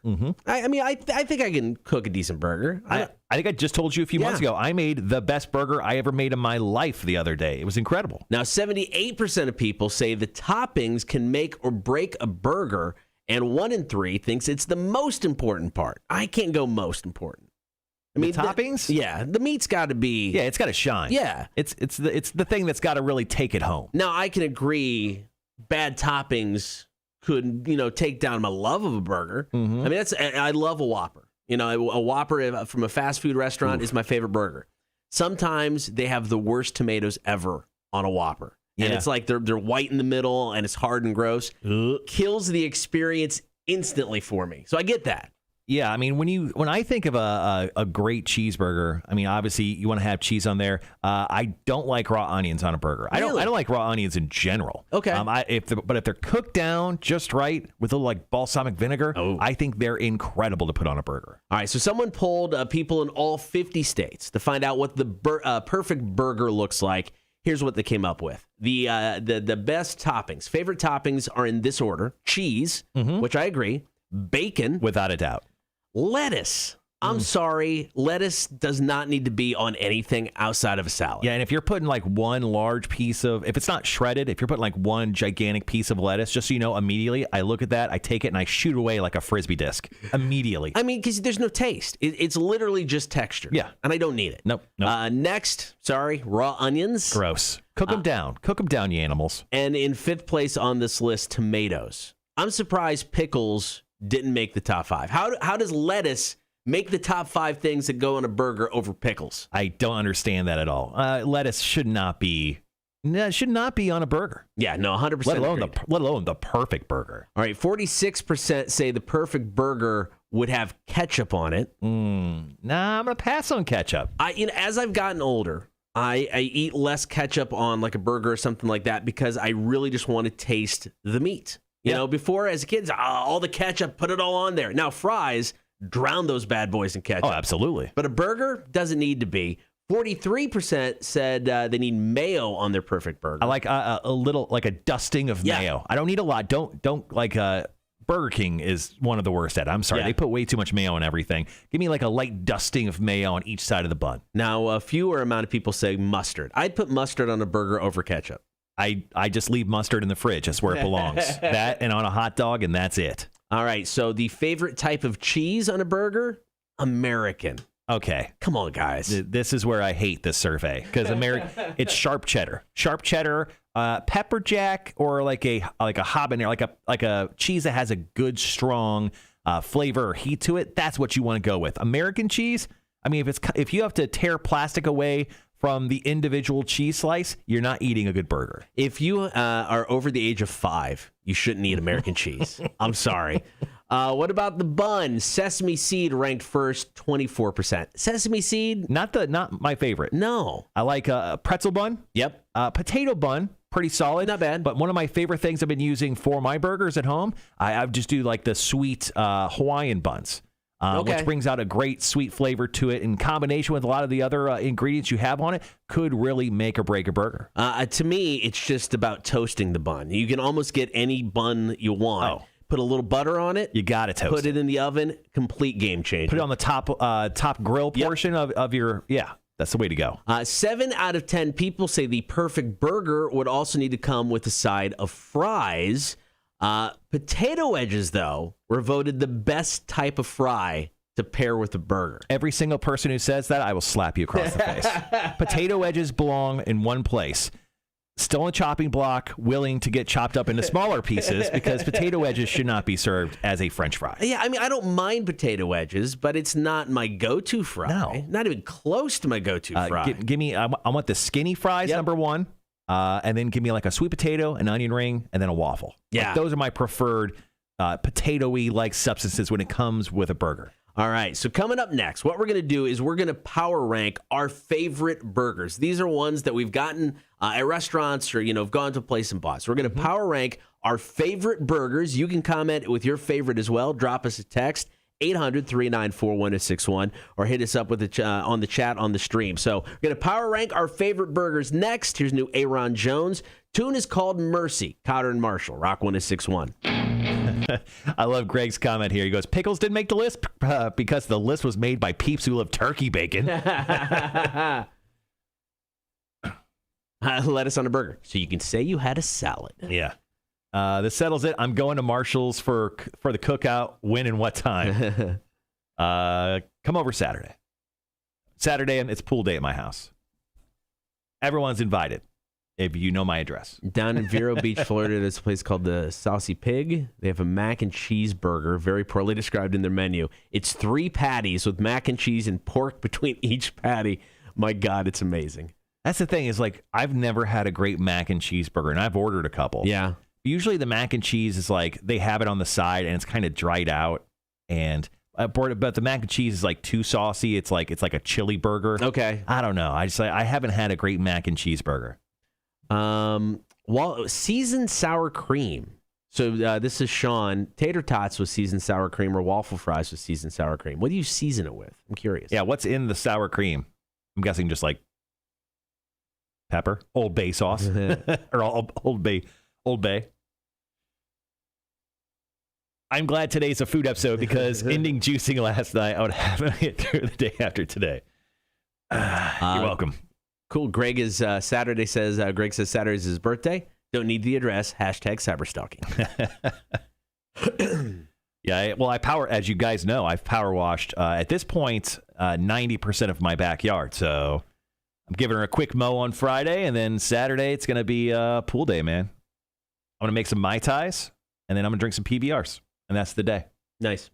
I think I can cook a decent burger. I think I just told you a few months ago, I made the best burger I ever made in my life the other day. It was incredible. Now, 78% of people say the toppings can make or break a burger, and 1 in 3 thinks it's the most important part. I can't go most important. I mean, the toppings? The meat's got to be. Yeah, it's got to shine. Yeah, it's the thing that's got to really take it home. Now, I can agree, bad toppings could take down my love of a burger. I mean, I love a Whopper. A Whopper from a fast food restaurant is my favorite burger. Sometimes they have the worst tomatoes ever on a Whopper. And it's like they're white in the middle and it's hard and gross. Kills the experience instantly for me. So I get that. Yeah, I mean, when I think of a great cheeseburger, I mean, obviously you want to have cheese on there. I don't like raw onions on a burger. Really? I don't like raw onions in general. Okay. But if they're cooked down just right with a little like balsamic vinegar, I think they're incredible to put on a burger. All right, so someone polled people in all 50 states to find out what the perfect burger looks like. Here's what they came up with. The best toppings, favorite toppings are in this order: cheese, which I agree, bacon, without a doubt, lettuce. I'm sorry, lettuce does not need to be on anything outside of a salad. Yeah, and if you're putting like one large piece of, if it's not shredded, if you're putting like one gigantic piece of lettuce, just so you know, immediately I look at that, I take it and I shoot away like a Frisbee disc immediately. I mean, because there's no taste. It's literally just texture. Yeah. And I don't need it. Nope. Next, raw onions. Gross. Cook them down. Cook them down, you animals. And in 5th place on this list, tomatoes. I'm surprised pickles didn't make the top 5. How does lettuce make the top 5 things that go on a burger over pickles? I don't understand that at all. Lettuce should not be on a burger. Yeah, no, 100%. Let alone the perfect burger. All right, 46% say the perfect burger would have ketchup on it. Nah, I'm gonna pass on ketchup. As I've gotten older, I eat less ketchup on like a burger or something like that because I really just want to taste the meat. You know, before as kids, all the ketchup, put it all on there. Now fries, drown those bad boys in ketchup. Oh, absolutely. But a burger doesn't need to be. 43% said they need mayo on their perfect burger. I like a little, like a dusting of mayo. I don't need a lot. Don't like Burger King is one of the worst at it. I'm sorry. Yeah. They put way too much mayo on everything. Give me like a light dusting of mayo on each side of the bun. Now, a fewer amount of people say mustard. I'd put mustard on a burger over ketchup. I just leave mustard in the fridge. That's where it belongs. That and on a hot dog, and that's it. All right, so the favorite type of cheese on a burger? American. Okay. Come on, guys. This is where I hate this survey because it's sharp cheddar. Sharp cheddar, pepper jack, or like a habanero, like a cheese that has a good, strong flavor or heat to it. That's what you want to go with. American cheese, I mean, if you have to tear plastic away from the individual cheese slice, you're not eating a good burger. If you are over the age of 5, you shouldn't eat American cheese. I'm sorry. What about the bun? Sesame seed ranked first, 24%. Sesame seed? Not my favorite. No. I like a pretzel bun. Yep. Potato bun, pretty solid. Not bad. But one of my favorite things I've been using for my burgers at home, I just do like the sweet Hawaiian buns. which brings out a great sweet flavor to it. In combination with a lot of the other ingredients you have on it, could really make or break a burger. To me, it's just about toasting the bun. You can almost get any bun you want. Oh. Put a little butter on it. You got to toast Put it in the oven. Complete game changer. Put it on the top grill portion of your, that's the way to go. 7 out of 10 people say the perfect burger would also need to come with a side of fries. Potato wedges, though, were voted the best type of fry to pair with a burger. Every single person who says that, I will slap you across the face. Potato wedges belong in one place. Still on a chopping block, willing to get chopped up into smaller pieces because potato wedges should not be served as a French fry. Yeah, I mean, I don't mind potato wedges, but it's not my go-to fry. No. Not even close to my go-to fry. Give me, I want the skinny fries, number one, and then give me like a sweet potato, an onion ring, and then a waffle. Yeah. Like, those are my preferred potato-y like substances when it comes with a burger. All right, so coming up next, what we're going to do is we're going to power rank our favorite burgers. These are ones that we've gotten at restaurants or, have gone to a place and bought. So we're going to power rank our favorite burgers. You can comment with your favorite as well. Drop us a text, 800-394-1061, or hit us up with on the chat on the stream. So we're going to power rank our favorite burgers next. Here's new Aaron Jones. Tune is called Mercy. Kotter and Marshall, Rock 1061. I love Greg's comment here. He goes, pickles didn't make the list because the list was made by peeps who love turkey bacon. Lettuce on a burger. So you can say you had a salad. Yeah. This settles it. I'm going to Marshall's for the cookout. When and what time? Come over Saturday. Saturday, and it's pool day at my house. Everyone's invited. If you know my address. Down in Vero Beach, Florida, there's a place called the Saucy Pig. They have a mac and cheese burger, very poorly described in their menu. It's 3 patties with mac and cheese and pork between each patty. My God, it's amazing. That's the thing is, like, I've never had a great mac and cheese burger, and I've ordered a couple. Yeah. Usually the mac and cheese is like, they have it on the side, and it's kind of dried out. And but the mac and cheese is like too saucy. It's like a chili burger. Okay. I don't know. I haven't had a great mac and cheese burger. Seasoned sour cream. So this is Sean. Tater tots with seasoned sour cream or waffle fries with seasoned sour cream. What do you season it with? I'm curious. Yeah, what's in the sour cream? I'm guessing just like pepper, Old Bay sauce, or Old Bay. I'm glad today's a food episode because ending juicing last night, I would have it through the day after today. You're welcome. Cool. Greg is Saturday says Greg says Saturday's his birthday. Don't need the address. Hashtag cyberstalking. Yeah. Well, as you guys know, I've power washed at this point 90% of my backyard. So I'm giving her a quick mow on Friday, and then Saturday it's gonna be pool day, man. I'm gonna make some Mai Tais, and then I'm gonna drink some PBRs, and that's the day. Nice.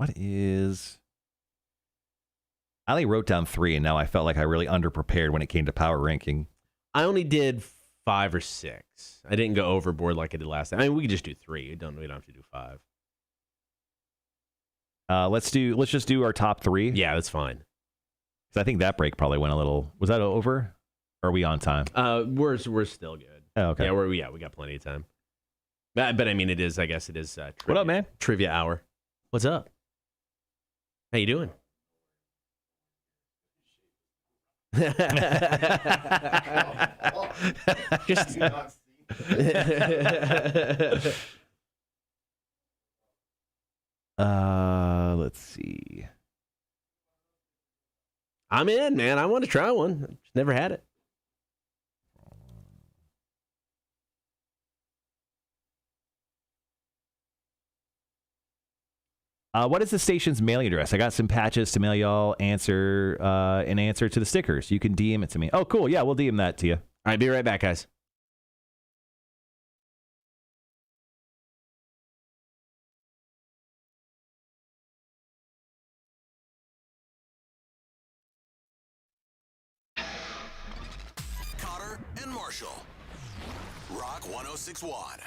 I only wrote down 3, and now I felt like I really underprepared when it came to power ranking. I only did 5 or 6. I didn't go overboard like I did last time. I mean, we could just do 3. We don't have to do 5. Let's just do our top 3. Yeah, that's fine. Because I think that break probably went a little. Was that over? Or are we on time? We're still good. Oh, okay. Yeah, we got plenty of time. But I mean, I guess it is. Trivia, what up, man? Trivia hour. What's up? How you doing? Just let's see. I'm in, man. I want to try one. Just never had it. What is the station's mailing address? I got some patches to mail y'all an answer to the stickers. You can DM it to me. Oh, cool. Yeah, we'll DM that to you. All right, be right back, guys. Kotter and Marshall. Rock 1061.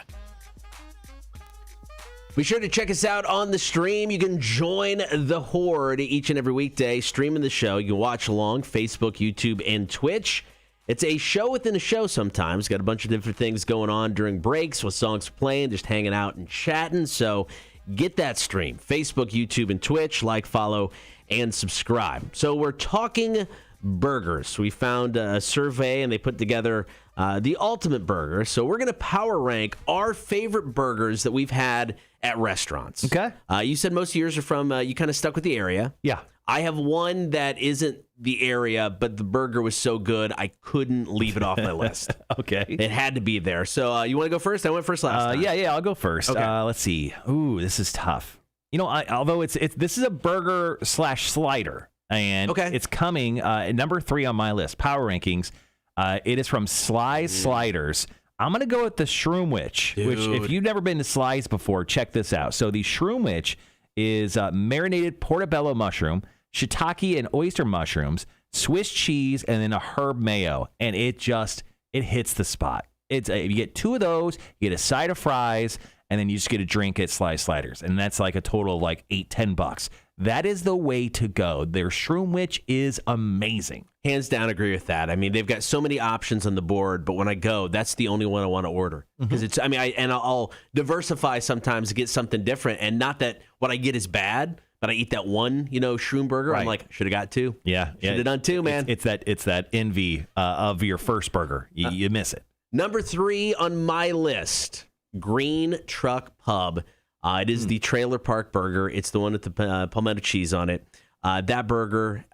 Be sure to check us out on the stream. You can join the Horde each and every weekday streaming the show. You can watch along Facebook, YouTube, and Twitch. It's a show within a show sometimes. Got a bunch of different things going on during breaks with songs playing, just hanging out and chatting. So get that stream. Facebook, YouTube, and Twitch. Like, follow, and subscribe. So we're talking burgers. We found a survey, and they put together the ultimate burger. So we're going to power rank our favorite burgers that we've had at restaurants. Okay. You said most of yours are from, you kind of stuck with the area. Yeah. I have one that isn't the area, but the burger was so good, I couldn't leave it off my list. Okay. It had to be there. So you want to go first? I went first last time. Yeah, I'll go first. Okay. Let's see. Ooh, this is tough. You know, although this is a burger / slider, and it's coming at number 3 on my list, Power Rankings. It is from Sly's Sliders. I'm going to go with the Shroomwich, which if you've never been to Sly's before, check this out. So the Shroomwich is marinated portobello mushroom, shiitake and oyster mushrooms, Swiss cheese, and then a herb mayo. And it hits the spot. You get 2 of those, you get a side of fries, and then you just get a drink at Sly Sliders. And that's like a total of like $8-10. That is the way to go. Their Shroomwich is amazing. Hands down, agree with that. I mean, they've got so many options on the board, but when I go, that's the only one I want to order. Because I'll diversify sometimes to get something different. And not that what I get is bad, but I eat that one, Shroom burger. Right. I'm like, should have got 2. Yeah. Should have done 2, man. It's that envy of your first burger. You miss it. Number 3 on my list, Green Truck Pub. It is the Trailer Park Burger. It's the one with the palmetto cheese on it. That burger,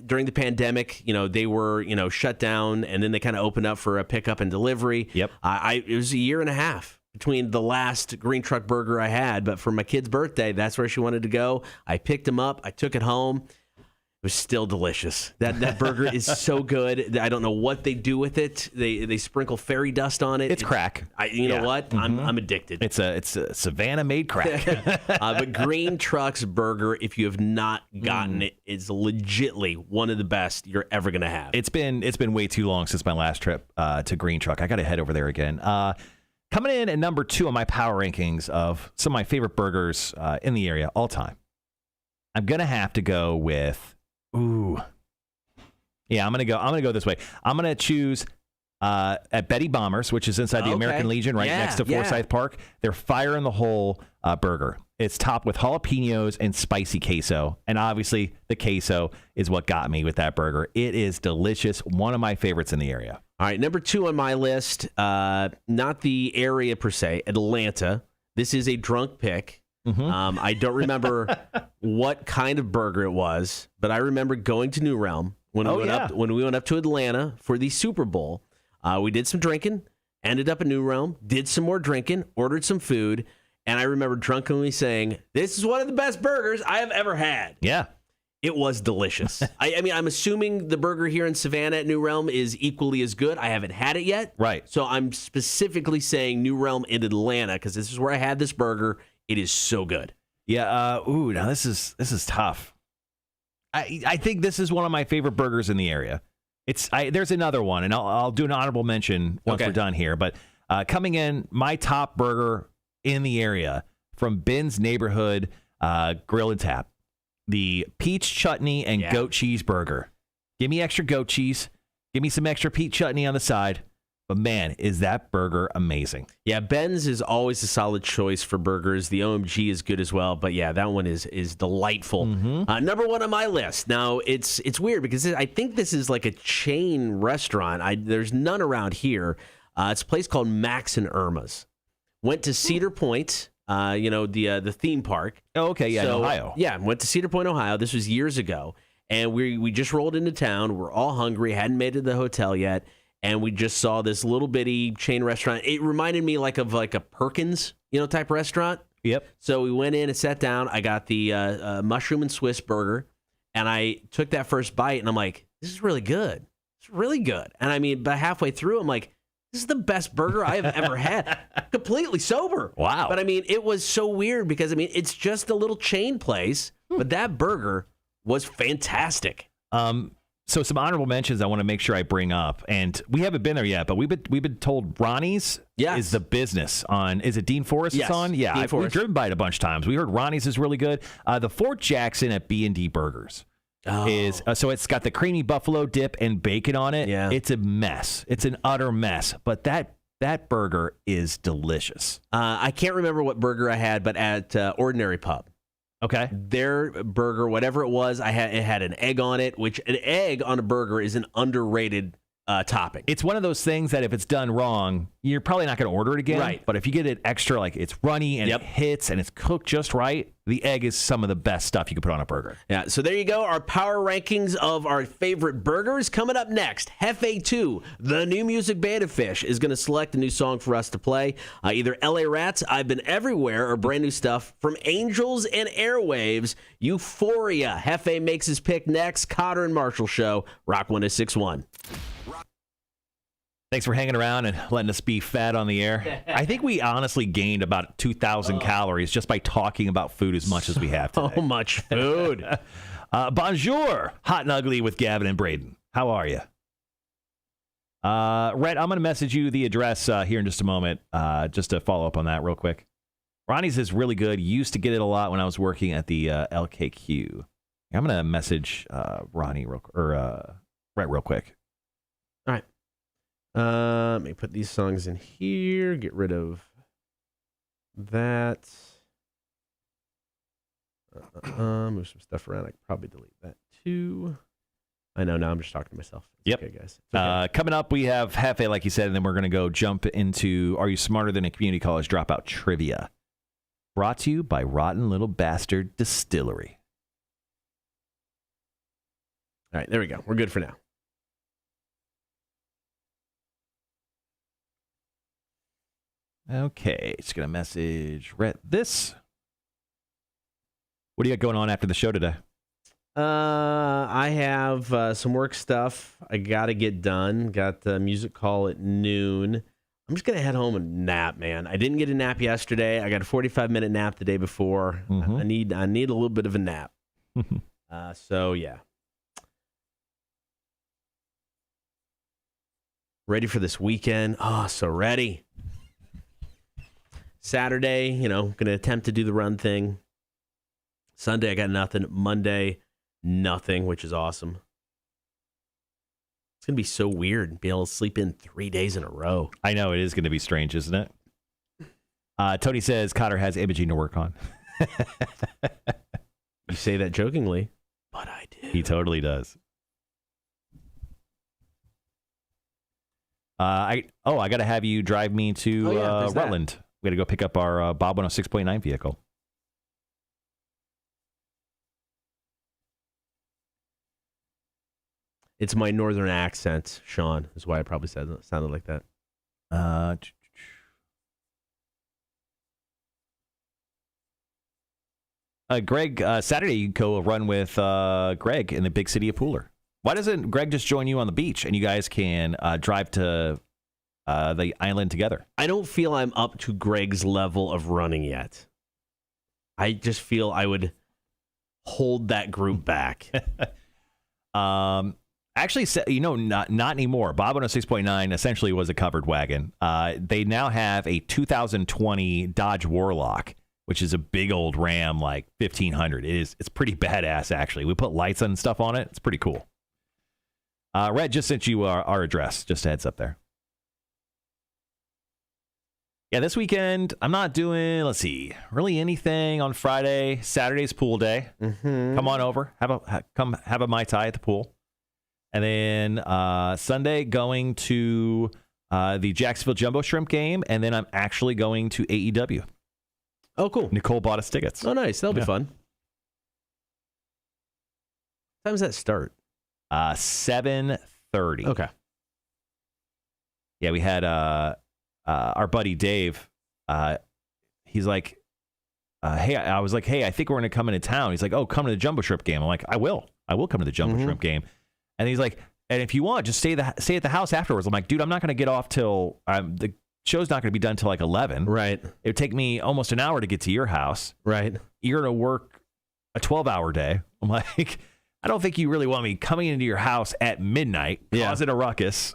during the pandemic, they were, shut down, and then they kind of opened up for a pickup and delivery. Yep. It was a year and a half between the last Green Truck Burger I had, but for my kid's birthday, that's where she wanted to go. I picked him up. I took it home. It was still delicious. That burger is so good. I don't know what they do with it. They sprinkle fairy dust on it. It's crack. You know what? I'm addicted. It's a Savannah made crack. But Green Truck's burger, if you have not gotten it, is legitly one of the best you're ever gonna have. It's been way too long since my last trip to Green Truck. I got to head over there again. Coming in at number 2 on my power rankings of some of my favorite burgers in the area all time. I'm gonna have to go with. Ooh. Yeah, I'm gonna go this way. I'm gonna choose at Betty Bombers, which is inside the American Legion, right next to Forsyth Park. Their Fire in the Hole burger. It's topped with jalapenos and spicy queso, and obviously the queso is what got me with that burger. It is delicious. One of my favorites in the area. All right, number 2 on my list. Not the area per se, Atlanta. This is a drunk pick. I don't remember what kind of burger it was, but I remember going to New Realm when we went up to Atlanta for the Super Bowl. We did some drinking, ended up at New Realm, did some more drinking, ordered some food, and I remember drunkenly saying, "This is one of the best burgers I have ever had." Yeah. It was delicious. I mean, I'm assuming the burger here in Savannah at New Realm is equally as good. I haven't had it yet. Right. So I'm specifically saying New Realm in Atlanta because this is where I had this burger. It is so good. Yeah. Now this is tough. I think this is one of my favorite burgers in the area. There's another one, and I'll do an honorable mention once we're done here. But coming in, my top burger in the area from Ben's Neighborhood Grill and Tap, the peach chutney and goat cheese burger. Give me extra goat cheese. Give me some extra peach chutney on the side. But man, is that burger amazing. Yeah, Ben's is always a solid choice for burgers. The OMG is good as well. But yeah, that one is delightful. Number 1 on my list. Now, it's weird because I think this is like a chain restaurant. There's none around here. It's a place called Max and Irma's. Went to Cedar Point, the theme park. Oh, okay, yeah, in Ohio. Yeah, went to Cedar Point, Ohio. This was years ago. And we just rolled into town. We're all hungry, hadn't made it to the hotel yet. And we just saw this little bitty chain restaurant. It reminded me of a Perkins, type restaurant. Yep. So we went in and sat down. I got the mushroom and Swiss burger, and I took that first bite, and I'm like, this is really good. It's really good. And I mean, but halfway through, I'm like, this is the best burger I have ever had. Completely sober. Wow. But I mean, it was so weird because, it's just a little chain place, but that burger was fantastic. So some honorable mentions I want to make sure I bring up, and we haven't been there yet, but we've been told Ronnie's is the business on. Is it Dean Forest? Yes, It's on. Yeah, we've driven by it a bunch of times. We heard Ronnie's is really good. The Fort Jackson at B&D Burgers is so it's got the creamy buffalo dip and bacon on it. Yeah, it's a mess. It's an utter mess, but that burger is delicious. I can't remember what burger I had, but at Ordinary Pub. Okay. Their burger, whatever it was, it had an egg on it, which an egg on a burger is an underrated topping. It's one of those things that if it's done wrong, you're probably not going to order it again. Right. But if you get it extra, like it's runny and it hits and it's cooked just right, the egg is some of the best stuff you can put on a burger. Yeah, so there you go. Our power rankings of our favorite burgers. Coming up next, Jeffe 2, the new music band of Fish, is going to select a new song for us to play. Either LA Rats, I've Been Everywhere, or brand new stuff from Angels and Airwaves, Euphoria. Jeffe makes his pick next. Kotter and Marshall Show, Rock 106.1. Thanks for hanging around and letting us be fat on the air. I think we honestly gained about 2,000 calories just by talking about food as much as we have today. So much food. Bonjour, Hot and Ugly with Gavin and Braden. How are you? Rhett, I'm going to message you the address here in just a moment, just to follow up on that real quick. Ronnie's is really good. Used to get it a lot when I was working at the LKQ. I'm going to message Ronnie Rhett real quick. All right. Let me put these songs in here. Get rid of that. Move some stuff around. I could probably delete that too. I know, now I'm just talking to myself. It's okay, guys. Okay. Coming up, we have Jeffe, like you said, and then we're going to go jump into Are You Smarter Than a Community College Dropout Trivia. Brought to you by Rotten Little Bastard Distillery. All right, there we go. We're good for now. Okay, just going to message Rhett this. What do you got going on after the show today? I have some work stuff I got to get done. Got the music call at noon. I'm just going to head home and nap, man. I didn't get a nap yesterday. I got a 45-minute nap the day before. Mm-hmm. I need a little bit of a nap. So, yeah. Ready for this weekend. Oh, so ready. Saturday, going to attempt to do the run thing. Sunday, I got nothing. Monday, nothing, which is awesome. It's going to be so weird being able to sleep in 3 days in a row. I know, it is going to be strange, isn't it? Tony says Kotter has imaging to work on. You say that jokingly, but I do. He totally does. I got to have you drive me to Rutland. We got to go pick up our Bob 106.9 vehicle. It's my northern accent, Sean, is why I probably sounded like that. Greg, Saturday you go run with Greg in the big city of Pooler. Why doesn't Greg just join you on the beach and you guys can drive to the island together? I don't feel I'm up to Greg's level of running yet. I just feel I would hold that group back. Actually, not anymore. Bob 106.9 essentially was a covered wagon. They now have a 2020 Dodge Warlock, which is a big old Ram, like 1500. It's pretty badass, actually. We put lights and stuff on it. It's pretty cool. Red just sent you our address. Just a heads up there. Yeah, this weekend, I'm not doing, really anything on Friday. Saturday's pool day. Mm-hmm. Come on over. Come have a Mai Tai at the pool. And then Sunday, going to the Jacksonville Jumbo Shrimp game. And then I'm actually going to AEW. Oh, cool. Nicole bought us tickets. Oh, nice. That'll be fun. What time does that start? 7:30. Okay. Yeah, we had our buddy Dave. He's like, hey, I was like, hey, I think we're going to come into town. He's like, oh, come to the Jumbo Shrimp game. I'm like, I will come to the Jumbo Shrimp game. And he's like, and if you want, just stay at the house afterwards. I'm like, dude, I'm not going to get off till the show's not going to be done till like 11. Right. It would take me almost an hour to get to your house. Right. You're going to work a 12-hour day. I'm like, I don't think you really want me coming into your house at midnight, causing a ruckus.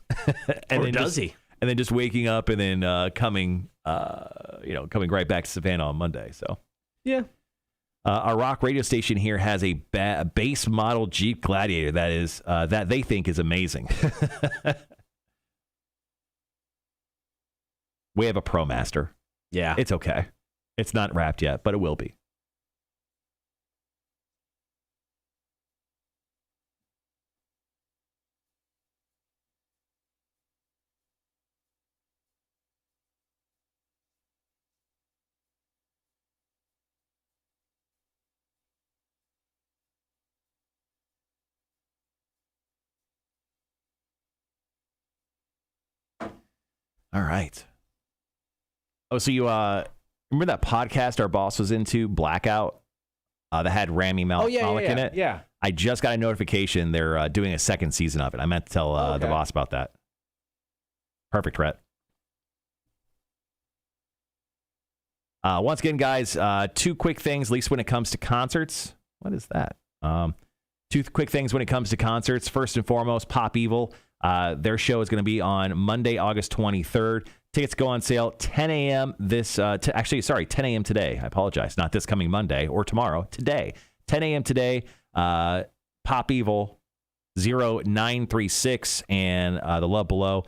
Or does he? And then just waking up and then coming right back to Savannah on Monday. So, yeah. Our rock radio station here has a base model Jeep Gladiator that they think is amazing. We have a ProMaster. Yeah. It's okay. It's not wrapped yet, but it will be. All right. Oh, so you remember that podcast our boss was into, Blackout, that had Rami Malek in it? Yeah. I just got a notification they're doing a second season of it. I meant to tell the boss about that. Perfect, Rhett. Once again, guys, two quick things, at least when it comes to concerts. What is that? Two quick things when it comes to concerts. First and foremost, Pop Evil. Their show is going to be on Monday, August 23rd. Tickets go on sale 10 a.m. 10 a.m. today. I apologize. Not this coming Monday or tomorrow. Today. 10 a.m. today. Pop Evil 0936 and The Love Below.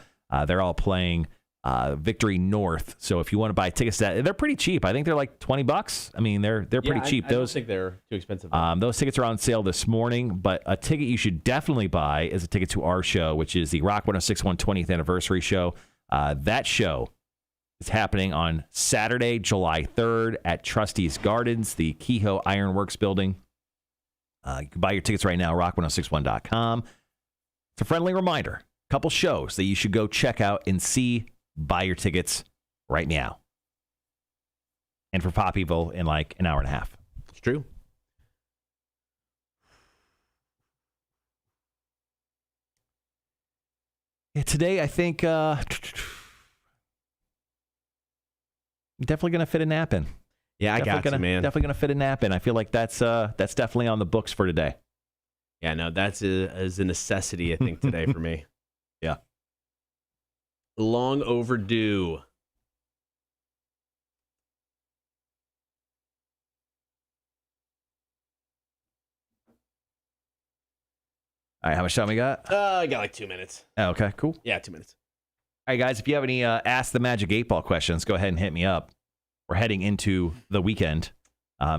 They're all playing Victory North. So if you want to buy tickets, they're pretty cheap. I think they're like $20. I mean, they're pretty cheap. I don't think they're too expensive. Those tickets are on sale this morning, but a ticket you should definitely buy is a ticket to our show, which is the Rock 106.1 20th anniversary show. That show is happening on Saturday, July 3rd at Trustees Gardens, the Kehoe Ironworks building. You can buy your tickets right now, rock1061.com. It's a friendly reminder. A couple shows that you should go check out and see. Buy your tickets right now. And for Pop Evil in like an hour and a half. It's true. Yeah, today I think definitely going to fit a nap in. Yeah, I got you, man. Definitely going to fit a nap in. I feel like that's definitely on the books for today. Yeah, no, that's a necessity, I think, today for me. Yeah. Long overdue. All right, how much time we got? I got like 2 minutes. Oh, okay, cool. Yeah, 2 minutes. All right, guys, if you have any Ask the Magic 8-Ball questions, go ahead and hit me up. We're heading into the weekend.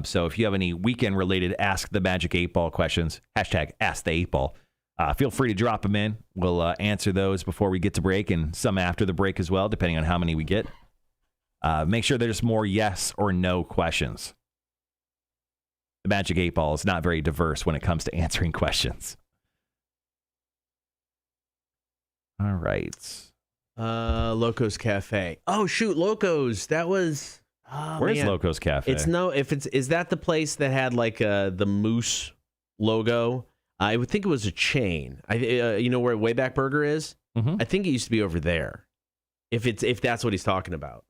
So if you have any weekend-related Ask the Magic 8-Ball questions, hashtag Ask the 8-Ball, feel free to drop them in. We'll answer those before we get to break and some after the break as well, depending on how many we get. Make sure there's more yes or no questions. The Magic 8-Ball is not very diverse when it comes to answering questions. All right. Loco's Cafe. Oh, shoot, Loco's. That was... Where's Loco's Cafe? Is that the place that had like the moose logo? I would think it was a chain. You know where Wayback Burger is? Mm-hmm. I think it used to be over there. If that's what he's talking about.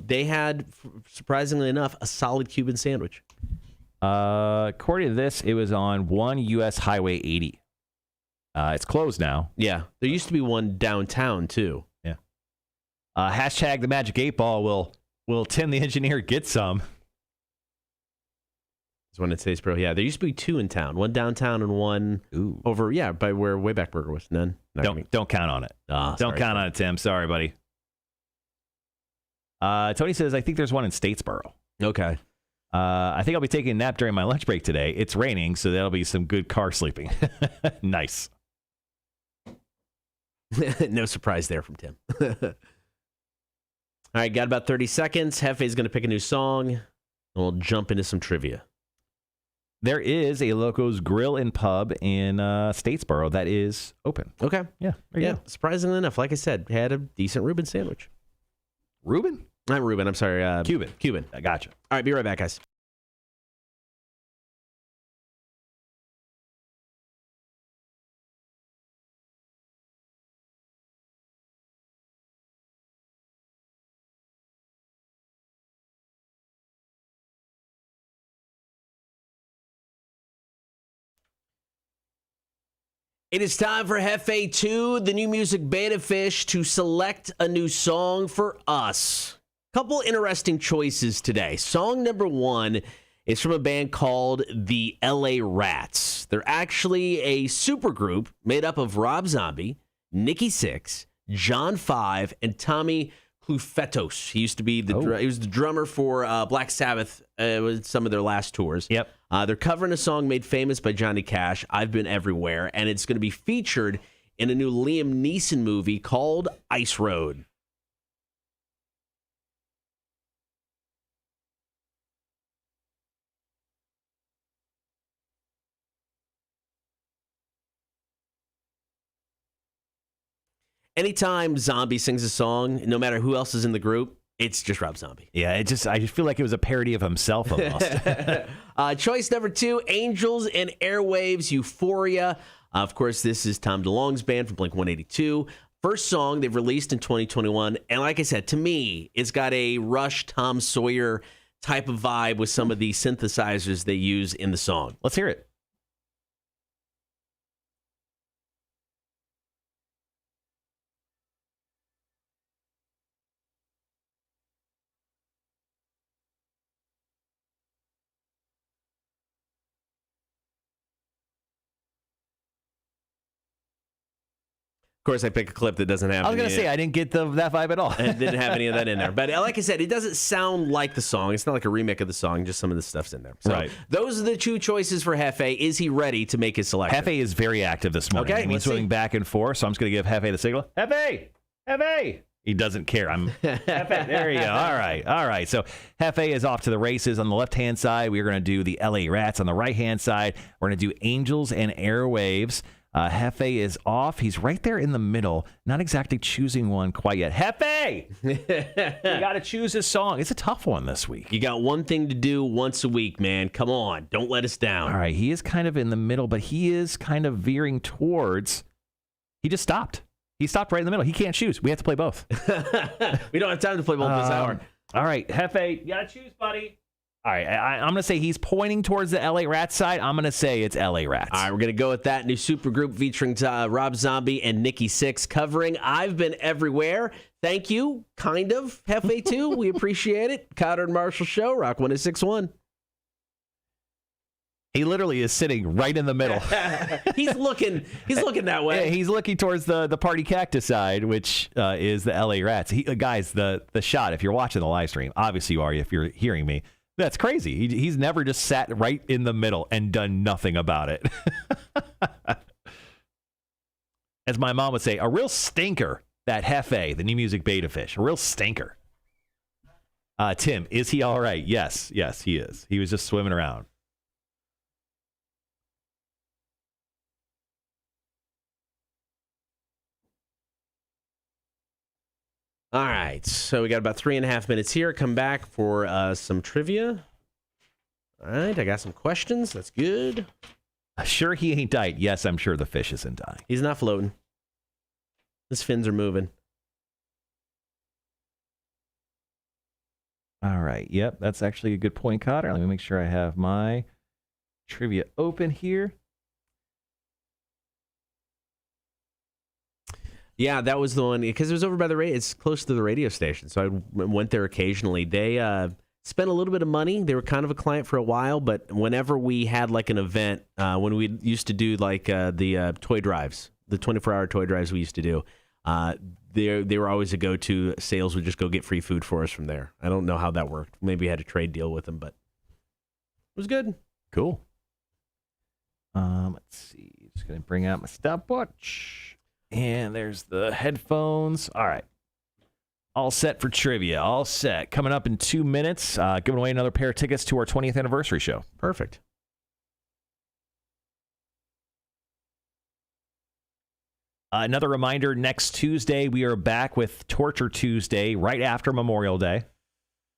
They had, surprisingly enough, a solid Cuban sandwich. According to this, it was on 1 U.S. Highway 80. It's closed now. Yeah, there used to be one downtown too. Yeah. Hashtag the Magic 8-Ball. Will Tim the engineer get some? Is when it says, bro. Yeah, there used to be two in town, one downtown and one over. Yeah, by where Wayback Burger was. None. Don't count on it. Don't count on it, Tim. Sorry, buddy. Tony says, I think there's one in Statesboro. Okay. I think I'll be taking a nap during my lunch break today. It's raining, so that'll be some good car sleeping. Nice. No surprise there from Tim. All right, got about 30 seconds. Jeffe's going to pick a new song, and we'll jump into some trivia. There is a Loco's Grill and Pub in Statesboro that is open. Okay. Yeah. There you go. Surprisingly enough, like I said, had a decent Reuben sandwich. Reuben? Not Reuben, I'm sorry. Cuban. I gotcha. All right, be right back, guys. It is time for Jeffe 2, the new music beta fish, to select a new song for us. Couple interesting choices today. Song number 1 is from a band called the LA Rats. They're actually a supergroup made up of Rob Zombie, Nikki Sixx, John Five, and Tommy Clufetos. He used to be he was the drummer for Black Sabbath with some of their last tours. Yep. They're covering a song made famous by Johnny Cash, I've Been Everywhere, and it's going to be featured in a new Liam Neeson movie called Ice Road. Anytime Zombie sings a song, no matter who else is in the group, it's just Rob Zombie. Yeah, I just feel like it was a parody of himself almost. Choice number 2, Angels and Airwaves, Euphoria. Of course, this is Tom DeLonge's band from Blink-182. First song they've released in 2021. And like I said, to me, it's got a Rush, Tom Sawyer type of vibe with some of the synthesizers they use in the song. Let's hear it. Of course, I pick a clip that doesn't have I was going to say, I didn't get that vibe at all. It didn't have any of that in there. But like I said, it doesn't sound like the song. It's not like a remake of the song. Just some of the stuff's in there. So right. Those are the 2 choices for Jeffe. Is he ready to make his selection? Jeffe is very active this morning. Okay, He's swimming back and forth, so I'm just going to give Jeffe the signal. Jeffe! Jeffe! He doesn't care. Jeffe, there you go. All right. So Jeffe is off to the races. On the left-hand side, we're going to do the LA Rats. On the right-hand side, we're going to do Angels and Airwaves. Jeffe is off. He's right there in the middle. Not exactly choosing one quite yet. Jeffe! You got to choose his song. It's a tough one this week. You got one thing to do once a week, man. Come on. Don't let us down. All right. He is kind of in the middle, but he is kind of veering towards... He just stopped. He stopped right in the middle. He can't choose. We have to play both. We don't have time to play both this hour. All right. Jeffe, you got to choose, buddy. All right, I'm going to say he's pointing towards the LA Rats side. I'm going to say it's LA Rats. All right, we're going to go with that new supergroup featuring Rob Zombie and Nikki Sixx covering I've Been Everywhere. Thank you, kind of, Jeffe 2. We appreciate it. Kotter and Marshall Show, Rock 106.1. He literally is sitting right in the middle. He's looking that way. Yeah, he's looking towards the Party Cactus side, which is the LA Rats. Guys, the shot, if you're watching the live stream, obviously you are if you're hearing me. That's crazy. He's never just sat right in the middle and done nothing about it. As my mom would say, a real stinker, that Jeffe, the new music beta fish. A real stinker. Tim, is he all right? Yes, he is. He was just swimming around. All right, so we got about 3.5 minutes here. Come back for some trivia. All right, I got some questions. That's good. Sure he ain't died. Yes, I'm sure the fish isn't dying. He's not floating. His fins are moving. All right, yep, that's actually a good point, Kotter. Let me make sure I have my trivia open here. Yeah, that was the one, because it was over by the radio. It's close to the radio station, so I went there occasionally. They spent a little bit of money. They were kind of a client for a while, but whenever we had like an event, when we used to do like the toy drives, the 24-hour toy drives we used to do, they were always a go-to. Sales would just go get free food for us from there. I don't know how that worked. Maybe we had a trade deal with them, but it was good. Cool. Let's see. Just going to bring out my stopwatch. And there's the headphones. All right. All set for trivia. All set. Coming up in 2 minutes, giving away another pair of tickets to our 20th anniversary show. Perfect. Another reminder, next Tuesday, we are back with Torture Tuesday right after Memorial Day.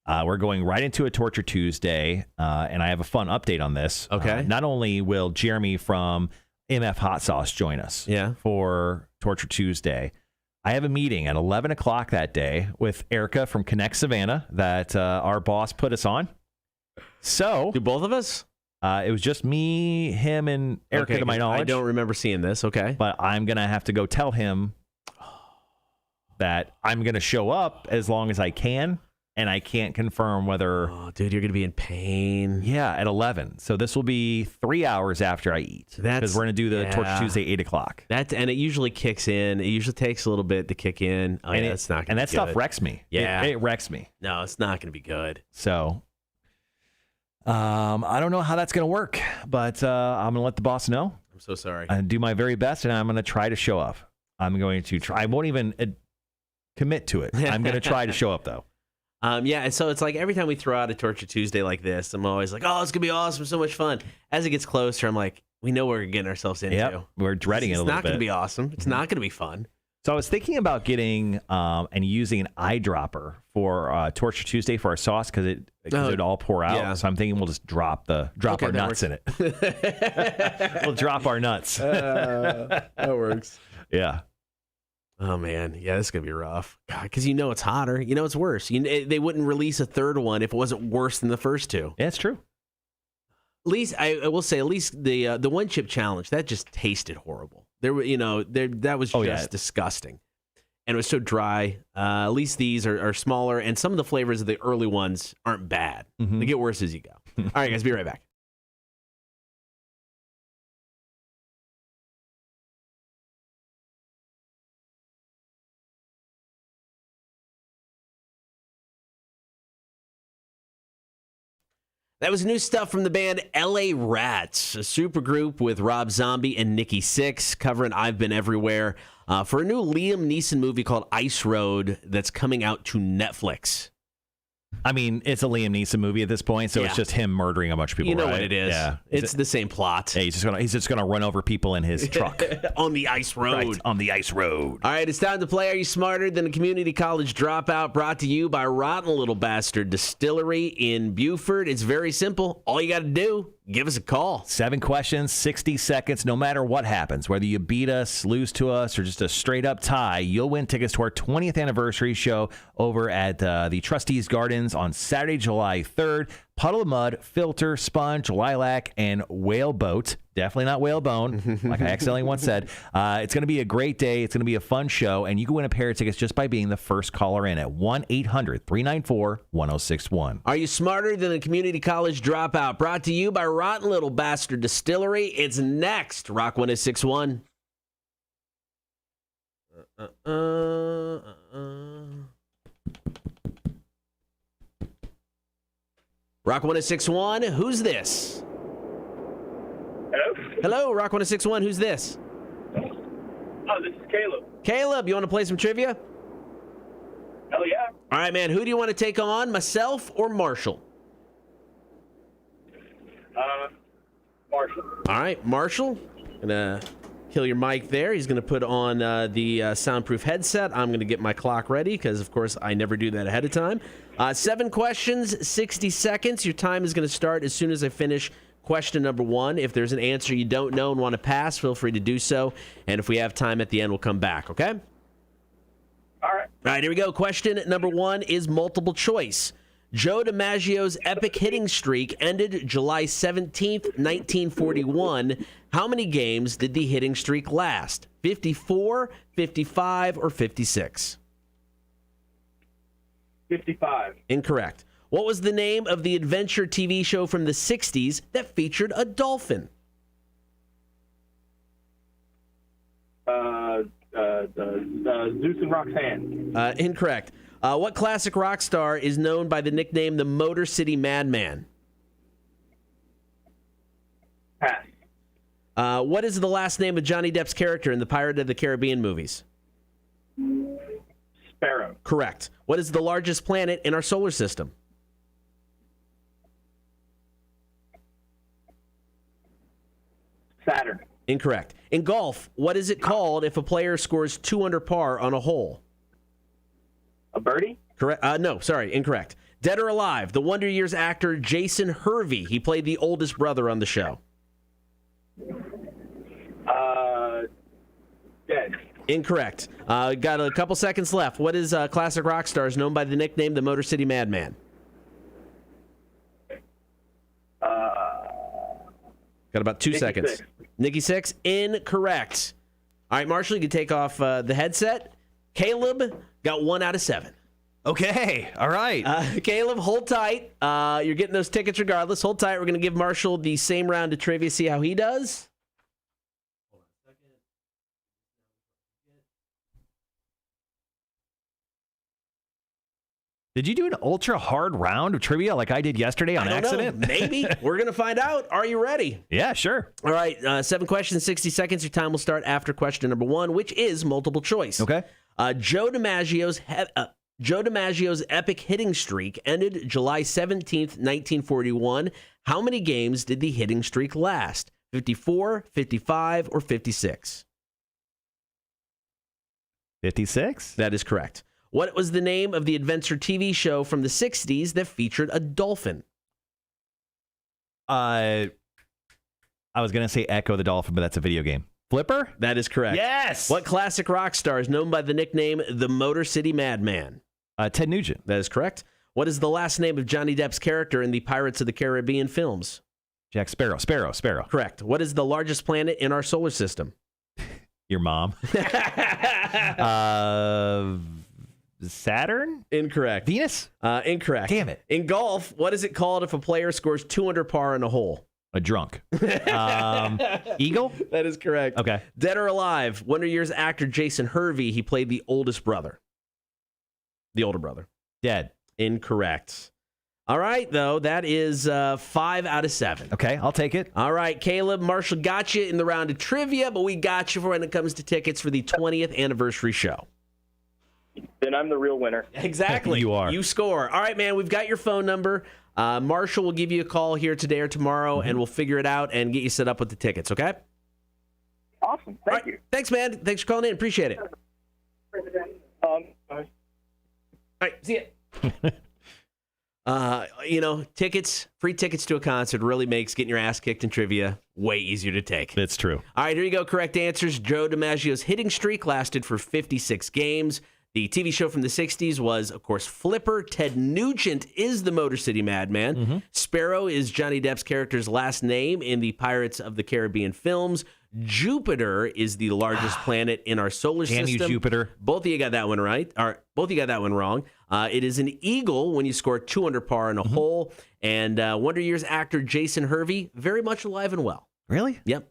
We're going right into a Torture Tuesday, and I have a fun update on this. Okay. Not only will Jeremy from MF Hot Sauce join us for Torture Tuesday, I have a meeting at 11 o'clock that day with Erica from Connect Savannah that our boss put us on. So, do both of us? It was just me, him, and Erica, Okay, to my knowledge. I don't remember seeing this. Okay. But I'm going to have to go tell him that I'm going to show up as long as I can, and I can't confirm whether... Oh, dude, you're going to be in pain. Yeah, at 11. So this will be 3 hours after I eat. Because we're going to do the Torch Tuesday 8 o'clock. And it usually kicks in. It usually takes a little bit to kick in. Oh, yeah, it's not going to be good. And that stuff wrecks me. Yeah. It wrecks me. No, it's not going to be good. So... I don't know how that's going to work, but I'm going to let the boss know. I'm so sorry. I do my very best, and I'm going to try to show up. I'm going to try. I won't even commit to it. I'm going to try to show up, though. Yeah, and so it's like every time we throw out a Torture Tuesday like this, I'm always like, oh, it's going to be awesome, so much fun. As it gets closer, I'm like, we know what we're getting ourselves into. Yep, we're dreading it a little bit. It's not going to be awesome. It's not going to be fun. So I was thinking about getting and using an eyedropper for Torture Tuesday for our sauce because it would all pour out. Yeah. So I'm thinking we'll just drop our nuts in it. We'll drop our nuts. That works. Yeah. Oh man, yeah, this is gonna be rough. Because it's hotter. It's worse. They wouldn't release a third one if it wasn't worse than the first two. Yeah, it's true. At least I will say, at least the one chip challenge that just tasted horrible. That was just disgusting, and it was so dry. At least these are smaller, and some of the flavors of the early ones aren't bad. Mm-hmm. They get worse as you go. All right, guys, be right back. That was new stuff from the band LA Rats, a supergroup with Rob Zombie and Nikki Sixx, covering I've Been Everywhere for a new Liam Neeson movie called Ice Road that's coming out to Netflix. I mean, it's a Liam Neeson movie at this point, so it's just him murdering a bunch of people. You know right? what it is. Yeah. It's the same plot. Yeah, he's just gonna run over people in his truck. On the ice road. Right, on the ice road. All right, it's time to play Are You Smarter Than a Community College Dropout, brought to you by Rotten Little Bastard Distillery in Buford. It's very simple. All you got to do, give us a call. 7 questions, 60 seconds. No matter what happens, whether you beat us, lose to us, or just a straight-up tie, you'll win tickets to our 20th anniversary show over at the Trustees Gardens on Saturday, July 3rd. Puddle of Mud, Filter, Sponge, Lilac, and Whaleboat. Definitely not Whalebone, like I accidentally once said. It's going to be a great day. It's going to be a fun show, and you can win a pair of tickets just by being the first caller in at 1-800-394-1061. Are you smarter than a community college dropout? Brought to you by Rotten Little Bastard Distillery. It's next. Rock 1061. Rock 1061, who's this? Hello? Hello, Rock 1061, who's this? Oh, this is Caleb. Caleb, you want to play some trivia? Hell yeah. All right, man, who do you want to take on, myself or Marshall? Marshall. All right, Marshall, gonna kill your mic there. He's gonna put on the soundproof headset. I'm gonna get my clock ready because, of course, I never do that ahead of time. 7 questions, 60 seconds. Your time is gonna start as soon as I finish question number 1. If there's an answer you don't know and want to pass, feel free to do so. And if we have time at the end, we'll come back. Okay? All right. All right, here we go. Question number 1 is multiple choice. Joe DiMaggio's epic hitting streak ended July 17th, 1941. How many games did the hitting streak last? 54, 55, or 56? 55. Incorrect. What was the name of the adventure TV show from the 60s that featured a dolphin? Zeus and Roxanne. Incorrect. What classic rock star is known by the nickname the Motor City Madman? Pass. What is the last name of Johnny Depp's character in the Pirate of the Caribbean movies? Sparrow. Correct. What is the largest planet in our solar system? Saturn. Incorrect. In golf, what is it called if a player scores 2 under par on a hole? A birdie? Correct. No, sorry, incorrect. Dead or Alive, the Wonder Years actor Jason Hervey. He played the oldest brother on the show. Dead. Incorrect. Got a couple seconds left. What is classic rock stars known by the nickname the Motor City Madman? Got about 2 Nikki seconds. 6. Nikki 6, incorrect. All right, Marshall, you can take off the headset. Caleb got 1 out of 7. Okay. All right. Caleb, hold tight. You're getting those tickets regardless. Hold tight. We're going to give Marshall the same round of trivia, see how he does. Did you do an ultra hard round of trivia like I did yesterday on I don't accident? know. Maybe. We're going to find out. Are you ready? Yeah, sure. All right. 7 questions, 60 seconds. Your time will start after question number 1, which is multiple choice. Okay. Joe DiMaggio's epic hitting streak ended July 17th, 1941. How many games did the hitting streak last? 54, 55, or 56? 56? That is correct. What was the name of the adventure TV show from the 60s that featured a dolphin? I was going to say Echo the Dolphin, but that's a video game. Flipper? That is correct. Yes! What classic rock star is known by the nickname the Motor City Madman? Ted Nugent. That is correct. What is the last name of Johnny Depp's character in the Pirates of the Caribbean films? Jack Sparrow. Sparrow. Correct. What is the largest planet in our solar system? Your mom. Saturn? Incorrect. Venus? Incorrect. Damn it. In golf, what is it called if a player scores 2 under par in a hole? A drunk. Eagle? That is correct. Okay. Dead or alive, Wonder Years actor Jason Hervey, he played the oldest brother. The older brother. Dead. Incorrect. All right, though, that is 5 out of 7. Okay, I'll take it. All right, Caleb, Marshall got you in the round of trivia, but we got you for when it comes to tickets for the 20th anniversary show. Then I'm the real winner. Exactly. You are. You score. All right, man, we've got your phone number. Marshall will give you a call here today or tomorrow, and we'll figure it out and get you set up with the tickets, okay? Awesome. Thank you. Thanks, man. Thanks for calling in. Appreciate it. All right, see ya. Tickets, free tickets to a concert really makes getting your ass kicked in trivia way easier to take. That's true. All right, here you go. Correct answers. Joe DiMaggio's hitting streak lasted for 56 games. The TV show from the 60s was, of course, Flipper. Ted Nugent is the Motor City Madman. Sparrow is Johnny Depp's character's last name in the Pirates of the Caribbean films. Jupiter is the largest planet in our solar Damn system. you, Jupiter. Both of you got that one right. Or both of you got that one wrong. It is an eagle when you score 2 under par in a hole. And Wonder Years actor Jason Hervey, very much alive and well. Really? Yep.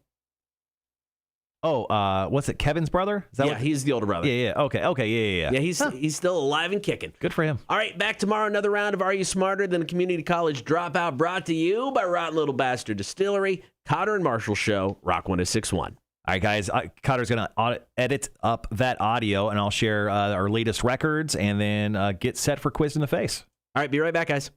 Oh, what's it? Kevin's brother? Is that Yeah, he's the older brother. Yeah. Okay. Yeah. Yeah, he's still alive and kicking. Good for him. All right, back tomorrow, another round of Are You Smarter Than a Community College Dropout, brought to you by Rotten Little Bastard Distillery, Kotter and Marshall Show, Rock 1061. All right, guys. Cotter's going to edit up that audio, and I'll share our latest records and then get set for Quiz in the Face. All right, be right back, guys.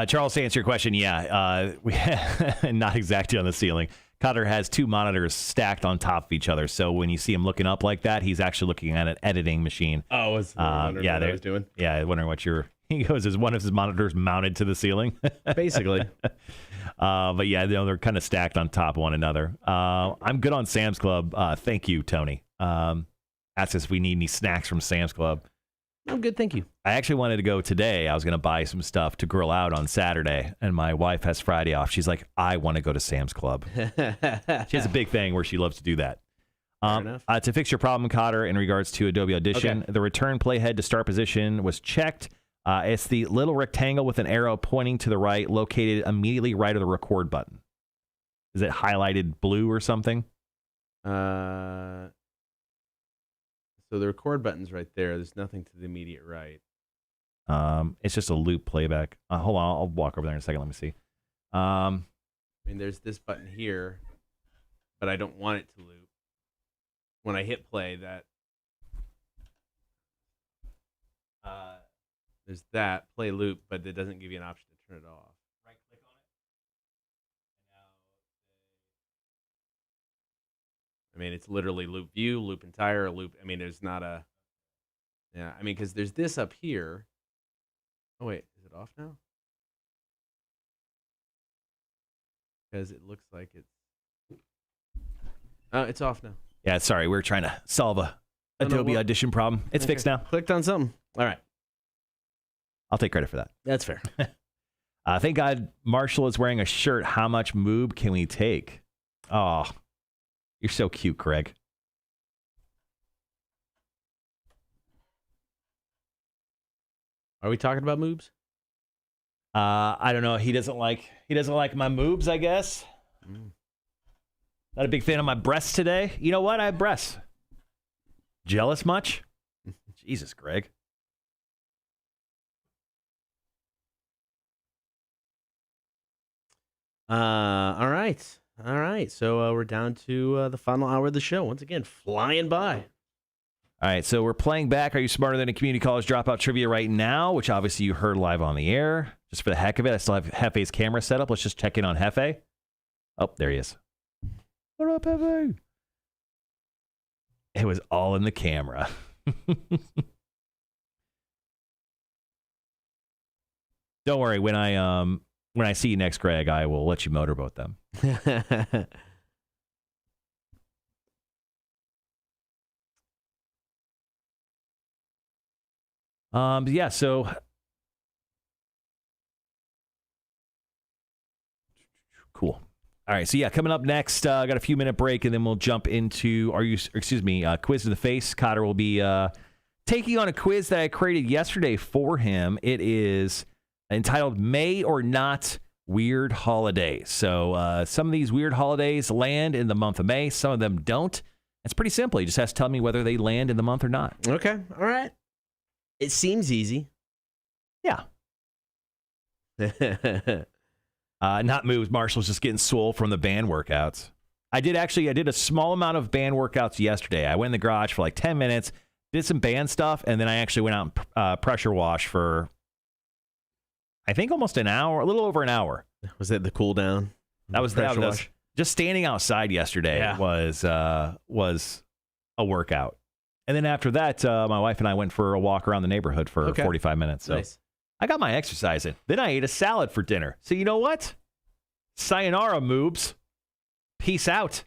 Charles, to answer your question, we not exactly on the ceiling. Kotter has 2 monitors stacked on top of each other, so when you see him looking up like that, he's actually looking at an editing machine. Oh, I was wondering what I was doing. Yeah, wondering what he goes, is one of his monitors mounted to the ceiling? Basically. But yeah, they're kind of stacked on top of one another. I'm good on Sam's Club. Thank you, Tony. Asks us if we need any snacks from Sam's Club. I'm good, thank you. I actually wanted to go today. I was going to buy some stuff to grill out on Saturday, and my wife has Friday off. She's like, I want to go to Sam's Club. She has a big thing where she loves to do that. To fix your problem, Kotter, in regards to Adobe Audition, the return playhead to start position was checked. It's the little rectangle with an arrow pointing to the right, located immediately right of the record button. Is it highlighted blue or something? So the record button's right there. There's nothing to the immediate right. It's just a loop playback. Hold on, I'll walk over there in a second. Let me see. I mean, there's this button here, but I don't want it to loop. When I hit play, there's that play loop, but it doesn't give you an option to turn it off. Right click on it. I mean, it's literally loop view, loop entire, loop. I mean, there's not a. Yeah, I mean, because there's this up here. Oh wait, is it off now? Because it looks like it's. Oh, it's off now. Yeah, sorry, we were trying to solve a Adobe Audition problem. It's fixed now. Clicked on something. All right. I'll take credit for that. That's fair. Thank God Marshall is wearing a shirt. How much moob can we take? Oh, you're so cute, Craig. Are we talking about moobs? I don't know. He doesn't like my moobs, I guess. Not a big fan of my breasts today. You know what? I have breasts. Jealous much? Jesus, Greg. All right. So we're down to the final hour of the show. Once again, flying by. All right, so we're playing back Are You Smarter Than a Community College Dropout Trivia right now, which obviously you heard live on the air. Just for the heck of it, I still have Jeffe's camera set up. Let's just check in on Jeffe. Oh, there he is. What up, Jeffe? It was all in the camera. Don't worry, when I see you next, Greg, I will let you motorboat them. Yeah, so cool. All right, so yeah, coming up next, got a few minute break, and then we'll jump into quiz to the face. Kotter will be taking on a quiz that I created yesterday for him. It is entitled "May or Not Weird Holiday." So some of these weird holidays land in the month of May, some of them don't. It's pretty simple. He just has to tell me whether they land in the month or not. Okay, all right. It seems easy. Yeah. Not moves. Marshall's just getting swole from the band workouts. I did a small amount of band workouts yesterday. I went in the garage for like 10 minutes, did some band stuff, and then I actually went out and pressure wash for, I think, almost an hour, a little over an hour. Was that the cool down? That was just standing outside yesterday was a workout. And then after that, my wife and I went for a walk around the neighborhood for 45 minutes. So nice. I got my exercise in. Then I ate a salad for dinner. So you know what? Sayonara, moobs. Peace out.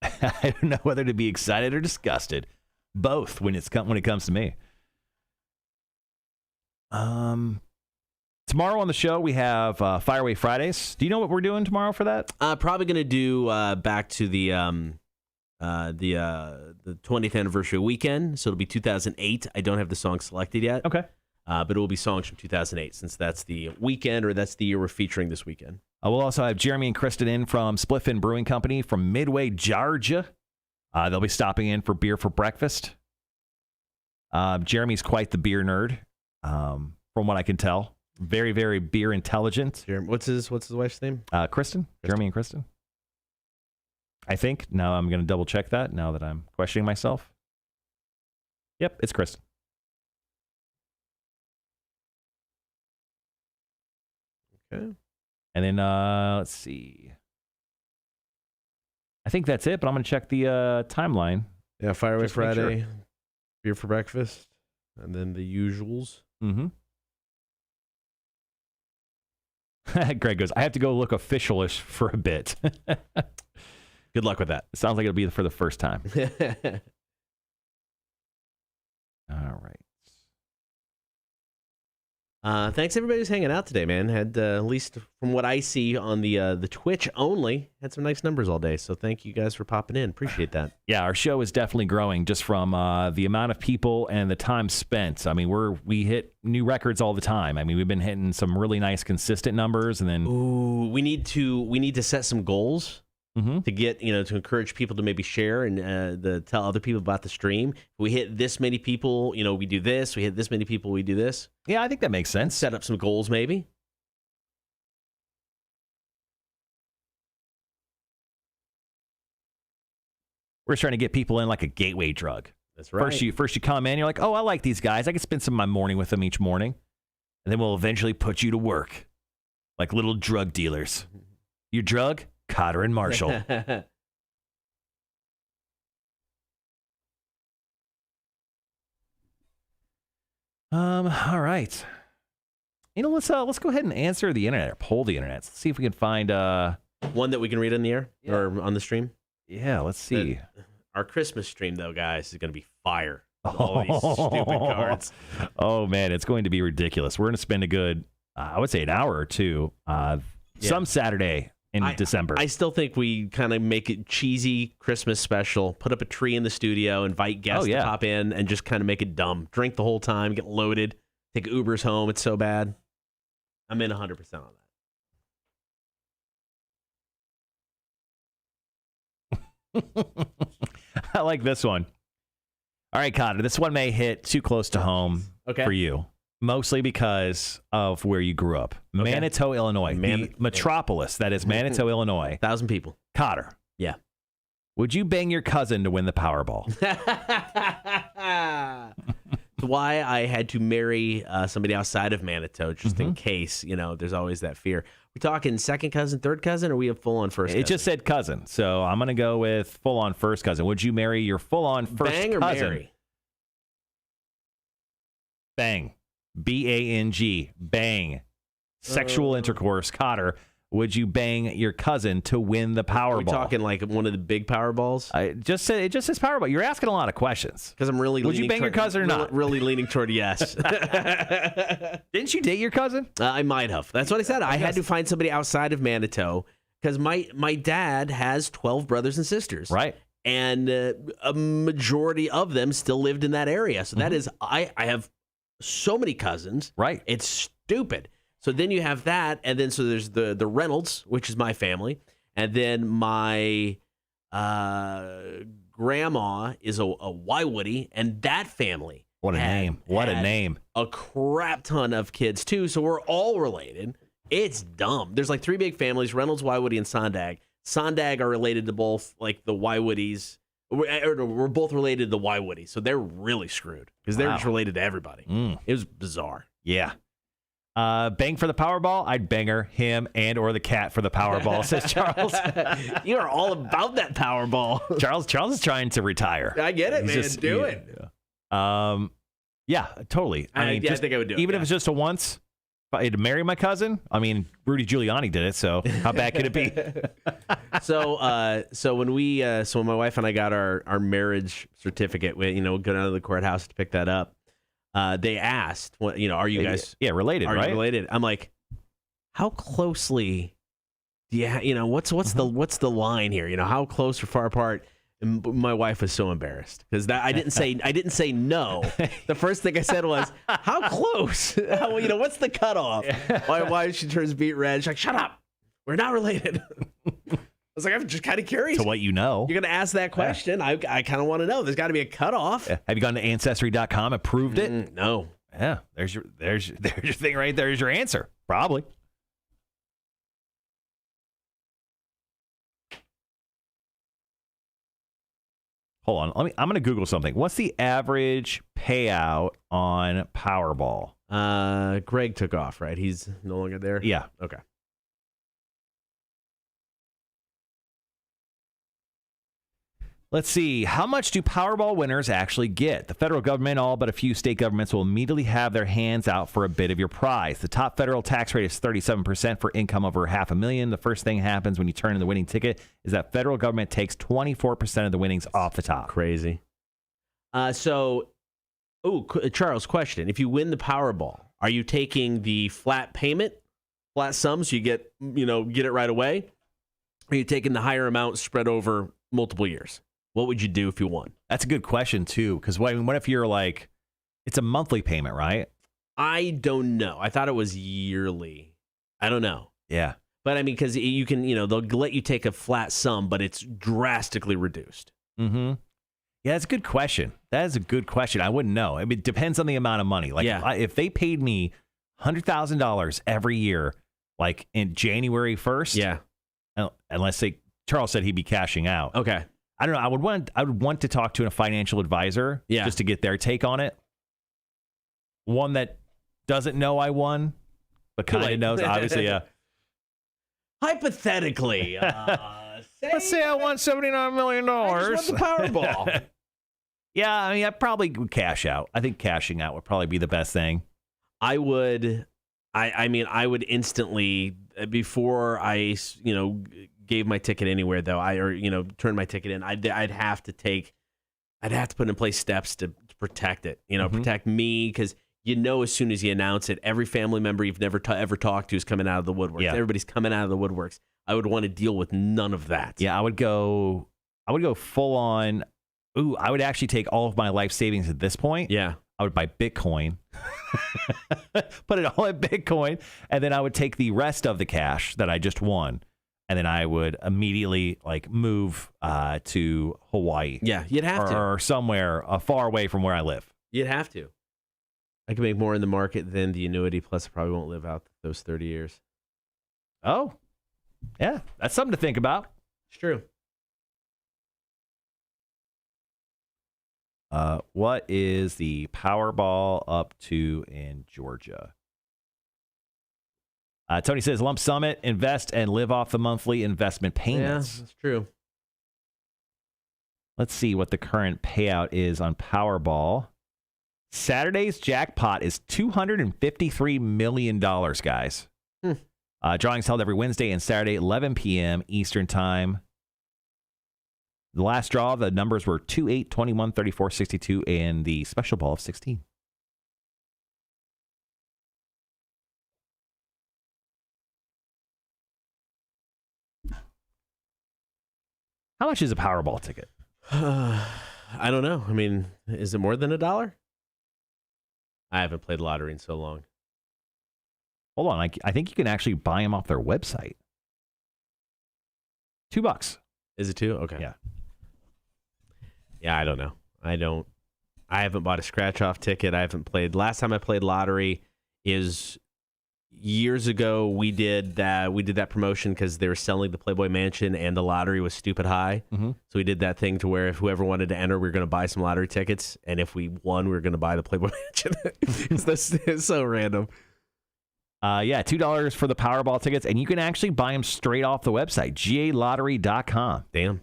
I don't know whether to be excited or disgusted. Both when it comes to me. Tomorrow on the show, we have Fire Away Fridays. Do you know what we're doing tomorrow for that? Probably going to do back to the 20th anniversary weekend. So it'll be 2008. I don't have the song selected yet. Okay. But it will be songs from 2008 since that's the weekend, or that's the year we're featuring this weekend. We'll also have Jeremy and Kristen in from Spliffin Brewing Company from Midway, Georgia. They'll be stopping in for beer for breakfast. Jeremy's quite the beer nerd, from what I can tell. Very, very beer intelligent. What's his wife's name? Kristen. Jeremy and Kristen. I think. Now I'm going to double check that now that I'm questioning myself. Yep, it's Kristen. Okay. And then, let's see. I think that's it, but I'm going to check the timeline. Yeah, Fire Away Just to make Friday, sure. beer for breakfast, and then the usuals. Mm-hmm. Greg goes, I have to go look officialish for a bit. Good luck with that. It sounds like it'll be for the first time. All right. Thanks everybody who's hanging out today, man. Had at least from what I see on the Twitch only, had some nice numbers all day. So thank you guys for popping in. Appreciate that. Yeah, our show is definitely growing just from the amount of people and the time spent. I mean, we hit new records all the time. I mean, we've been hitting some really nice consistent numbers, and then Ooh, we need to set some goals to get to encourage people to maybe share and tell other people about the stream. If we hit this many people, we do this. We hit this many people, we do this. Yeah, I think that makes sense. Set up some goals, maybe. We're just trying to get people in like a gateway drug. That's right. First you come in, you're like, oh, I like these guys. I can spend some of my morning with them each morning. And then we'll eventually put you to work like little drug dealers. Your drug? Kotter and Marshall. All right. Let's go ahead and answer the internet or poll the internet. Let's see if we can find one that we can read on the air or on the stream. Yeah, let's see. Our Christmas stream, though, guys, is going to be fire. All these stupid cards. Oh man, it's going to be ridiculous. We're going to spend a good, I would say, an hour or two, some Saturday in December. I still think we kind of make it cheesy Christmas special. Put up a tree in the studio, invite guests to pop in, and just kind of make it dumb. Drink the whole time, get loaded, take Ubers home. It's so bad. I'm in 100% on that. I like this one. All right, Kotter, this one may hit too close to home for you, mostly because of where you grew up. Okay. Manitou, Illinois. The metropolis, that is Manitou, Illinois. 1,000 people. Kotter. Yeah. Would you bang your cousin to win the Powerball? That's why I had to marry somebody outside of Manitou, just in case, there's always that fear. We talking second cousin, third cousin, or we have full-on first cousin? It just said cousin, so I'm going to go with full-on first cousin. Would you marry your full-on first Bang or cousin? marry? Bang. B-A-N-G. Bang. Sexual intercourse. Kotter. Would you bang your cousin to win the Powerball? Are we talking like one of the big Powerballs? It just says Powerball. You're asking a lot of questions. Because I'm really Would you bang your cousin or not? Really leaning toward yes. Didn't you date your cousin? I might have. That's what I said. I had to find somebody outside of Manitou because my dad has 12 brothers and sisters. Right. And a majority of them still lived in that area. So that is, I have so many cousins. Right. It's stupid. So then you have that, and then so there's the Reynolds, which is my family, and then my grandma is a Wywoody, and that family. What a name! What a name! A crap ton of kids too, so we're all related. It's dumb. There's like three big families: Reynolds, Wywoody, and Sondag. Sondag are related to both, like the Wywoodies. We're both related to the Wywoodies, so they're really screwed because they're just related to everybody. It was bizarre. Yeah. Bang for the Powerball? I'd bang her, him, and or the cat for the Powerball, says Charles. You are all about that Powerball. Charles is trying to retire. I get it, man. Do it. Yeah, totally. I think I would do it. Even if it's just a once. If I had to marry my cousin, I mean, Rudy Giuliani did it, so how bad could it be? So when my wife and I got our marriage certificate, we go down to the courthouse to pick that up. They asked, are you guys related? Are right? you related? I'm like, how closely do you? What's the line here? How close or far apart? And my wife was so embarrassed because I didn't say no. The first thing I said was, how close? What's the cutoff? Why she turns beet red? She's like, shut up. We're not related. I was like, I'm just kind of curious. To what you know. You're going to ask that question. I kind of want to know. There's got to be a cutoff. Yeah. Have you gone to Ancestry.com and proved it? No. Yeah. There's your thing right there. There's your answer. Probably. Hold on. I'm going to Google something. What's the average payout on Powerball? Greg took off, right? He's no longer there? Yeah. Okay. Let's see. How much do Powerball winners actually get? The federal government, all but a few state governments, will immediately have their hands out for a bit of your prize. The top federal tax rate is 37% for income over $500,000. The first thing happens when you turn in the winning ticket is that federal government takes 24% of the winnings off the top. Crazy. Charles, question. If you win the Powerball, are you taking the flat payment, flat sum, so you get it right away? Or are you taking the higher amount spread over multiple years? What would you do if you won? That's a good question, too, because what if you're like, it's a monthly payment, right? I don't know. I thought it was yearly. I don't know. Yeah. But I mean, because you can, they'll let you take a flat sum, but it's drastically reduced. Mm-hmm. Yeah, that's a good question. That is a good question. I wouldn't know. I mean, it depends on the amount of money. Like, if they paid me $100,000 every year, like in January 1st, unless Charles said he'd be cashing out. Okay. I don't know. I would want to talk to a financial advisor just to get their take on it. One that doesn't know I won, but kind of knows. Obviously, hypothetically, let's say I won $79 million. I just won the Powerball. Yeah, I mean, I probably would cash out. I think cashing out would probably be the best thing. I would. I would instantly, before I gave my ticket anywhere, though, turned my ticket in, I'd have to put in place steps to protect it, protect me, because as soon as you announce it, every family member you've never ever talked to is coming out of the woodworks. Yeah. Everybody's coming out of the woodworks. I would want to deal with none of that. Yeah, I would go full on. Ooh, I would actually take all of my life savings at this point. Yeah. I would buy Bitcoin, put it all in Bitcoin, and then I would take the rest of the cash that I just won, and then I would immediately move to Hawaii. Yeah, you'd have to. Or somewhere far away from where I live. You'd have to. I can make more in the market than the annuity, plus I probably won't live out those 30 years. Oh, yeah, that's something to think about. It's true. What is the Powerball up to in Georgia? Tony says, lump sum it, invest, and live off the monthly investment payments. Yeah, that's true. Let's see what the current payout is on Powerball. Saturday's jackpot is $253 million, guys. Drawings held every Wednesday and Saturday, 11 p.m. Eastern Time. The last draw, the numbers were 2, 8, 21, 34, 62, and the special ball of 16. How much is a Powerball ticket? I don't know. I mean, is it more than $1? I haven't played lottery in so long. Hold on. I think you can actually buy them off their website. $2. Is it $2? Okay. Yeah. Yeah, I don't know. I haven't bought a scratch-off ticket. I haven't played. Last time I played lottery is years ago. We did that promotion because they were selling the Playboy Mansion and the lottery was stupid high. Mm-hmm. So we did that thing to where if whoever wanted to enter, we were going to buy some lottery tickets. And if we won, we were going to buy the Playboy Mansion. It's so random. Yeah, $2 for the Powerball tickets. And you can actually buy them straight off the website, galottery.com. Damn.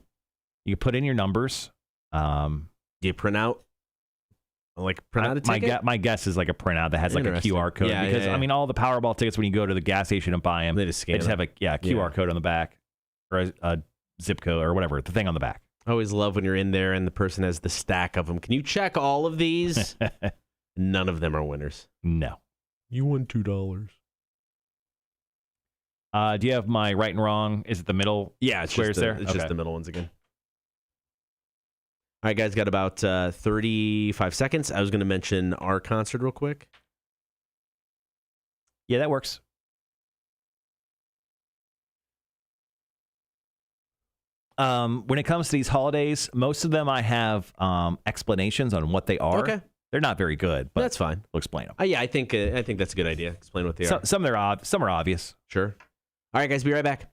You put in your numbers. Do you print out a ticket? My guess is like a printout that has like a QR code. Yeah, because, yeah. I mean, all the Powerball tickets, when you go to the gas station and buy them, they just have a QR code on the back or a zip code or whatever, the thing on the back. I always love when you're in there and the person has the stack of them. Can you check all of these? None of them are winners. No. You won $2. Do you have my right and wrong? Is it the middle squares there? It's just the middle ones again. All right, guys, got about 35 seconds. I was going to mention our concert real quick. Yeah, that works. When it comes to these holidays, most of them I have explanations on what they are. Okay. They're not very good, but that's fine. We'll explain them. Yeah, I think that's a good idea. Explain what they are. Some are obvious. Sure. All right, guys, be right back.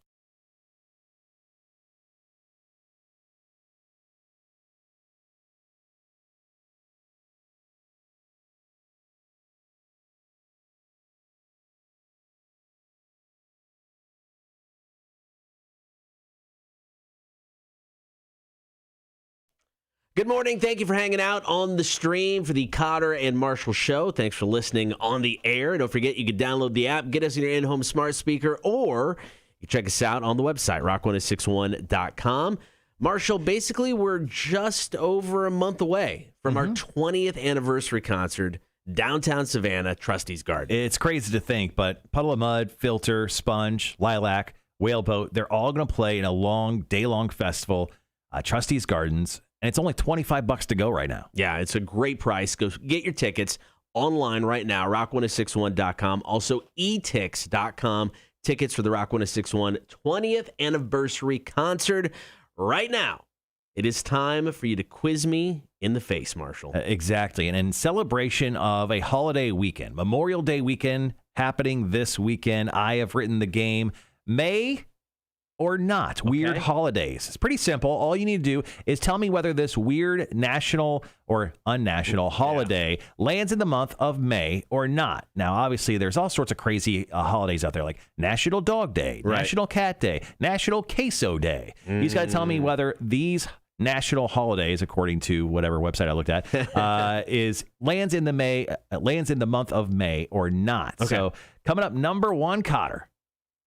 Good morning. Thank you for hanging out on the stream for the Kotter and Marshall Show. Thanks for listening on the air. Don't forget, you can download the app, get us in your in-home smart speaker, or you check us out on the website, rock1061.com. Marshall, basically, we're just over a month away from our 20th anniversary concert, downtown Savannah, Trustee's Garden. It's crazy to think, but Puddle of Mud, Filter, Sponge, Lilac, Whaleboat, they're all going to play in a long, day-long festival, Trustee's Gardens. And it's only $25 to go right now. Yeah, it's a great price. Go get your tickets online right now, rock1061.com. Also, etix.com. Tickets for the Rock 1061 20th anniversary concert right now. It is time for you to quiz me in the face, Marshall. Exactly. And in celebration of a holiday weekend, Memorial Day weekend happening this weekend, I have written the game May or not. Weird holidays. It's pretty simple. All you need to do is tell me whether this weird national or unnational holiday lands in the month of May or not. Now, obviously, there's all sorts of crazy holidays out there, like National Dog Day, National Cat Day, National Queso Day. You just got to tell me whether these national holidays, according to whatever website I looked at, lands in the month of May or not. Okay. So coming up, number one, Kotter.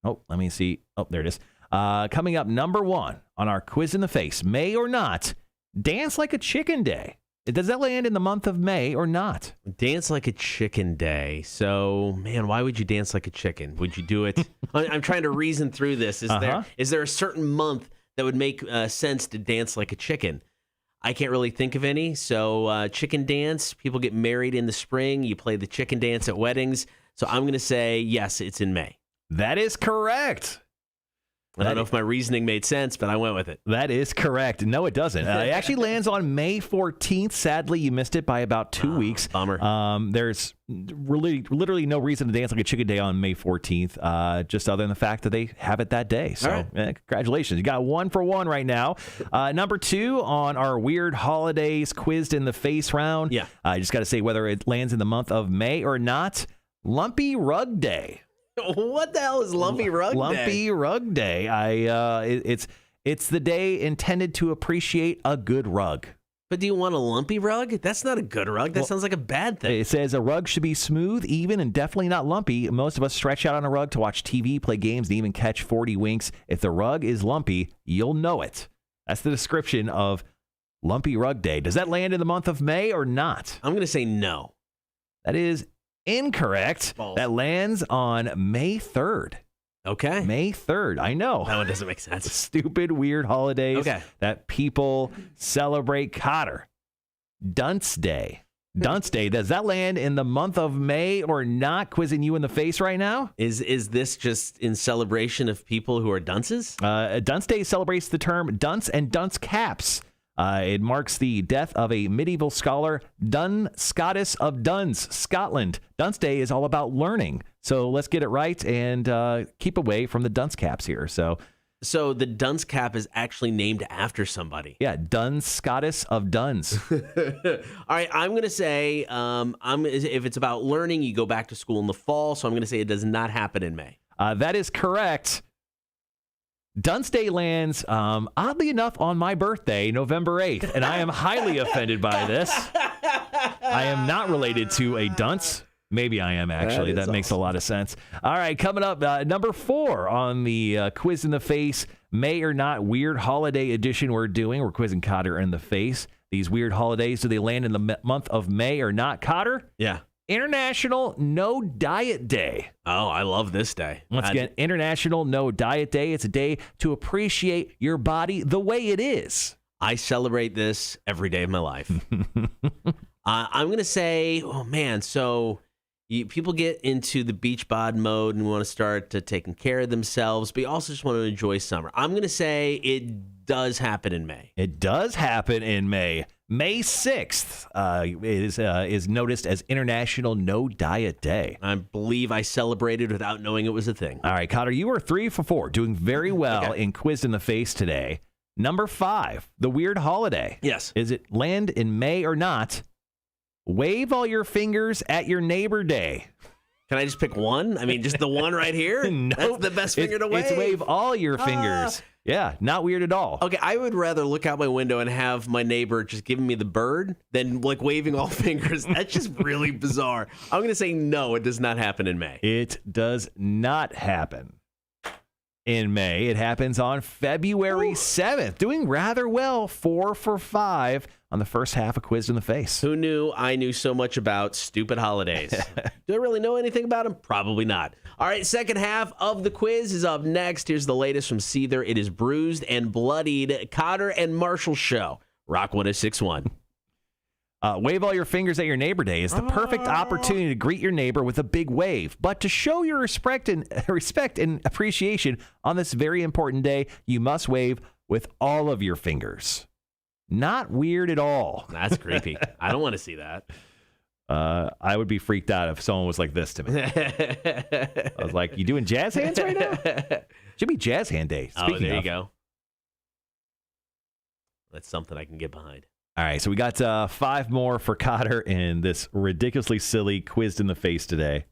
Oh, let me see. Oh, there it is. Coming up, number one on our quiz in the face, May or not, Dance Like a Chicken Day. Does that land in the month of May or not? Dance Like a Chicken Day. So, man, why would you dance like a chicken? Would you do it? I'm trying to reason through this. Is there a certain month that would make sense to dance like a chicken? I can't really think of any. So, chicken dance, people get married in the spring. You play the chicken dance at weddings. So I'm going to say, yes, it's in May. That is correct. I don't know if my reasoning made sense, but I went with it. That is correct. No, it doesn't. It actually lands on May 14th. Sadly, you missed it by about 2 weeks. Bummer. There's literally no reason to dance like a chicken day on May 14th, just other than the fact that they have it that day. So congratulations. You got 1 for 1 right now. Number 2 on our weird holidays quizzed in the face round. Yeah. I just got to say whether it lands in the month of May or not. Lumpy Rug Day. What the hell is Lumpy Rug Day? Lumpy Rug Day. It's the day intended to appreciate a good rug. But do you want a lumpy rug? That's not a good rug. That sounds like a bad thing. It says a rug should be smooth, even, and definitely not lumpy. Most of us stretch out on a rug to watch TV, play games, and even catch 40 winks. If the rug is lumpy, you'll know it. That's the description of Lumpy Rug Day. Does that land in the month of May or not? I'm going to say no. That is incorrect. Balls. That lands on May 3rd. Okay. May 3rd. I know. That one doesn't make sense. Stupid, weird holidays that people celebrate. Kotter. Dunce Day. Dunce Day. Does that land in the month of May or not? Quizzing you in the face right now. Is this just in celebration of people who are dunces? Dunce Day celebrates the term dunce and dunce caps. It marks the death of a medieval scholar, Dun Scotus of Duns, Scotland. Dunce Day is all about learning. So let's get it right and keep away from the dunce caps here. So the dunce cap is actually named after somebody. Yeah, Dun Scotus of Duns. All right, I'm going to say if it's about learning, you go back to school in the fall. So I'm going to say it does not happen in May. That is correct. Dunce Day lands, oddly enough, on my birthday, November 8th, and I am highly offended by this. I am not related to a dunce. Maybe I am, actually. That makes a lot of sense. All right, coming up, number 4 on the Quiz in the Face, May or Not Weird Holiday Edition we're doing. We're quizzing Kotter in the face. These weird holidays, do they land in the month of May or not, Kotter? Yeah. International No Diet Day. Oh, I love this day. Once again, International No Diet Day. It's a day to appreciate your body the way it is. I celebrate this every day of my life. I'm going to say, oh, man, so people get into the beach bod mode and want to start taking care of themselves, but you also just want to enjoy summer. I'm going to say it does happen in May. It does happen in May. May 6th is noticed as International No Diet Day. I believe I celebrated without knowing it was a thing. All right, Kotter, you are 3 for 4, doing very well in Quiz in the Face today. Number 5, the weird holiday. Yes. Is it land in May or not? Wave all your fingers at your neighbor day. Can I just pick one? I mean, just the one right here? No. That's the best finger to wave. It's wave all your fingers. Yeah, not weird at all. Okay, I would rather look out my window and have my neighbor just giving me the bird than like waving all fingers. That's just really bizarre. I'm going to say no, it does not happen in May. It does not happen in May. It happens on February 7th. Doing rather well, 4 for 5 on the first half of Quiz in the Face. Who knew I knew so much about stupid holidays? Do I really know anything about them? Probably not. All right, second half of the quiz is up next. Here's the latest from Seether. It is Bruised and Bloodied. Kotter and Marshall Show. Rock 106.1. Wave all your fingers at your neighbor day is the perfect opportunity to greet your neighbor with a big wave. But to show your respect and appreciation on this very important day, you must wave with all of your fingers. Not weird at all. That's creepy. I don't want to see that. I would be freaked out if someone was like this to me. I was like, you doing jazz hands right now? Should be jazz hand day. Speaking there you go. That's something I can get behind. All right, so we got 5 more for Kotter in this ridiculously silly Quizzed in the Face today.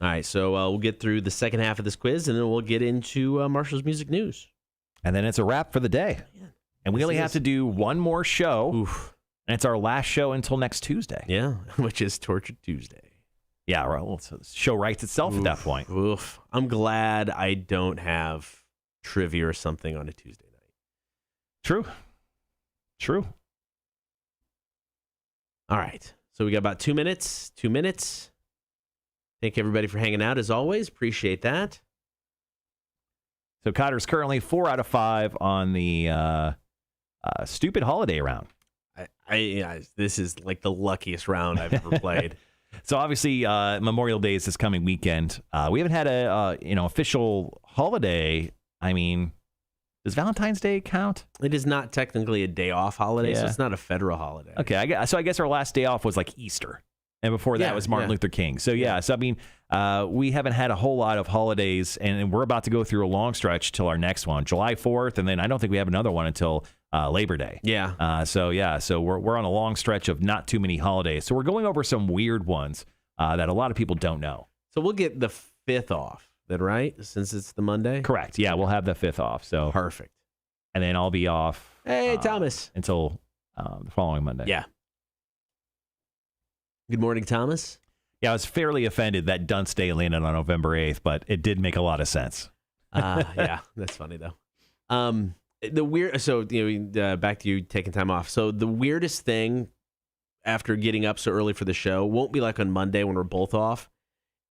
All right, so we'll get through the second half of this quiz, and then we'll get into Marshall's music news. And then it's a wrap for the day. Man, and we only have to do one more show. Oof. And it's our last show until next Tuesday. Yeah, which is Torture Tuesday. Yeah, well, so the show writes itself at that point. Oof. I'm glad I don't have trivia or something on a Tuesday night. True. All right, so we got about 2 minutes. 2 minutes. Thank everybody for hanging out, as always. Appreciate that. So Kotter's currently 4 out of 5 on the stupid holiday round. This is like the luckiest round I've ever played. So obviously, Memorial Day is this coming weekend. We haven't had a official holiday. I mean, does Valentine's Day count? It is not technically a day off holiday, so Yeah. it's not a federal holiday. Okay, I guess our last day off was like Easter. And before that was Martin Luther King. So, so I mean, we haven't had a whole lot of holidays, and we're about to go through a long stretch till our next one, July 4th, and then I don't think we have another one until Labor Day. Yeah. So we're on a long stretch of not too many holidays. So we're going over some weird ones that a lot of people don't know. So we'll get the 5th off, then, right? Since it's the Monday? Correct. Yeah, we'll have the 5th off. So Perfect. And then I'll be off. Hey, Thomas. Until the following Monday. Yeah. Good morning, Thomas. Yeah, I was fairly offended that Dunce Day landed on November 8th, but it did make a lot of sense. Yeah, that's funny though. Back to you taking time off. So the weirdest thing after getting up so early for the show won't be like on Monday when we're both off.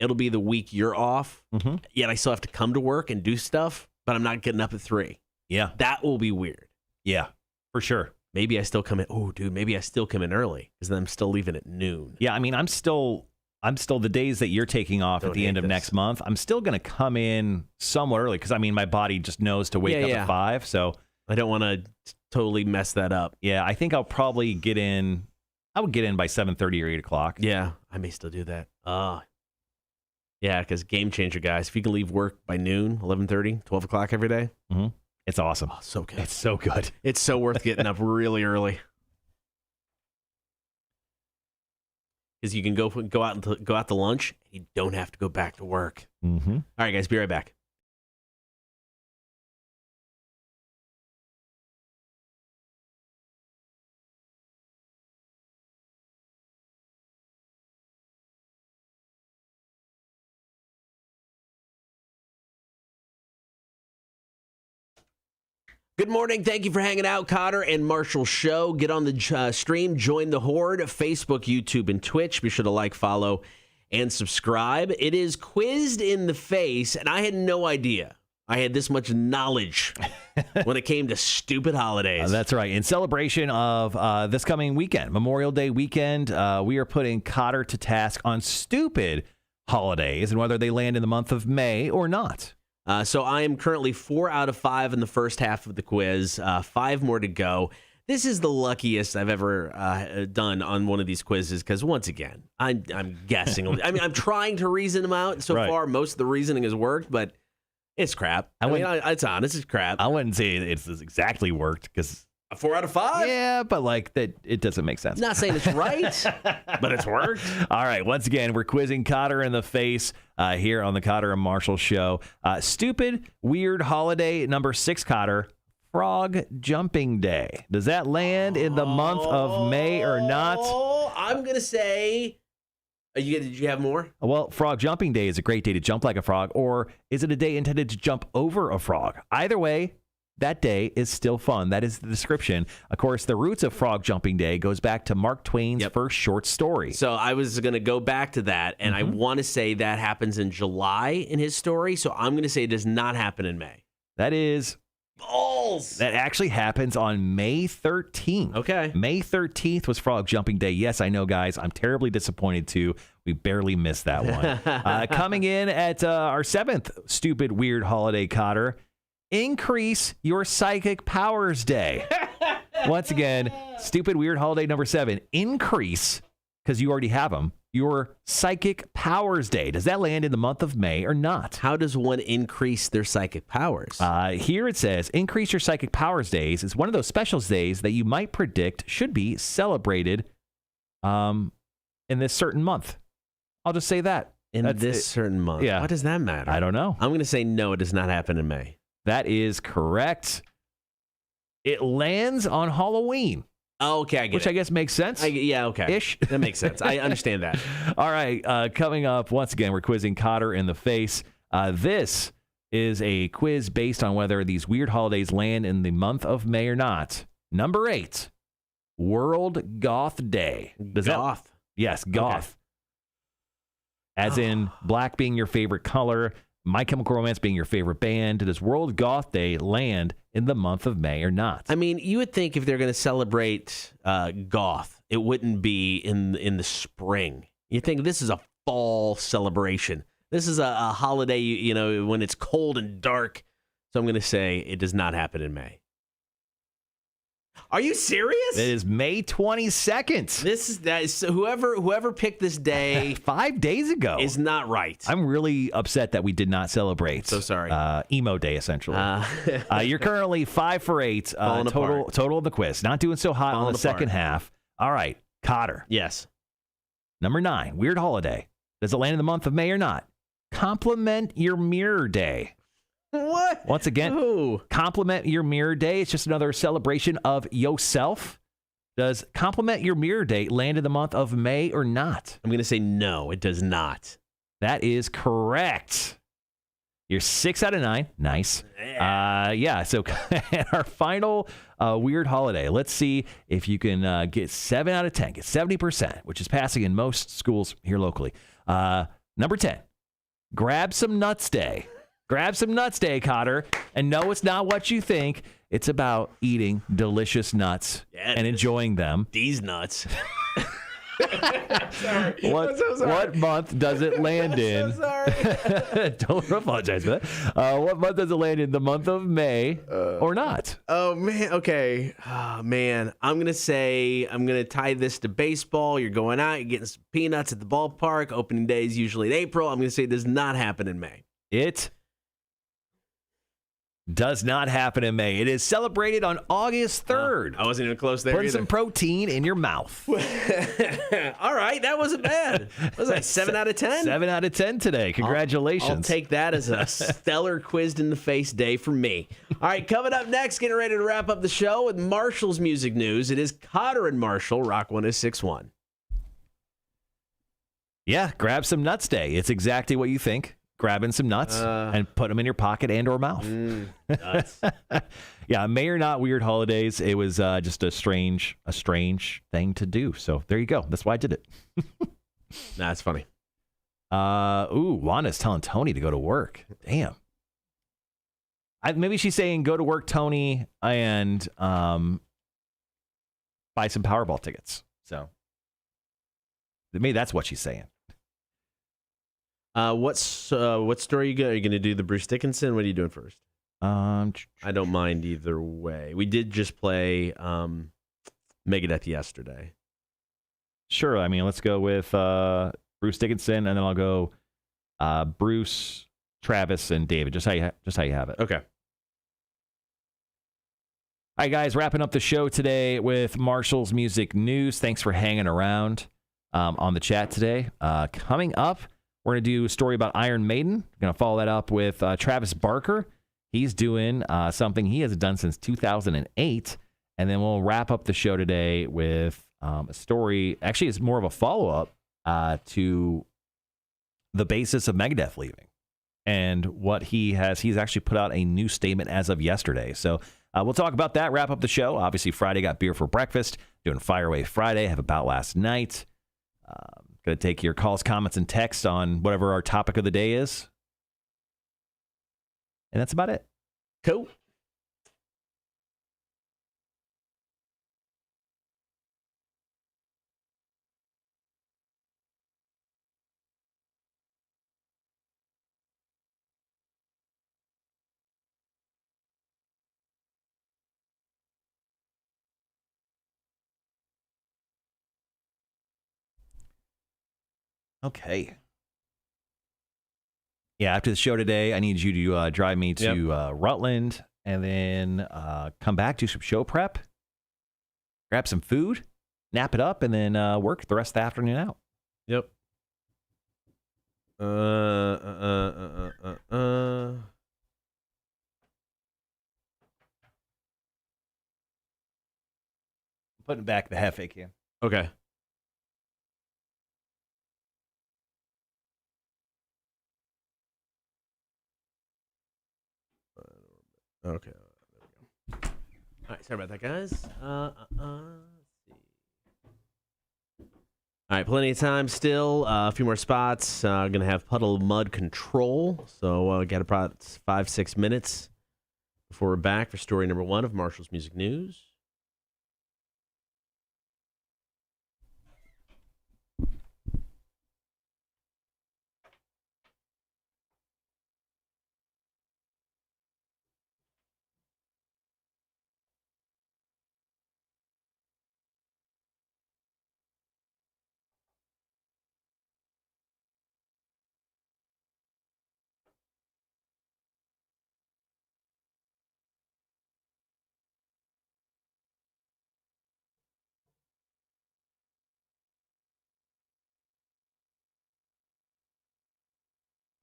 It'll be the week you're off. Mm-hmm. Yet I still have to come to work and do stuff, but I'm not getting up at 3. Yeah. That will be weird. Yeah, for sure. Maybe I still come in. Oh, dude, maybe I still come in early because then I'm still leaving at noon. Yeah, I mean, I'm still the days that you're taking off at the end of next month. I'm still going to come in somewhat early because I mean, my body just knows to wake up at 5. So I don't want to totally mess that up. Yeah, I think I'll probably get in. I would get in by 7:30 or 8 o'clock. Yeah, I may still do that. Yeah, because game changer, guys. If you can leave work by noon, 11:30, 12 o'clock every day. Mm-hmm. It's awesome. Oh, so good. It's so good. It's so worth getting up really early. Because you can go out to lunch. And you don't have to go back to work. Mm-hmm. All right, guys, be right back. Good morning. Thank you for hanging out, Kotter and Marshall Show. Get on the stream, join the Horde, Facebook, YouTube, and Twitch. Be sure to like, follow, and subscribe. It is Quizzed in the Face, and I had no idea I had this much knowledge when it came to stupid holidays. That's right. In celebration of this coming weekend, Memorial Day weekend, we are putting Kotter to task on stupid holidays and whether they land in the month of May or not. So I am currently 4 out of 5 in the first half of the quiz. 5 more to go. This is the luckiest I've ever done on one of these quizzes because, once again, I'm guessing. I mean, I'm trying to reason them out. So far, most of the reasoning has worked, but it's crap. It's honest. It's crap. I wouldn't say it's exactly worked because A 4 out of 5? Yeah, but like that, it doesn't make sense. Not saying it's right, but it's worked. All right, once again, we're quizzing Kotter in the face here on the Kotter and Marshall Show. Stupid, weird holiday number 6, Kotter, Frog Jumping Day. Does that land in the month of May or not? Oh, I'm going to say... Did you have more? Well, Frog Jumping Day is a great day to jump like a frog, or is it a day intended to jump over a frog? Either way, that day is still fun. That is the description. Of course, the roots of Frog Jumping Day goes back to Mark Twain's first short story. So I was going to go back to that, and I want to say that happens in July in his story, so I'm going to say it does not happen in May. That is... Balls! That actually happens on May 13th. Okay. May 13th was Frog Jumping Day. Yes, I know, guys. I'm terribly disappointed, too. We barely missed that one. Coming in at our 7th stupid, weird holiday, Kotter, Increase Your Psychic Powers Day. Once again, stupid, weird holiday number 7. Increase, because you already have them, your Psychic Powers Day. Does that land in the month of May or not? How does one increase their psychic powers? Here it says, Increase Your Psychic Powers Days is one of those special days that you might predict should be celebrated in this certain month. I'll just say that. Certain month. Yeah. What does that matter? I don't know. I'm going to say no, it does not happen in May. That is correct. It lands on Halloween. Oh, okay, I get which it. I guess makes sense. Yeah, okay. Ish. That makes sense. I understand that. All right, coming up, once again, we're quizzing Kotter in the face. This is a quiz based on whether these weird holidays land in the month of May or not. Number 8, World Goth Day. Goth? Yes, goth. Okay. As in black being your favorite color, My Chemical Romance being your favorite band. Does World Goth Day land in the month of May or not? I mean, you would think if they're going to celebrate goth, it wouldn't be in the spring. You think this is a fall celebration. This is a holiday, you know, when it's cold and dark. So I'm going to say it does not happen in May. Are you serious? It is May 22nd. Whoever picked this day 5 days ago is not right. I'm really upset that we did not celebrate. So sorry. Emo Day, essentially. You're currently 5 for 8 total of the quiz. Not doing so hot on the second half. All right, Kotter. Yes. Number 9, weird holiday. Does it land in the month of May or not? Compliment Your Mirror Day. What? Once again, Compliment Your Mirror Day. It's just another celebration of yourself. Does Compliment Your Mirror Day land in the month of May or not? I'm going to say no, it does not. That is correct. You're 6 out of 9. Nice. So our final weird holiday. Let's see if you can get 7 out of 10. Get 70%, which is passing in most schools here locally. Number 10, Grab Some Nuts Day. Grab Some Nuts Day, Kotter. And no, it's not what you think. It's about eating delicious nuts and enjoying them. These nuts. Sorry. What month does it land in? So sorry. Don't apologize for that. What month does it land in? The month of May or not? Oh, man. Okay. Oh, man. I'm going to tie this to baseball. You're going out. You're getting some peanuts at the ballpark. Opening day is usually in April. I'm going to say it does not happen in May. It does not happen in May. It is celebrated on August 3rd. I wasn't even close there. Put some protein in your mouth. All right, that wasn't bad. That was like 7 out of 10. 7 out of 10 today. Congratulations. I'll take that as a stellar quizzed in the face day for me. All right, coming up next, getting ready to wrap up the show with Marshall's music news. It is Kotter and Marshall, Rock 106.1. Yeah, grab some nuts day. It's exactly what you think. Grabbing some nuts and put them in your pocket and or mouth. Nuts. Yeah, May or not weird holidays. It was just a strange thing to do. So there you go. That's why I did it. That's funny. Wanda's telling Tony to go to work. Damn. Maybe she's saying go to work, Tony, and buy some Powerball tickets. So maybe that's what she's saying. What story are you going to do? The Bruce Dickinson? What are you doing first? I don't mind either way. We did just play Megadeth yesterday. Sure. I mean, let's go with Bruce Dickinson, and then I'll go Bruce, Travis, and David. Just how you have it. Okay. All right, guys, wrapping up the show today with Marshall's Music News. Thanks for hanging around on the chat today. Coming up, we're going to do a story about Iron Maiden. We're going to follow that up with Travis Barker. He's doing something he hasn't done since 2008. And then we'll wrap up the show today with a story. Actually, it's more of a follow-up to the basis of Megadeth leaving and what he has. He's actually put out a new statement as of yesterday. So we'll talk about that, wrap up the show. Obviously, Friday got beer for breakfast, doing Fire Away Friday, have about last night. Going to take your calls, comments, and texts on whatever our topic of the day is. And that's about it. Cool. Okay. Yeah, after the show today, I need you to drive me to Rutland and then come back, do some show prep, grab some food, nap it up, and then work the rest of the afternoon out. Yep. Putting back the Jeffe can. Okay. Okay. There we go. All right. Sorry about that, guys. Let's see. All right. Plenty of time still. A few more spots. Going to have puddle mud control. So got about 5-6 minutes before we're back for story number 1 of Marshall's Music News.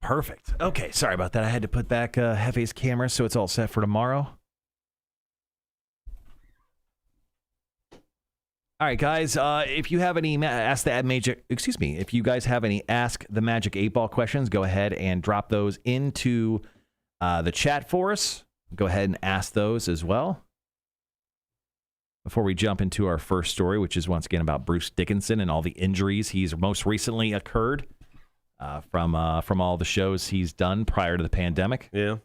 Perfect. Okay, sorry about that. I had to put back Jeffe's camera so it's all set for tomorrow. All right, guys. If you have any if you guys have any Ask the Magic 8-Ball questions, go ahead and drop those into the chat for us. Go ahead and ask those as well. Before we jump into our first story, which is once again about Bruce Dickinson and all the injuries he's most recently occurred from all the shows he's done prior to the pandemic. Yeah. It's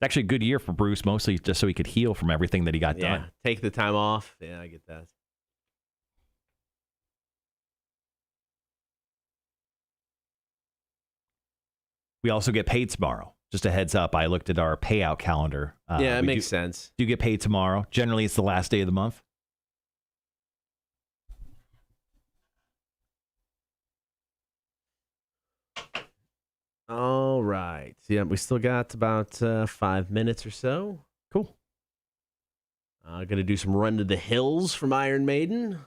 actually a good year for Bruce, mostly just so he could heal from everything that he got done. Take the time off. Yeah, I get that. We also get paid tomorrow. Just a heads up, I looked at our payout calendar. Yeah, it makes sense. Do get paid tomorrow. Generally, it's the last day of the month. All right. Yeah, we still got about 5 minutes or so. Cool. Going to do some Run to the Hills from Iron Maiden.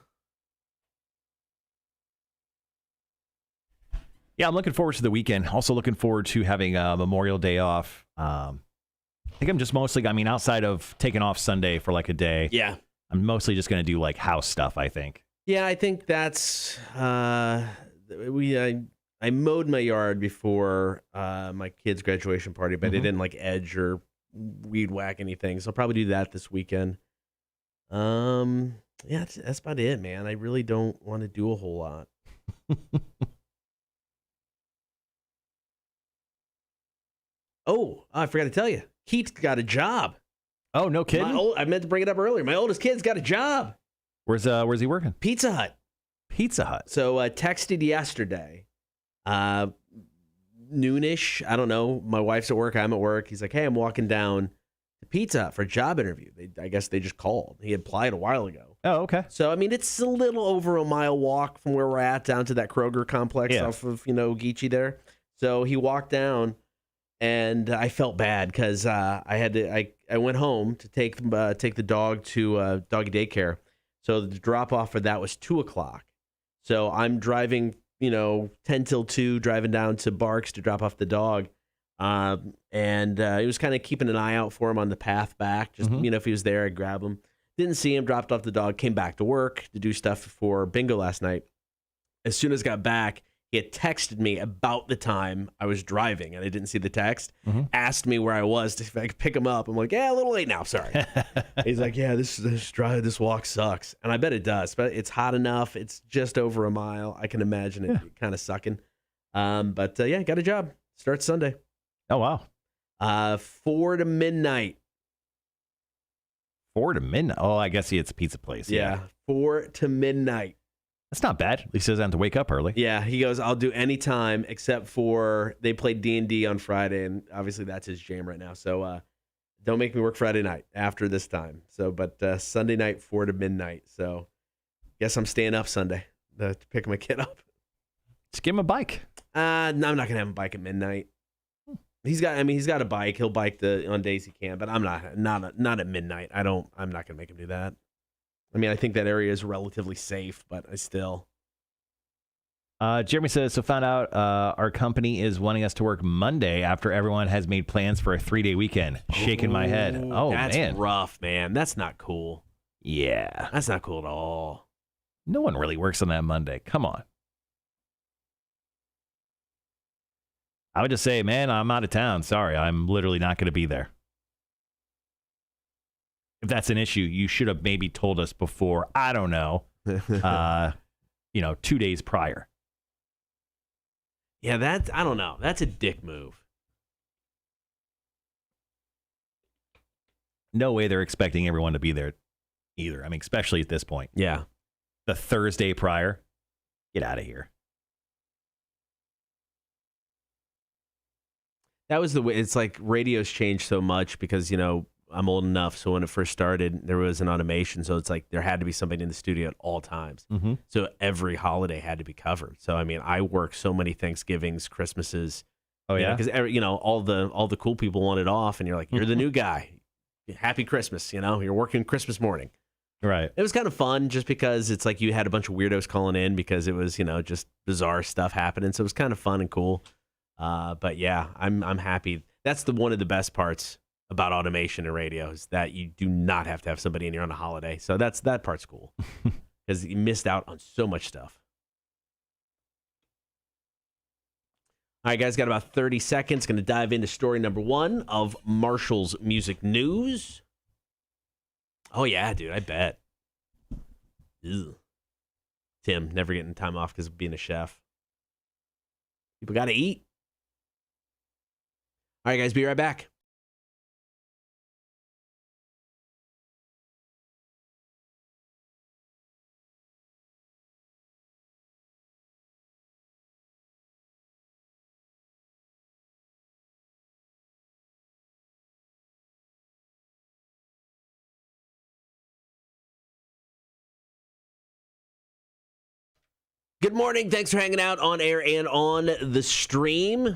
Yeah, I'm looking forward to the weekend. Also looking forward to having Memorial Day off. I think I'm just mostly, outside of taking off Sunday for like a day. Yeah. I'm mostly just going to do like house stuff, I think. Yeah, I think that's, I mowed my yard before my kid's graduation party, but I didn't like edge or weed whack anything. So I'll probably do that this weekend. Yeah, that's about it, man. I really don't want to do a whole lot. Oh, I forgot to tell you. Keith got a job. Oh, no kidding? I meant to bring it up earlier. My oldest kid's got a job. Where's he working? Pizza Hut. Pizza Hut. So texted yesterday, noonish. I don't know. My wife's at work. I'm at work. He's like, hey, I'm walking down to Pizza Hut for a job interview. I guess they just called. He applied a while ago. Oh, okay. So, it's a little over a mile walk from where we're at down to that Kroger complex off of, Geechee there. So he walked down. and I felt bad because I went home to take the dog to doggy daycare. So the drop off for that was 2:00. So I'm driving, 10 till 2, driving down to Barks to drop off the dog. And he was kind of keeping an eye out for him on the path back. Just, if he was there, I'd grab him. Didn't see him, dropped off the dog, came back to work to do stuff for bingo last night. As soon as I got back, he had texted me about the time I was driving, and I didn't see the text. Asked me where I was to if I could pick him up. I'm like, yeah, a little late now. Sorry. He's like, yeah, this walk sucks, and I bet it does. But it's hot enough. It's just over a mile. I can imagine it kind of sucking. But yeah, got a job. Starts Sunday. Oh wow. 4 to midnight. 4 to midnight. Oh, I guess it's a pizza place. Yeah, 4 to midnight. That's not bad. At least he doesn't have to wake up early. Yeah, he goes, I'll do any time except for they played D&D on Friday, and obviously that's his jam right now. So don't make me work Friday night after this time. So, but Sunday night, 4 to midnight. So guess I'm staying up Sunday to pick my kid up. Just give him a bike. No, I'm not gonna have him bike at midnight. He's got a bike. He'll bike on days he can, but I'm not at midnight. I'm not gonna make him do that. I mean, I think that area is relatively safe, but I still. Jeremy says, so found out our company is wanting us to work Monday after everyone has made plans for a 3-day weekend. Shaking my head. Oh, that's man. rough, man. That's not cool. Yeah. That's not cool at all. No one really works on that Monday. Come on. I would just say, man, I'm out of town. Sorry, I'm literally not going to be there. If that's an issue, you should have maybe told us before, I don't know, 2 days prior. Yeah, I don't know. That's a dick move. No way they're expecting everyone to be there either. I mean, especially at this point. Yeah. The Thursday prior, get out of here. That was the way. It's like radio's changed so much because, I'm old enough. So when it first started, there was an automation. So it's like there had to be somebody in the studio at all times. So every holiday had to be covered. So, I mean, I work so many Thanksgivings, Christmases. Oh, yeah? Because, all the cool people wanted off. And you're like, you're the new guy. Happy Christmas. You're working Christmas morning. Right. It was kind of fun just because it's like you had a bunch of weirdos calling in because it was, just bizarre stuff happening. So it was kind of fun and cool. But yeah, I'm happy. That's one of the best parts about automation in radio is that you do not have to have somebody in here on a holiday. So that part's cool because you missed out on so much stuff. All right, guys, got about 30 seconds. Going to dive into story number 1 of Marshall's music news. Oh, yeah, dude, I bet. Ew. Tim, never getting time off because of being a chef. People got to eat. All right, guys, be right back. Good morning. Thanks for hanging out on air and on the stream.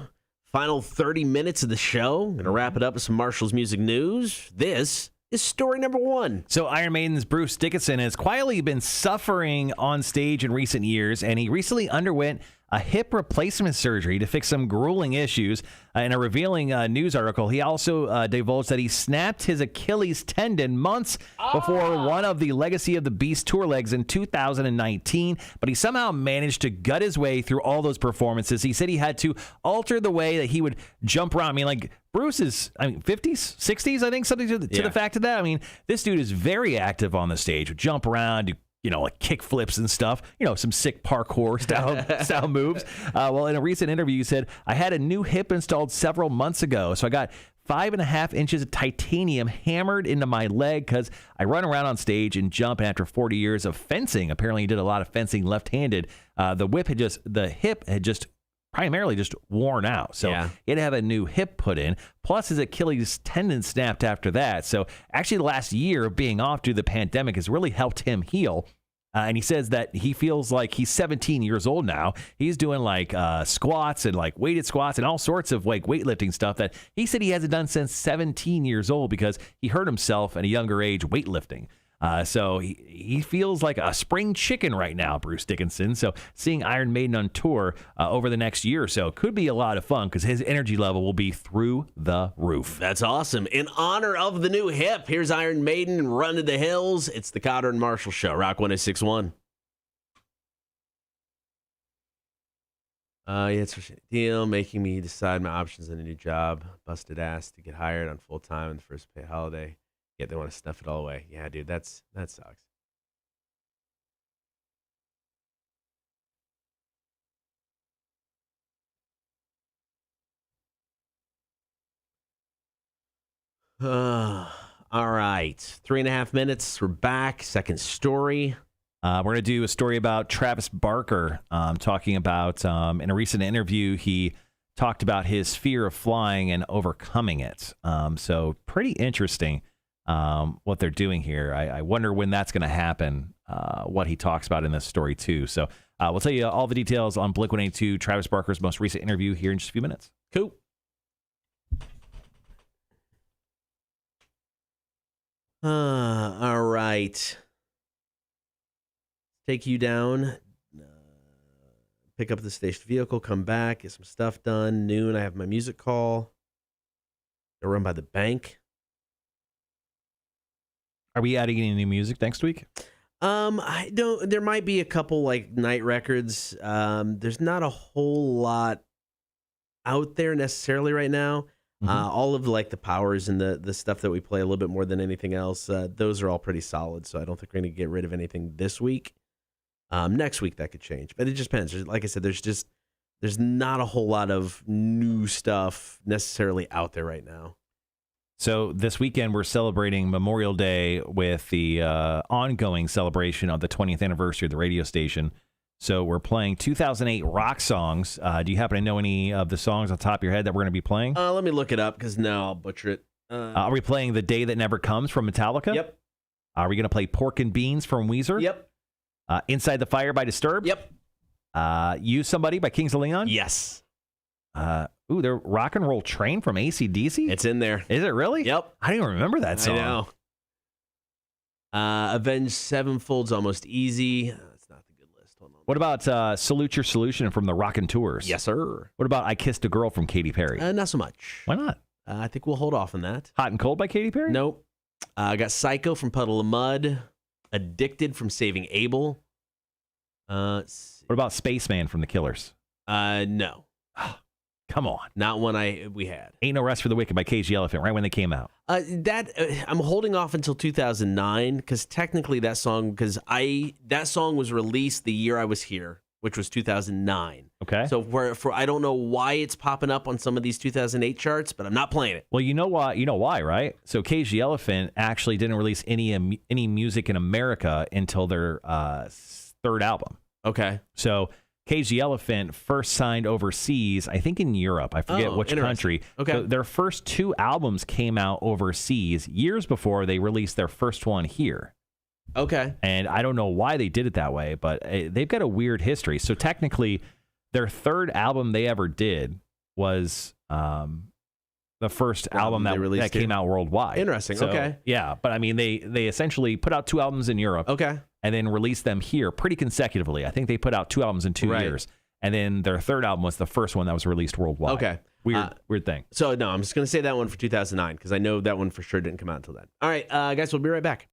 Final 30 minutes of the show. Going to wrap it up with some Marshall's music news. This is story number 1. So Iron Maiden's Bruce Dickinson has quietly been suffering on stage in recent years, and he recently underwent a hip replacement surgery to fix some grueling issues. In a revealing news article, he also divulged that he snapped his Achilles tendon months before one of the Legacy of the Beast tour legs in 2019, but he somehow managed to gut his way through all those performances. He said he had to alter the way that he would jump around. I mean, like, Bruce is, 50s, 60s, I think, something to the fact of that. I mean, this dude is very active on the stage, would jump around, do like kick flips and stuff, some sick parkour style moves. Well, in a recent interview, he said, I had a new hip installed several months ago. So I got 5.5 inches of titanium hammered into my leg because I run around on stage and jump. And after 40 years of fencing, apparently he did a lot of fencing left-handed. The hip had just primarily just worn out. So he had to have a new hip put in. Plus his Achilles tendon snapped after that. So actually the last year of being off due to the pandemic has really helped him heal. And he says that he feels like he's 17 years old now. He's doing like squats and like weighted squats and all sorts of like weightlifting stuff that he said he hasn't done since 17 years old because he hurt himself at a younger age weightlifting. So he feels like a spring chicken right now, Bruce Dickinson. So seeing Iron Maiden on tour over the next year or so could be a lot of fun because his energy level will be through the roof. That's awesome. In honor of the new hip, here's Iron Maiden, Run to the Hills. It's the Kotter and Marshall Show, Rock 106.1. It's a deal making me decide my options in a new job. Busted ass to get hired on full time in the first pay holiday. Yeah, they want to snuff it all away. Yeah, dude, that sucks. All right. 3.5 minutes. We're back. Second story. We're going to do a story about Travis Barker, talking about in a recent interview, he talked about his fear of flying and overcoming it. So pretty interesting. What they're doing here. I wonder when that's going to happen, what he talks about in this story, too. So we'll tell you all the details on Blink-182, Travis Barker's most recent interview here in just a few minutes. Cool. All right. Take you down, pick up the station vehicle, come back, get some stuff done. Noon, I have my music call. They're run by the bank. Are we adding any new music next week? I don't. There might be a couple like night records. There's not a whole lot out there necessarily right now. All of like the powers and the stuff that we play a little bit more than anything else. Those are all pretty solid. So I don't think we're going to get rid of anything this week. Next week that could change, but it just depends. Like I said, there's not a whole lot of new stuff necessarily out there right now. So this weekend, we're celebrating Memorial Day with the ongoing celebration of the 20th anniversary of the radio station. So we're playing 2008 rock songs. Do you happen to know any of the songs on top of your head that we're going to be playing? Let me look it up because now I'll butcher it. Are we playing The Day That Never Comes from Metallica? Yep. Are we going to play Pork and Beans from Weezer? Yep. Inside the Fire by Disturbed? Yep. Use Somebody by Kings of Leon? Yes. The Rock and Roll Train from AC/DC? It's in there. Is it really? Yep. I don't even remember that song. I know. Avenged Sevenfold's Almost Easy. That's not the good list. Hold on. What about Salute Your Solution from the Rockin' Tours? Yes, sir. What about I Kissed a Girl from Katy Perry? Not so much. Why not? I think we'll hold off on that. Hot and Cold by Katy Perry? Nope. I got Psycho from Puddle of Mud. Addicted from Saving Abel. What about Spaceman from The Killers? No. Come on. Not one we had. Ain't No Rest for the Wicked by Cage the Elephant, right when they came out. I'm holding off until 2009 because technically that song was released the year I was here, which was 2009. Okay. So for I don't know why it's popping up on some of these 2008 charts, but I'm not playing it. Well, you know why? You know why, right? So Cage the Elephant actually didn't release any music in America until their third album. Okay. So Cage the Elephant first signed overseas, I think in Europe. I forget which country. Okay. So their first two albums came out overseas years before they released their first one here. Okay. And I don't know why they did it that way, but they've got a weird history. So technically, their third album they ever did was the first album that came out worldwide. Interesting. So, okay. Yeah, but I mean, they essentially put out two albums in Europe. Okay. And then released them here pretty consecutively. I think they put out two albums in 2 years. And then their third album was the first one that was released worldwide. Okay. Weird thing. So, no, I'm just going to say that one for 2009 because I know that one for sure didn't come out until then. All right, guys, we'll be right back.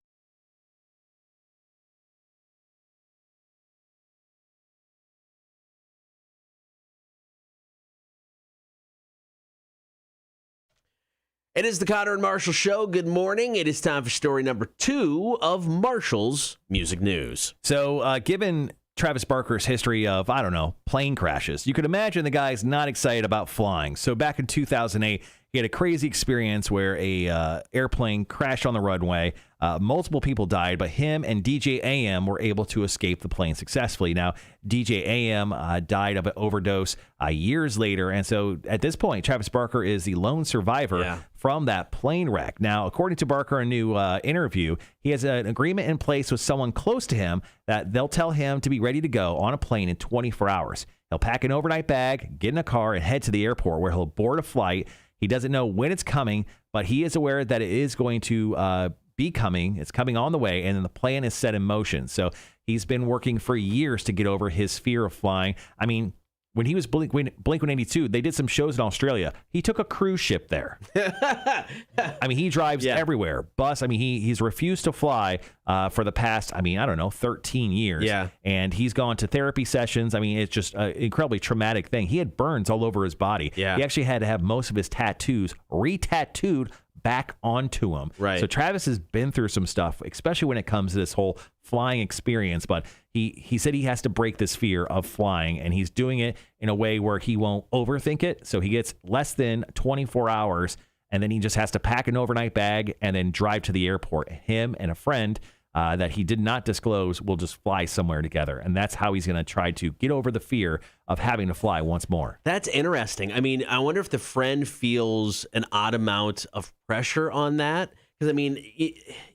It is the Kotter and Marshall Show. Good morning. It is time for story number 2 of Marshall's Music News. So, given Travis Barker's history of, I don't know, plane crashes, you could imagine the guy's not excited about flying. So back in 2008, he had a crazy experience where a airplane crashed on the runway. Multiple people died, but him and DJ AM were able to escape the plane successfully. Now, DJ AM died of an overdose years later, and so at this point, Travis Barker is the lone survivor from that plane wreck. Now, according to Barker, a new interview, he has an agreement in place with someone close to him that they'll tell him to be ready to go on a plane in 24 hours. He'll pack an overnight bag, get in a car, and head to the airport where he'll board a flight. He doesn't know when it's coming, but he is aware that it is going to be coming. It's coming on the way, and then the plan is set in motion. So he's been working for years to get over his fear of flying. I mean, when he was Blink-182, they did some shows in Australia. He took a cruise ship there. I mean, he drives everywhere. Bus. I mean, he's refused to fly for the past, 13 years. Yeah. And he's gone to therapy sessions. I mean, it's just an incredibly traumatic thing. He had burns all over his body. Yeah. He actually had to have most of his tattoos re-tattooed back onto him. Right. So Travis has been through some stuff, especially when it comes to this whole flying experience. But he said he has to break this fear of flying, and he's doing it in a way where he won't overthink it. So he gets less than 24 hours, and then he just has to pack an overnight bag and then drive to the airport. Him and a friend that he did not disclose will just fly somewhere together. And that's how he's going to try to get over the fear of having to fly once more. That's interesting. I mean, I wonder if the friend feels an odd amount of pressure on that. Because, I mean,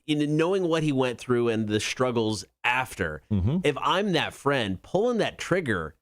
in knowing what he went through and the struggles after, if I'm that friend, pulling that trigger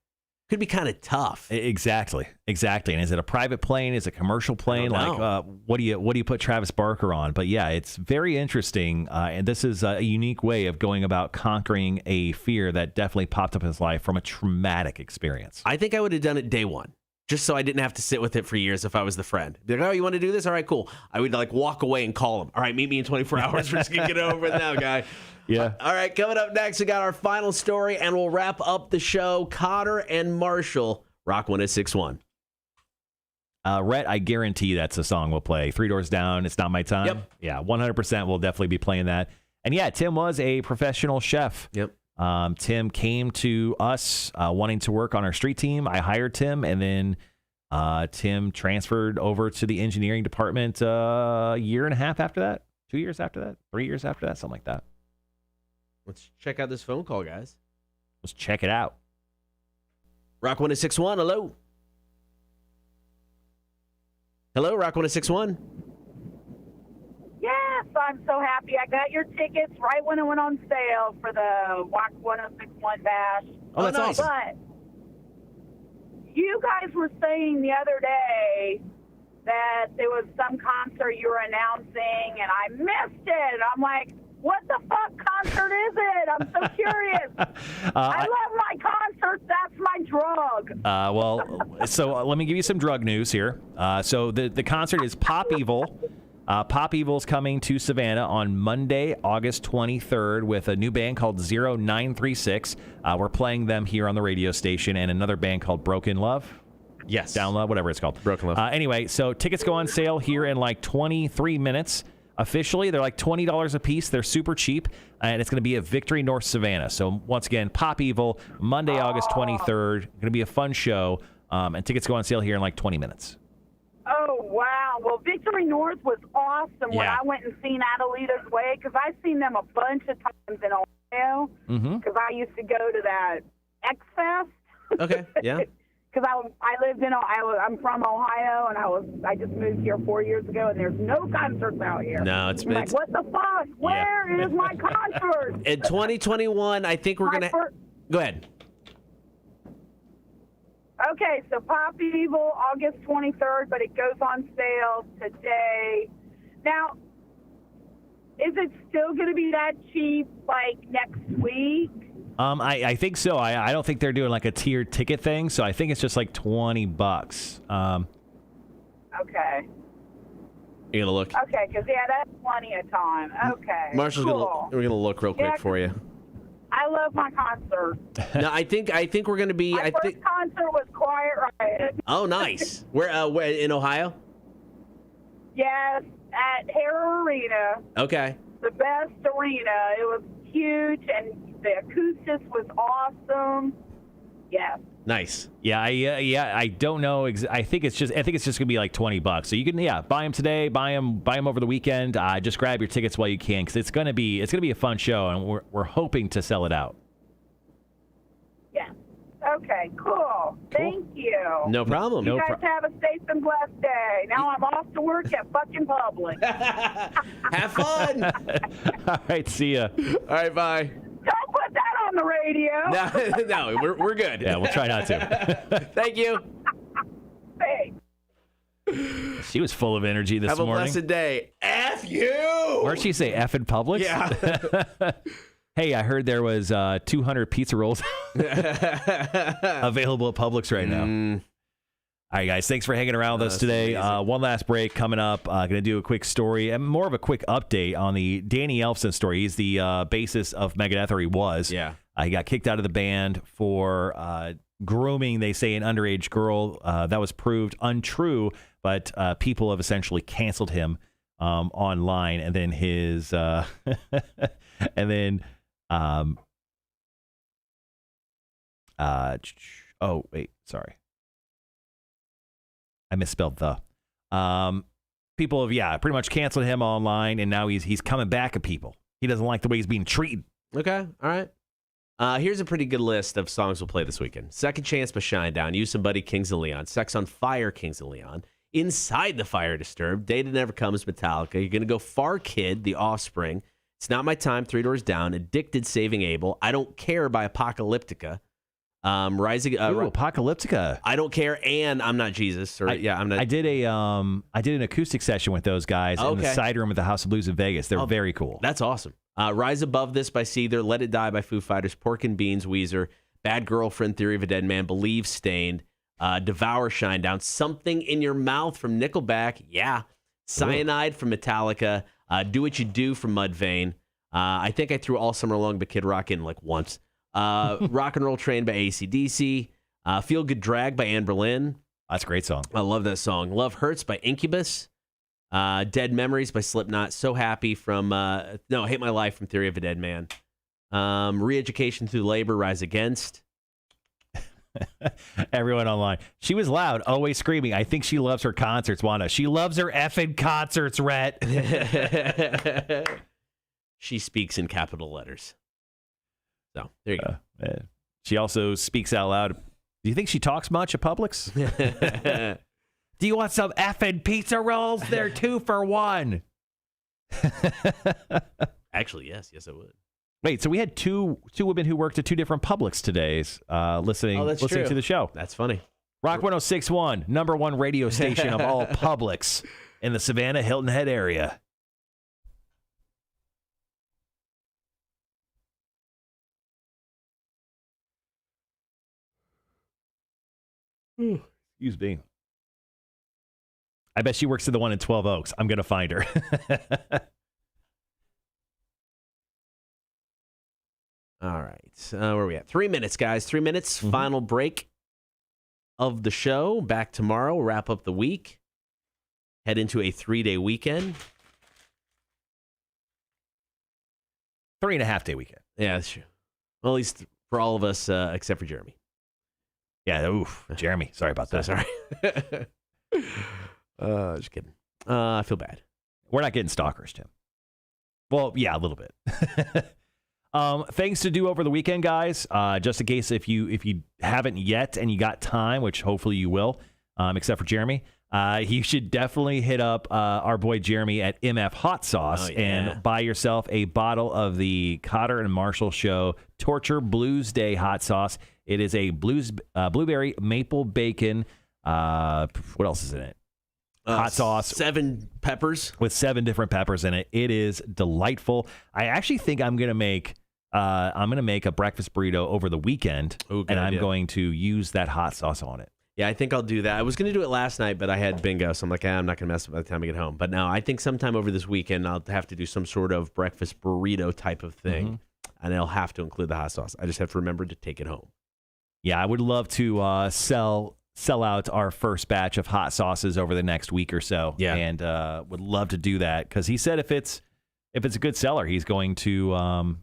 could be kind of tough. Exactly. And is it a private plane? Is it a commercial plane? Like, what do you put Travis Barker on? But yeah, it's very interesting. And this is a unique way of going about conquering a fear that definitely popped up in his life from a traumatic experience. I think I would have done it day one, just so I didn't have to sit with it for years if I was the friend. Be like, oh, you want to do this? All right, cool. I would walk away and call him. All right, meet me in 24 hours. We're just going to get over it now, guy. Yeah. All right, coming up next, we got our final story, and we'll wrap up the show. Kotter and Marshall, Rock 106.1. Rhett, I guarantee that's a song we'll play. 3 Doors Down, It's Not My Time. Yep. Yeah, 100% we'll definitely be playing that. And yeah, Tim was a professional chef. Yep. Tim came to us wanting to work on our street team. I hired Tim, and then Tim transferred over to the engineering department a year and a half after that, 2 years after that, 3 years after that, something like that. Let's check out this phone call, guys. Let's check it out. Rock 106.1, hello. Hello, Rock 106.1. Yes, I'm so happy. I got your tickets right when it went on sale for the Rock 106.1 Bash. Oh, that's awesome. But you guys were saying the other day that there was some concert you were announcing, and I missed it. I'm like, what the fuck concert is it? I'm so curious. I love my concerts. That's my drug. So let me give you some drug news here. So the concert is Pop Evil. Pop Evil's coming to Savannah on Monday, August 23rd with a new band called 0936. We're playing them here on the radio station, and another band called Broken Love. Yes. Down Love, whatever it's called. Broken Love. Anyway, so tickets go on sale here in 23 minutes. Officially, they're $20 a piece. They're super cheap, and it's going to be at Victory North Savannah. So once again, Pop Evil, Monday, August 23rd. Going to be a fun show, and tickets go on sale here in 20 minutes. Oh, wow. Well, Victory North was awesome when I went and seen Adelita's Way, because I've seen them a bunch of times in Ohio, because I used to go to that X-Fest. Okay, yeah. Because I lived in Ohio. I'm from Ohio, and I just moved here 4 years ago, and there's no concerts out here. No, it's like, what the fuck? Where is my concert? In 2021, I think we're going to... Go ahead. Okay, so Pop Evil, August 23rd, but it goes on sale today. Now, is it still going to be that cheap, next week? I think so. I don't think they're doing a tiered ticket thing, so I think it's just $20. Okay. You gonna look? Okay, because that's plenty of time. Okay. Marshall's cool. we're gonna look real quick for you. I love my concert. No, I think we're gonna be. My first concert was Quiet Riot. Oh, nice. Where in Ohio? Yes, at Hara Arena. Okay. The best arena. It was huge, and the acoustics was awesome. Yes. Nice. Yeah, I don't know. I think it's just gonna be like $20. So you can buy them today, buy them over the weekend. Just grab your tickets while you can, because it's gonna be a fun show, and we're hoping to sell it out. Yes. Okay. Cool. Thank you. No problem. You guys have a safe and blessed day. Now I'm off to work at fucking Publix. Have fun. All right, see ya. All right, bye. Don't put that on the radio. No, we're good. Yeah, we'll try not to. Thank you. Thanks. She was full of energy this Have morning. Have a blessed day. F you. Where'd she say F in Publix? Yeah. Hey, I heard there was 200 pizza rolls available at Publix right now. All right, guys, thanks for hanging around with us today. One last break coming up. Going to do a quick story, and more of a quick update on the Danny Elfson story. He's the bassist of Megadeth, or he was. Yeah. He got kicked out of the band for grooming, they say, an underage girl. That was proved untrue, but people have essentially canceled him online. And then his... and then... oh, wait, sorry. I misspelled the. People have, pretty much canceled him online, and now he's coming back at people. He doesn't like the way he's being treated. Okay, all right. Here's a pretty good list of songs we'll play this weekend. Second Chance by Shinedown, You Somebody, Kings of Leon, Sex on Fire, Kings of Leon, Inside the Fire, Disturbed, Day That Never Comes, Metallica. You're going to go Far Kid, The Offspring, It's Not My Time, Three Doors Down, Addicted, Saving Abel, I Don't Care by Apocalyptica, Rising. Apocalyptica. I Don't Care, and I'm Not Jesus. I'm not. I did an acoustic session with those guys in the side room at the House of Blues in Vegas. They're very cool. That's awesome. Rise Above This by Seether, Let It Die by Foo Fighters, Pork and Beans, Weezer, Bad Girlfriend, Theory of a Dead Man, Believe, Stained, Devour, Shinedown, Something in Your Mouth from Nickelback, Cyanide from Metallica, Do What You Do from Mudvayne. I think I threw All Summer Long by Kid Rock in like once. Rock and Roll Train by AC/DC, Feel Good Drag by Anne Boleyn. That's a great song. I love that song. Love Hurts by Incubus. Dead Memories by Slipknot. So Happy from Hate My Life from Theory of a Dead Man. Re-Education Through Labor, Rise Against. Everyone online. She was loud, always screaming. I think she loves her concerts, Wanda. She loves her effing concerts, Rhett. She speaks in capital letters. So there you go. She also speaks out loud. Do you think she talks much at Publix? Do you want some effing pizza rolls? They're 2 for $1. Actually, yes, I would. Wait, so we had two women who worked at 2 different Publix today, listening to the show. That's funny. Rock 106.1, #1 radio station of all Publix in the Savannah Hilton Head area. Excuse me. I bet she works at the one in 12 Oaks. I'm going to find her. All right. Where are we at? 3 minutes, guys. 3 minutes. Mm-hmm. Final break of the show. Back tomorrow. Wrap up the week. Head into a 3-day weekend. 3.5-day weekend. Yeah, that's true. Well, at least for all of us, except for Jeremy. Yeah, Jeremy. Sorry about that. Sorry. Just kidding. I feel bad. We're not getting stalkers, Tim. Well, yeah, a little bit. Things to do over the weekend, guys. Just in case if you haven't yet and you got time, which hopefully you will, except for Jeremy, you should definitely hit up our boy Jeremy at MF Hot Sauce and buy yourself a bottle of the Kotter and Marshall Show Torture Blues Day Hot Sauce. It is a blueberry maple bacon. What else is in it? Hot sauce. 7 peppers. With 7 different peppers in it. It is delightful. I actually think I'm going to make a breakfast burrito over the weekend. And I'm going to use that hot sauce on it. Yeah, I think I'll do that. I was going to do it last night, but I had bingo, so I'm like, I'm not going to mess up by the time I get home. But now I think sometime over this weekend, I'll have to do some sort of breakfast burrito type of thing, and it'll have to include the hot sauce. I just have to remember to take it home. Yeah, I would love to sell out our first batch of hot sauces over the next week or so. Yeah, and would love to do that because he said if it's a good seller, he's going to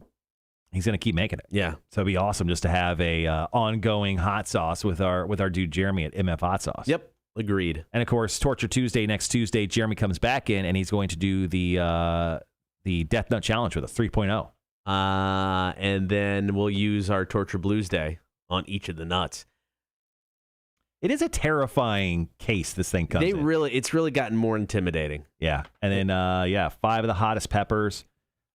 he's going to keep making it. Yeah. So it'd be awesome just to have a ongoing hot sauce with our dude Jeremy at MF Hot Sauce. Yep. Agreed. And of course, Torture Tuesday next Tuesday, Jeremy comes back in and he's going to do the Death Nut Challenge with us 3.0. And then we'll use our Torture Blues Day on each of the nuts. It is a terrifying case this thing comes in. It's really gotten more intimidating. Yeah. And then 5 of the hottest peppers.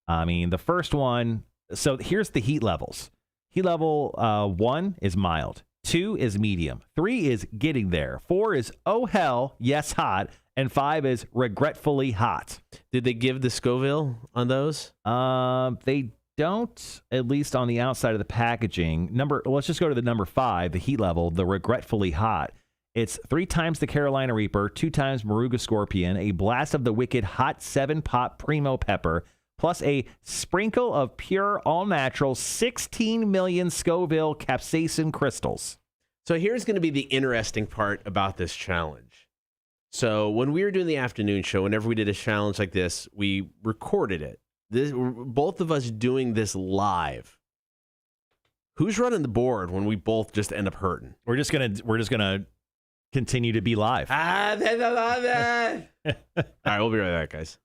I mean, the first one, so here's the heat levels. Heat level 1 is mild. 2 is medium. 3 is getting there. 4 is oh hell, yes hot. And 5 is regretfully hot. Did they give the Scoville on those? They don't, at least on the outside of the packaging. Let's just go to the number 5, the heat level, the regretfully hot. It's 3 times the Carolina Reaper, 2 times Moruga Scorpion, a blast of the wicked hot 7-pot Primo pepper, plus a sprinkle of pure all-natural 16 million Scoville capsaicin crystals. So here's going to be the interesting part about this challenge. So when we were doing the afternoon show, whenever we did a challenge like this, we recorded it. Both of us doing this live. Who's running the board when we both just end up hurting? We're just gonna continue to be live. All right, we'll be right back, guys.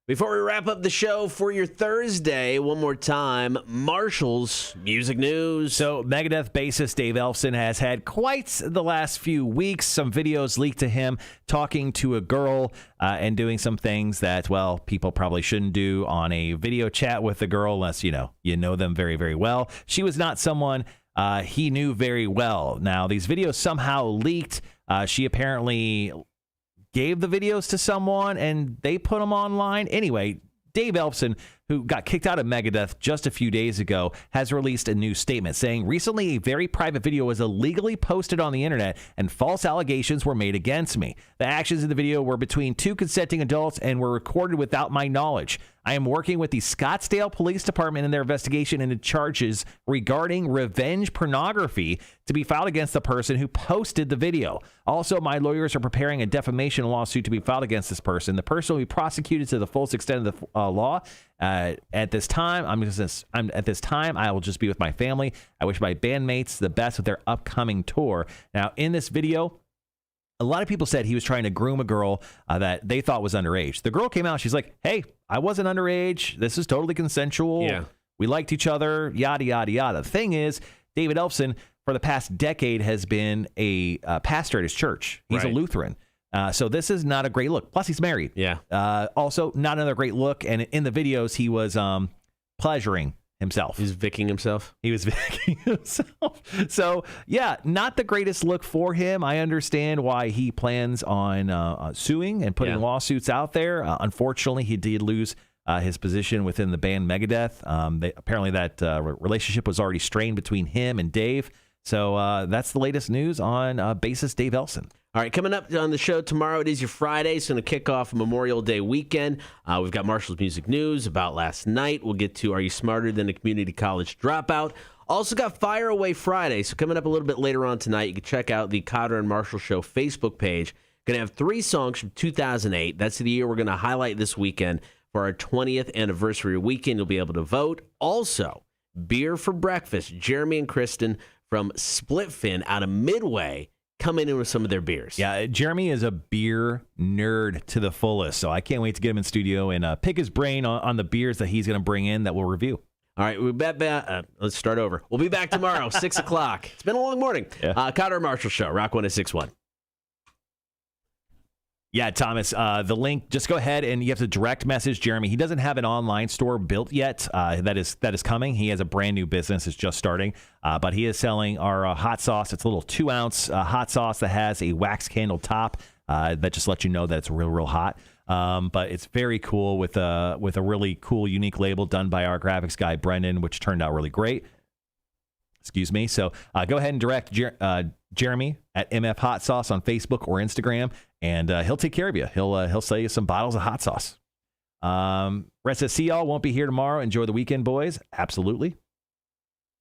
Before we wrap up the show for your Thursday, one more time, Marshall's music news. So Megadeth bassist Dave Ellefson has had quite the last few weeks. Some videos leaked to him talking to a girl and doing some things that, well, people probably shouldn't do on a video chat with a girl unless, you know them very, very well. She was not someone he knew very well. Now, these videos somehow leaked. She apparently gave the videos to someone and they put them online. Anyway, Dave Ellefson, who got kicked out of Megadeth just a few days ago, has released a new statement saying, recently a very private video was illegally posted on the internet and false allegations were made against me. The actions in the video were between 2 consenting adults and were recorded without my knowledge. I am working with the Scottsdale Police Department in their investigation into charges regarding revenge pornography to be filed against the person who posted the video. Also, my lawyers are preparing a defamation lawsuit to be filed against this person. The person will be prosecuted to the fullest extent of the law. At this time, I will just be with my family. I wish my bandmates the best with their upcoming tour. Now, in this video, a lot of people said he was trying to groom a girl that they thought was underage. The girl came out. She's like, hey, I wasn't underage. This is totally consensual. Yeah. We liked each other, yada, yada, yada. The thing is, David Ellefson, for the past decade, has been a pastor at his church. He's a Lutheran. So this is not a great look. Plus, he's married. Yeah. Also, not another great look. And in the videos, he was pleasuring himself. He's vicking himself. He was vicking himself. So, yeah, not the greatest look for him. I understand why he plans on suing and putting lawsuits out there. Unfortunately, he did lose his position within the band Megadeth. Apparently, that relationship was already strained between him and Dave. So that's the latest news on bassist Dave Ellefson. All right, coming up on the show tomorrow, it is your Friday. It's going to kick off Memorial Day weekend. We've got Marshall's music news about last night. We'll get to Are You Smarter Than a Community College Dropout? Also got Fire Away Friday. So coming up a little bit later on tonight, you can check out the Kotter and Marshall Show Facebook page. Going to have 3 songs from 2008. That's the year we're going to highlight this weekend for our 20th anniversary weekend. You'll be able to vote. Also, Beer for Breakfast. Jeremy and Kristen from Splitfin out of Midway coming in with some of their beers. Yeah, Jeremy is a beer nerd to the fullest, so I can't wait to get him in studio and pick his brain on the beers that he's going to bring in that we'll review. All right, let's start over. We'll be back tomorrow, 6 o'clock. It's been a long morning. Yeah. Kotter Marshall Show, Rock 106.1. Yeah, Thomas, the link, just go ahead and you have to direct message Jeremy. He doesn't have an online store built yet. That is coming. He has a brand new business. It's just starting. But he is selling our hot sauce. It's a little 2-ounce hot sauce that has a wax candle top that just lets you know that it's real, real hot. But it's very cool with a really cool, unique label done by our graphics guy, Brendan, which turned out really great. Excuse me. So go ahead and direct Jeremy at MF Hot Sauce on Facebook or Instagram, and he'll take care of you. He'll sell you some bottles of hot sauce. Rest says, see y'all. Won't be here tomorrow. Enjoy the weekend, boys. Absolutely.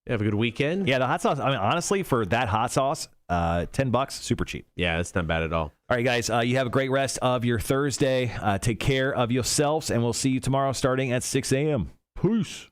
Have a good weekend. Yeah, the hot sauce. I mean, honestly, for that hot sauce, $10, super cheap. Yeah, that's not bad at all. All right, guys, you have a great rest of your Thursday. Take care of yourselves, and we'll see you tomorrow starting at 6 a.m. Peace.